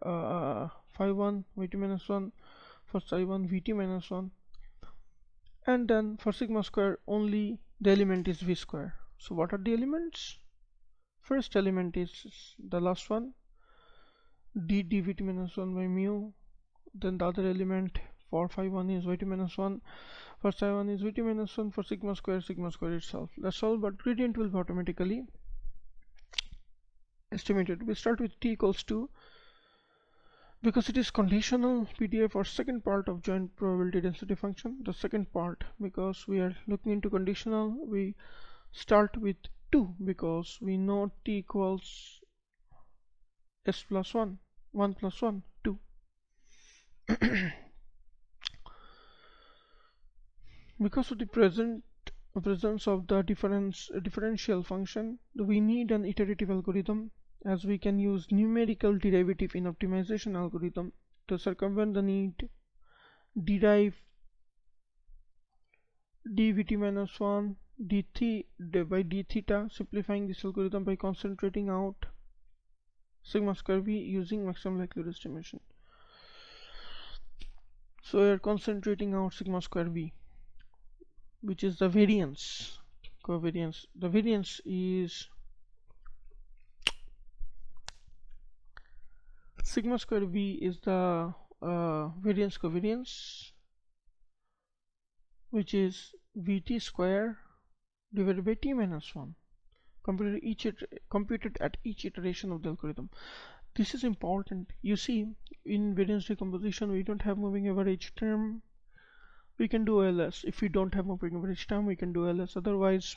phi 1 yt minus 1, for psi 1 vt minus 1, and then for sigma square only the element is v square. So what are the elements? First element is the last one, d dvt minus 1 by mu. Then the other element for phi 1 is yt minus 1, for psi 1 is vt minus 1, for sigma square itself. That's all, but gradient will be automatically estimated. We start with t equals 2, because it is conditional PDF or second part of joint probability density function. The second part, because we are looking into conditional, we start with 2, because we know t equals s plus 1, 1 plus 1, 2. Because of the presence of the differential function, we need an iterative algorithm, as we can use numerical derivative in optimization algorithm to circumvent the need derive dvt minus 1 by d theta, simplifying this algorithm by concentrating out sigma square v using maximum likelihood estimation. So we are concentrating out sigma square v, which is the variance, covariance. The variance is sigma square v is the variance covariance, which is vt square divided by t minus 1, computed at each iteration of the algorithm. This is important. You see, in variance decomposition, we don't have moving average term. We can do OLS. If we don't have moving average term, we can do OLS. Otherwise,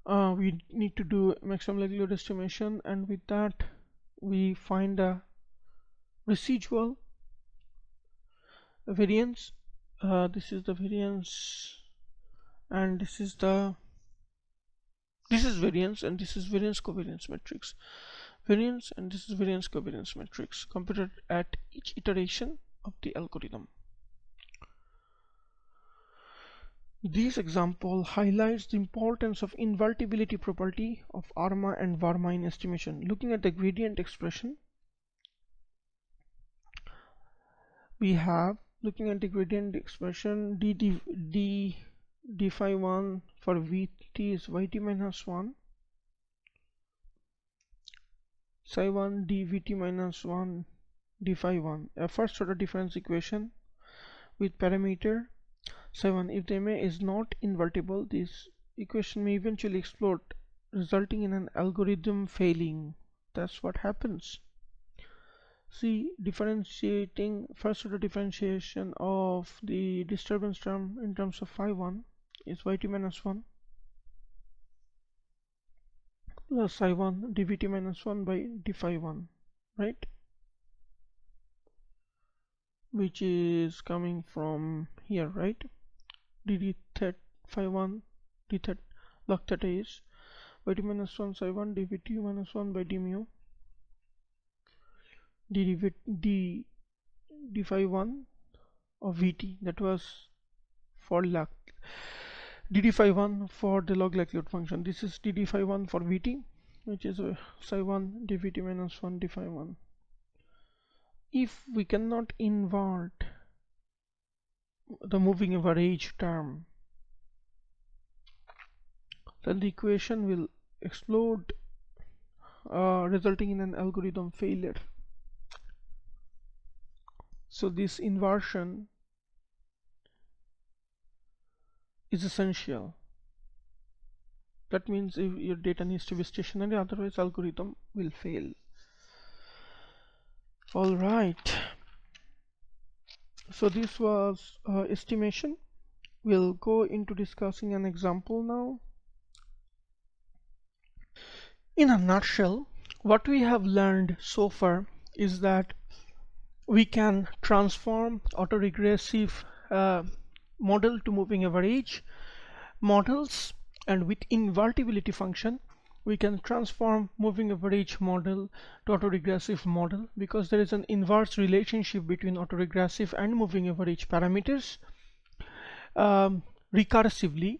we need to do maximum likelihood estimation, and with that, we find a residual variance. This is the variance, and this is variance, and this is variance covariance matrix. Variance, and this is variance covariance matrix, computed at each iteration of the algorithm. This example highlights the importance of invertibility property of ARMA and VARMA in estimation. Looking at the gradient expression, we have, looking at the gradient expression, d phi 1 for vt is yt minus 1, psi 1 dvt minus 1 d phi 1, a first order difference equation with parameter psi 1. If the MA is not invertible, this equation may eventually explode, resulting in an algorithm failing. That's what happens. See, differentiating, first order differentiation of the disturbance term in terms of phi 1 is yt minus 1 plus psi 1 dvt minus 1 by d phi 1, right? Which is coming from here, right? dd thet phi 1 d thet log theta is yt minus 1 psi 1 dvt minus 1 by d mu d phi 1 of vt, that was for log dd phi 1 for the log likelihood function. This is dd phi 1 for vt, which is psi 1 dvt minus 1 d phi 1. If we cannot invert the moving average term, then the equation will explode, resulting in an algorithm failure. So this inversion is essential. That means if your data needs to be stationary, otherwise algorithm will fail. All right, so this was estimation. We'll go into discussing an example now. In a nutshell, what we have learned so far is that we can transform autoregressive model to moving average models, and with invertibility function we can transform moving average model to autoregressive model, because there is an inverse relationship between autoregressive and moving average parameters. Recursively,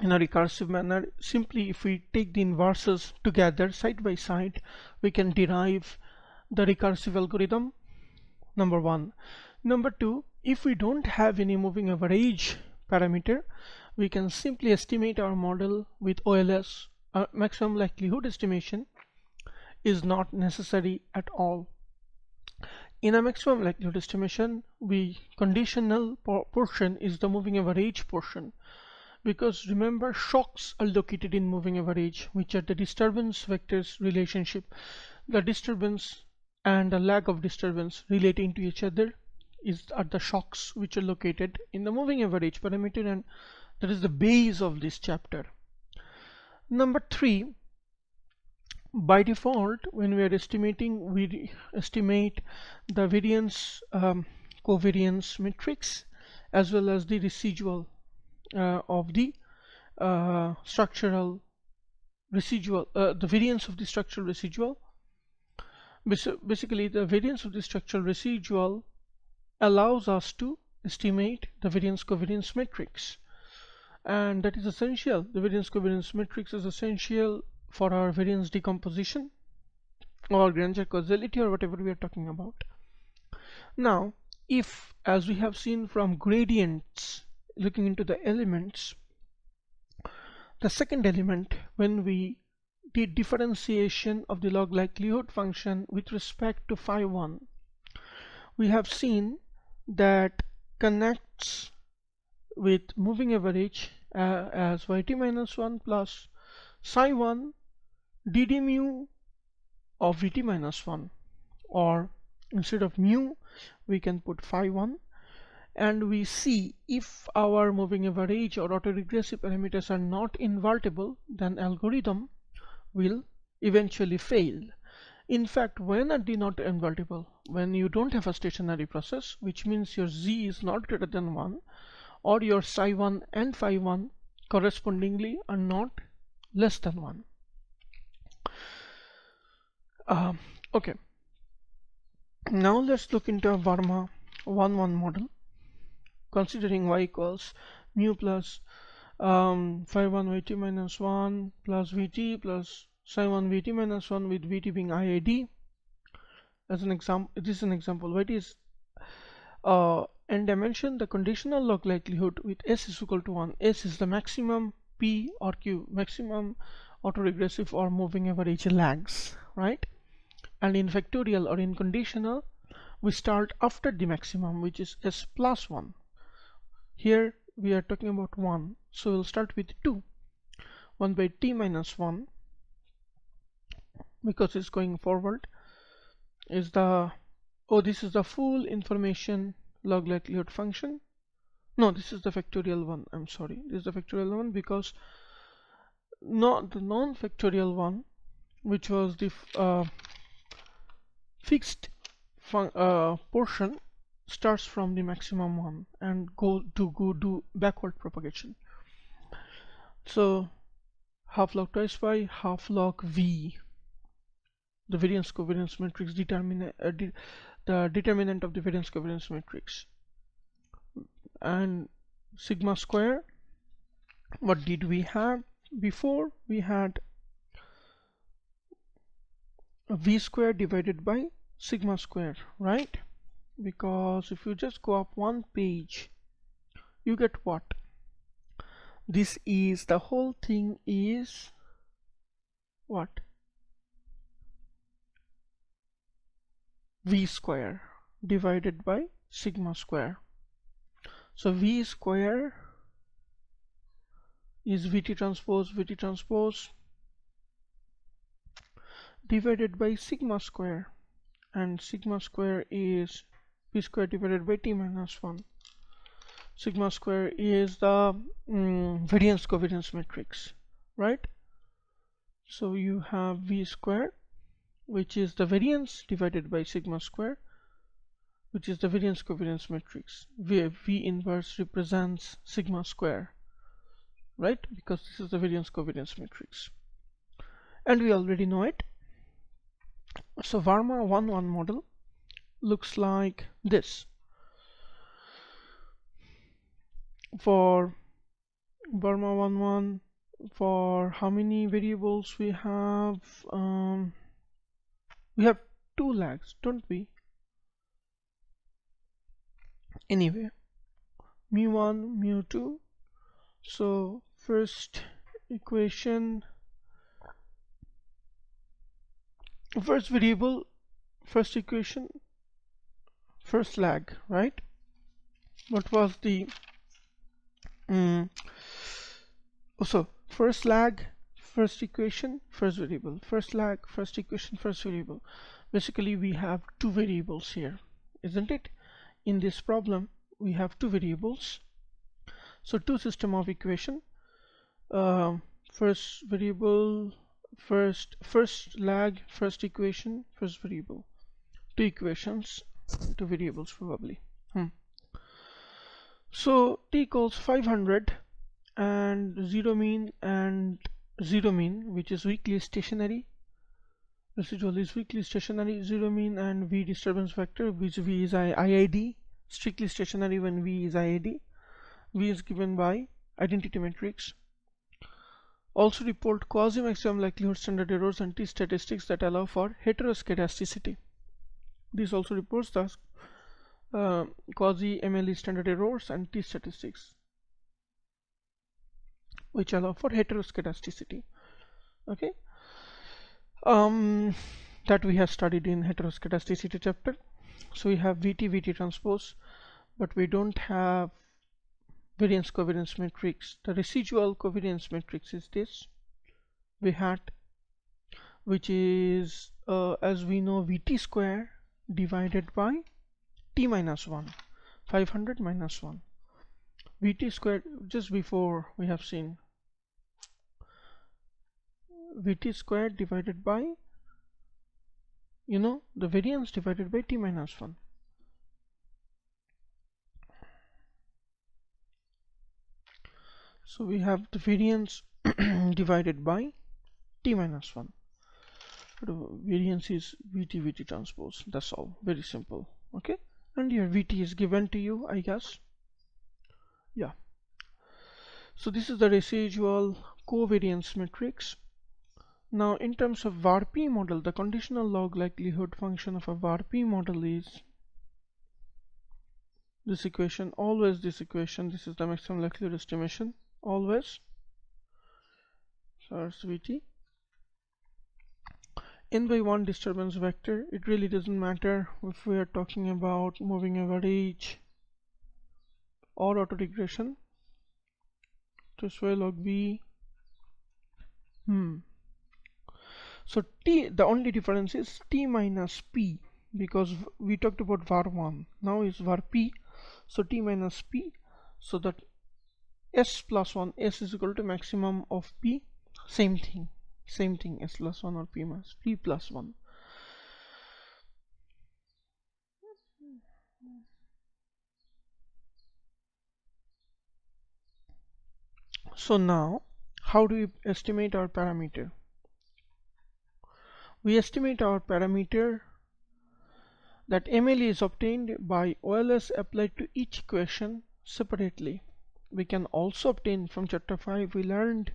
in a recursive manner, simply if we take the inverses together side by side, we can derive the recursive algorithm, number one. Number two, if we don't have any moving average parameter, we can simply estimate our model with OLS. Maximum likelihood estimation is not necessary at all. In a maximum likelihood estimation, conditional portion is the moving average portion, because remember, shocks are located in moving average, which are the disturbance vectors relationship. The disturbance and the lag of disturbance relating to each other are the shocks which are located in the moving average parameter, and that is the base of this chapter. Number three, by default, when we are estimating, we estimate the variance covariance matrix as well as the residual of the structural residual, the variance of the structural residual. Basically, the variance of the structural residual allows us to estimate the variance covariance matrix. and that is essential. The variance covariance matrix is essential for our variance decomposition or Granger causality or whatever we are talking about. Now, if, as we have seen from gradients, looking into the elements, the second element, when we did differentiation of the log likelihood function with respect to phi1, we have seen that connects with moving average as yt minus 1 plus psi1 dd mu of vt minus 1, or instead of mu we can put phi1, and we see if our moving average or autoregressive parameters are not invertible, then algorithm will eventually fail. In fact, when are they not invertible? When you don't have a stationary process, which means your z is not greater than 1, or your psi1 and phi1 correspondingly are not less than 1. Okay, now let's look into a Varma 1-1 model, considering y equals mu plus phi1 yt minus 1 plus vt plus psi1 vt minus 1 with vt being IID. As an example, this is an example. What is and dimension the conditional log likelihood with s is equal to 1. S is the maximum p or q, maximum autoregressive or moving average lags, right? And in factorial or in conditional, we start after the maximum, which is s plus 1. Here we are talking about 1, so we'll start with 2. 1 by t minus 1, because it's going forward, is the, oh, this is the full information log likelihood function. No, this is the factorial one. I'm sorry, this is the factorial one, because not the non-factorial one, which was the fixed portion, starts from the maximum one and go do backward propagation. So half log twice pi, half log v, the variance covariance matrix the determinant of the variance covariance matrix, and sigma square. What did we have before? We had v square divided by sigma square, right? Because if you just go up one page, you get what? This is, the whole thing is what? V square divided by sigma square. So V square is Vt transpose divided by sigma square, and sigma square is V square divided by t minus 1. Sigma square is the variance covariance matrix, right? So you have V square, which is the variance, divided by sigma square, which is the variance covariance matrix, where V inverse represents sigma square, right? Because this is the variance covariance matrix, and we already know it. So Varma 1-1 model looks like this. For Varma 1-1, for how many variables we have? We have 2 lags, don't we? Anyway, mu1, mu2. So first equation, first variable, first equation, first lag, right? What was the so first lag, first equation, first variable, first lag, first equation, first variable. Basically we have 2 variables here, isn't it? In this problem we have 2 variables, so 2 system of equation, first variable, first lag, first equation, first variable, 2 equations, 2 variables probably. So t equals 500 and 0 mean, which is weakly stationary. Residual is weakly stationary, 0 mean, and V disturbance factor, which V is IID, strictly stationary when V is IID. V is given by identity matrix. Also report quasi-maximum likelihood standard errors and t-statistics that allow for heteroscedasticity. This also reports the quasi-MLE standard errors and t-statistics which allow for heteroscedasticity. Okay, that we have studied in heteroscedasticity chapter. So we have VT transpose, but we don't have variance covariance matrix. The residual covariance matrix is this we had, which is as we know VT square divided by T minus 1, 500 minus 1. VT squared, just before we have seen VT squared divided by, you know, the variance divided by T minus 1. So we have the variance divided by T minus 1. The variance is VT transpose. That's all. Very simple. Okay. And your VT is given to you, I guess. Yeah. So this is the residual covariance matrix. Now in terms of VAR-P model, the conditional log likelihood function of a VAR-P model is this equation, always this equation. This is the maximum likelihood estimation, always. So it's VT n by 1 disturbance vector. It really doesn't matter if we are talking about moving average or autoregression. To swell log V. So T, the only difference is T minus P, because we talked about var1, now is var-P, so T minus P, so that S plus 1, S is equal to maximum of P, same thing, S plus 1 or P minus P plus 1. So now, how do we estimate our parameter? We estimate our parameter that MLE is obtained by OLS applied to each equation separately. We can also obtain from chapter 5, we learned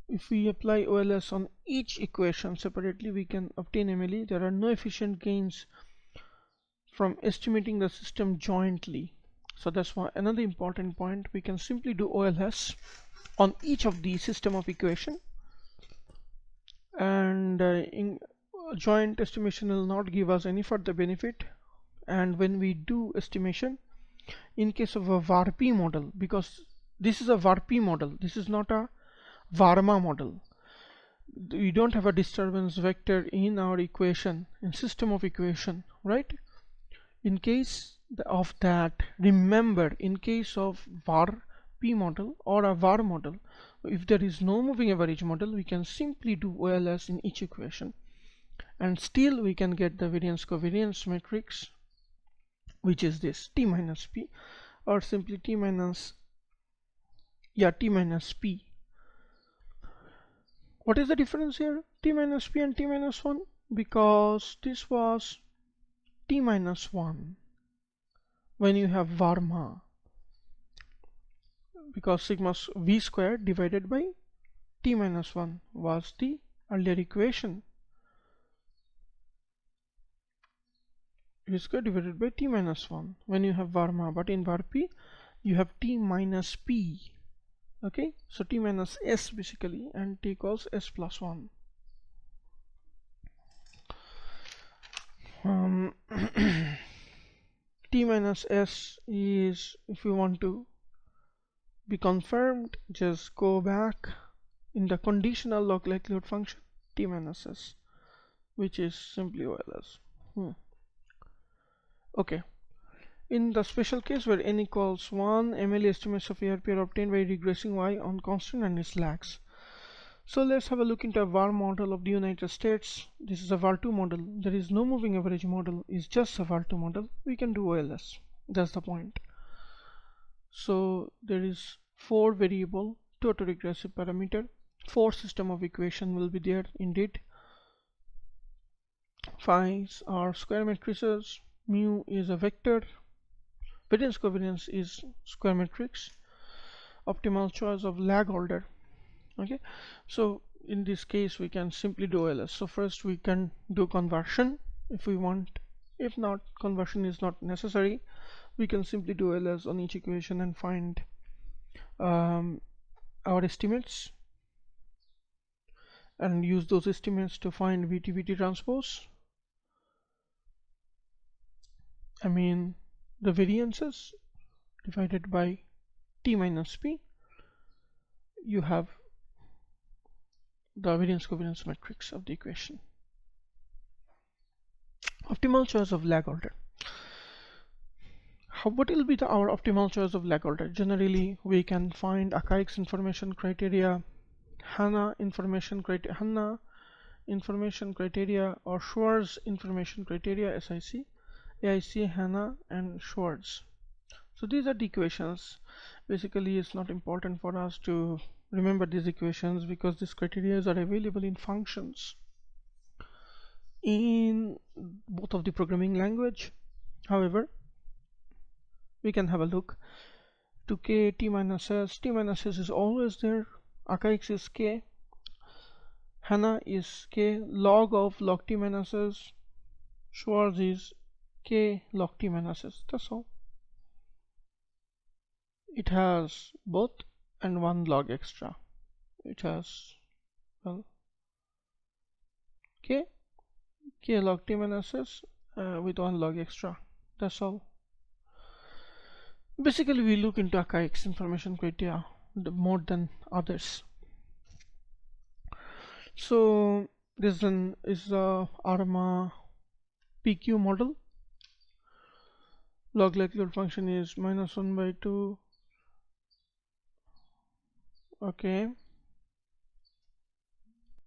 if we apply OLS on each equation separately, we can obtain MLE. There are no efficient gains from estimating the system jointly. So that's why another important point, we can simply do OLS on each of the system of equation, and in joint estimation will not give us any further benefit. And when we do estimation in case of a VAR-P model, because this is a VAR-P model, this is not a Varma model, we don't have a disturbance vector in our equation, in system of equation, right? In case of that, remember, in case of VAR-P model or a VAR model, if there is no moving average model, we can simply do OLS in each equation, and still we can get the variance covariance matrix, which is this T minus P, or simply T minus P. What is the difference here? T minus P and T minus 1, because this was T minus 1 when you have Varma, because sigma V squared divided by T minus 1 was the earlier equation, V squared divided by T minus 1 when you have Varma, but in VAR-P you have T minus P. Okay, so T minus S basically, and T equals S plus 1. T minus S is, if you want to be confirmed, just go back in the conditional log likelihood function T minus S, which is simply OLS. Okay. In the special case where n equals 1, MLE estimates of ARP are obtained by regressing Y on constant and its lags. So let's have a look into a VAR model of the United States. This is a VAR2 model. There is no moving average model, it's just a VAR2 model. We can do OLS. That's the point. So there is 4 variable, 2 autoregressive parameter, 4 system of equation will be there indeed. Phi's are square matrices, mu is a vector variance covariance is square matrix, optimal choice of lag order. Okay, so in this case we can simply do LS. So first we can do conversion if we want. If not, conversion is not necessary. We can simply do LS on each equation and find our estimates and use those estimates to find VT transpose. I mean the variances divided by T minus P. You have the variance covariance matrix of the equation. Optimal choice of lag order. What will be our optimal choice of lag order? Generally, we can find Akaik's information criteria, Hanna information criteria, or Schwarz information criteria, SIC, AIC, Hanna, and Schwarz. So these are the equations. Basically, it's not important for us to remember these equations because these criteria are available in functions in both of the programming language. However, we can have a look to K, T minus S. T minus S is always there. Akaik's is K. Hanna is K log of log T minus S. Schwarz is K log T minus S. That's all. It has both and one log extra. It has, well, K log T minus S with one log extra. That's all. Basically, we look into Akaik's information criteria more than others. So this then is the ARMA PQ model. Log likelihood function is -1/2. Okay,